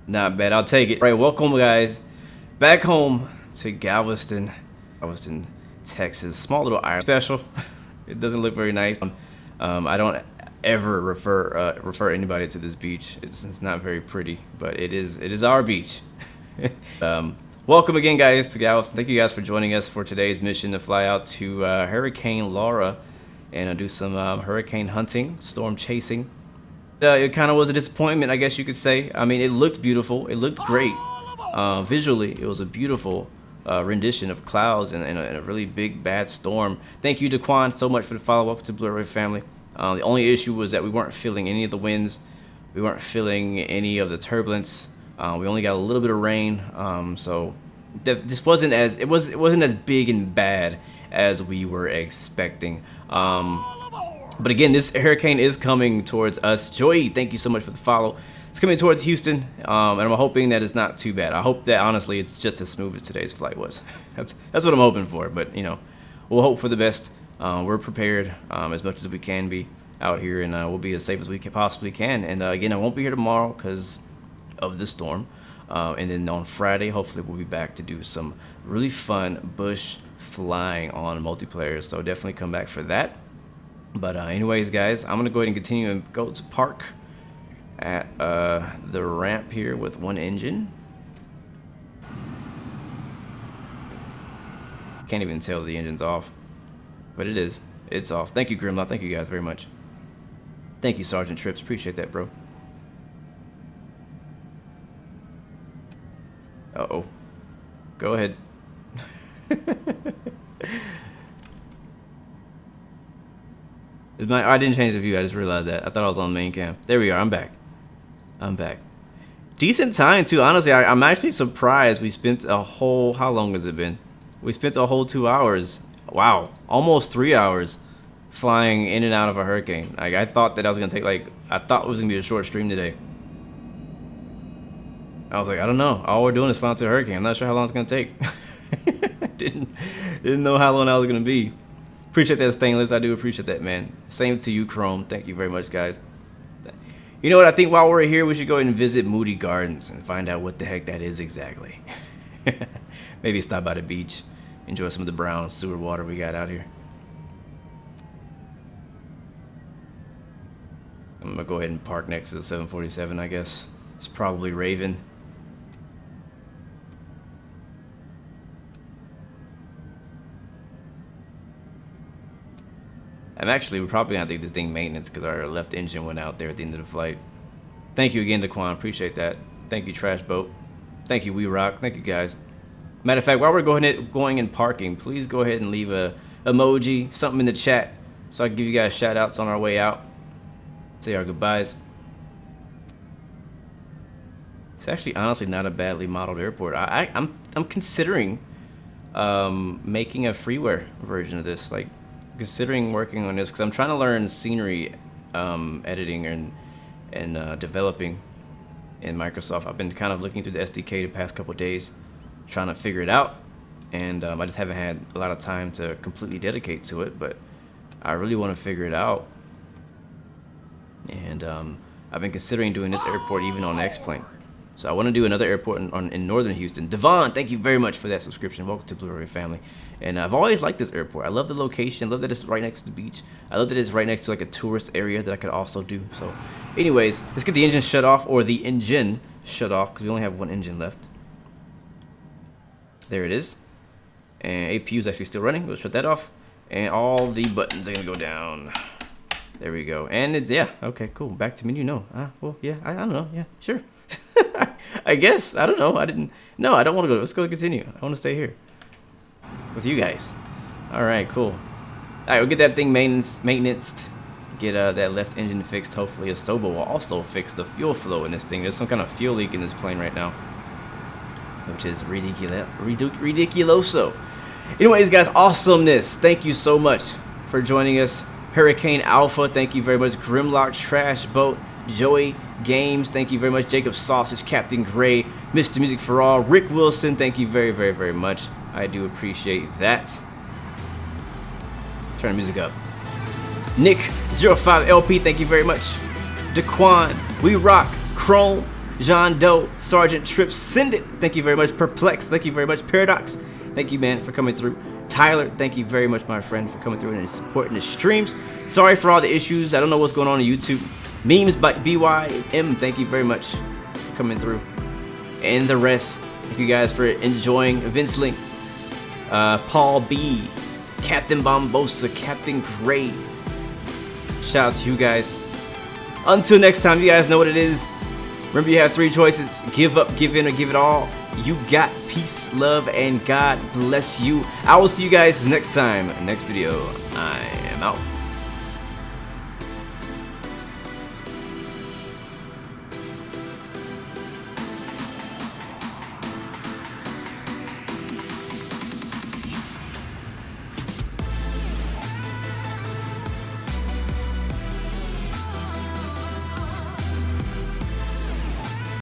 Not bad. I'll take it. All right, welcome, guys, back home to Galveston, Texas. Small little island special. It doesn't look very nice. I don't ever refer anybody to this beach. It's not very pretty, but it is our beach. Welcome again, guys, to Galveston. Thank you guys for joining us for today's mission to fly out to Hurricane Laura and do some hurricane hunting, storm chasing. It kind of was a disappointment, I guess you could say. I mean, it looked beautiful. It looked great. Visually, it was a beautiful rendition of clouds and a really big, bad storm. Thank you, Daquan, so much for the follow. Welcome to Blue Ray family. The only issue was that we weren't feeling any of the winds. We weren't feeling any of the turbulence. We only got a little bit of rain, so this wasn't as it wasn't as big and bad as we were expecting. But again, this hurricane is coming towards us. Joy, thank you so much for the follow. It's coming towards Houston, and I'm hoping that it's not too bad. I hope that honestly it's just as smooth as today's flight was. That's what I'm hoping for. But you know, we'll hope for the best. We're prepared as much as we can be out here, and we'll be as safe as we possibly can. And again, I won't be here tomorrow because of the storm, and then on Friday hopefully we'll be back to do some really fun bush flying on multiplayer, so definitely come back for that. But anyways, guys, I'm gonna go ahead and continue and go to park at the ramp here with one engine. Can't even tell the engine's off, but it is. It's off. Thank you, Grimlock. Thank you guys very much. Thank you, Sergeant Trips. Appreciate that, bro. Uh-oh. Go ahead. I didn't change the view. I just realized that. I thought I was on main cam. There we are. I'm back. I'm back. Decent time, too. Honestly, I'm actually surprised we spent a whole... How long has it been? We spent a whole 2 hours. Wow. Almost 3 hours flying in and out of a hurricane. Like, I thought that I was going to take, like... I thought it was going to be a short stream today. I was like, I don't know. All we're doing is flying to a hurricane. I'm not sure how long it's going to take. Didn't know how long that was going to be. Appreciate that, Stainless. I do appreciate that, man. Same to you, Chrome. Thank you very much, guys. You know what? I think while we're here, we should go ahead and visit Moody Gardens and find out what the heck that is exactly. Maybe stop by the beach. Enjoy some of the brown sewer water we got out here. I'm going to go ahead and park next to the 747, I guess. It's probably Raven. We're probably gonna take this thing maintenance because our left engine went out there at the end of the flight. Thank you again, Daquan. Appreciate that. Thank you, Trash Boat. Thank you, We Rock. Thank you, guys. Matter of fact, while we're going and parking, please go ahead and leave a emoji, something in the chat, so I can give you guys shout outs on our way out. Say our goodbyes. It's actually honestly not a badly modeled airport. I'm considering making a freeware version of this. Like, considering working on this because I'm trying to learn scenery editing and developing in Microsoft. I've been kind of looking through the SDK the past couple of days, trying to figure it out, and I just haven't had a lot of time to completely dedicate to it, but I really want to figure it out. And I've been considering doing this airport even on X-Plane. So I want to do another airport in northern Houston. Devon, thank you very much for that subscription. Welcome to Blue Ray family. And I've always liked this airport. I love the location. I love that it's right next to the beach. I love that it's right next to like a tourist area that I could also do. So anyways, let's get the engine shut off, or the engine shut off, because we only have one engine left. There it is. And APU is actually still running. We'll shut that off. And all the buttons are going to go down. There we go. And it's, yeah, okay, cool. Back to menu, no. Well, yeah, I don't know. Yeah, sure. I guess. I don't know. I don't want to go. Let's go continue. I want to stay here with you guys. All right, cool. All right, we'll get that thing maintenanced. Get that left engine fixed. Hopefully, Asoba will also fix the fuel flow in this thing. There's some kind of fuel leak in this plane right now, which is ridiculoso. Anyways, guys, awesomeness. Thank you so much for joining us. Hurricane Alpha, thank you very much. Grimlock, Trash Boat, Joey Games, thank you very much. Jacob Sausage, Captain Gray, Mr. Music for All, Rick Wilson, thank you very, very, very much. I do appreciate that. Turn the music up. Nick05LP, thank you very much. Daquan, We Rock, Chrome, John Doe, Sergeant Trips, Send It, thank you very much. Perplex, thank you very much. Paradox, thank you, man, for coming through. Tyler, thank you very much, my friend, for coming through and supporting the streams. Sorry for all the issues. I don't know what's going on YouTube. Memes by BYM, thank you very much for coming through. And the rest, thank you guys for enjoying. Vince Link, Paul B, Captain Bombosa, Captain Gray. Shout out to you guys. Until next time, you guys know what it is. Remember, you have three choices: give up, give in, or give it all. You got peace, love, and God bless you. I will see you guys next time. Next video. I am out.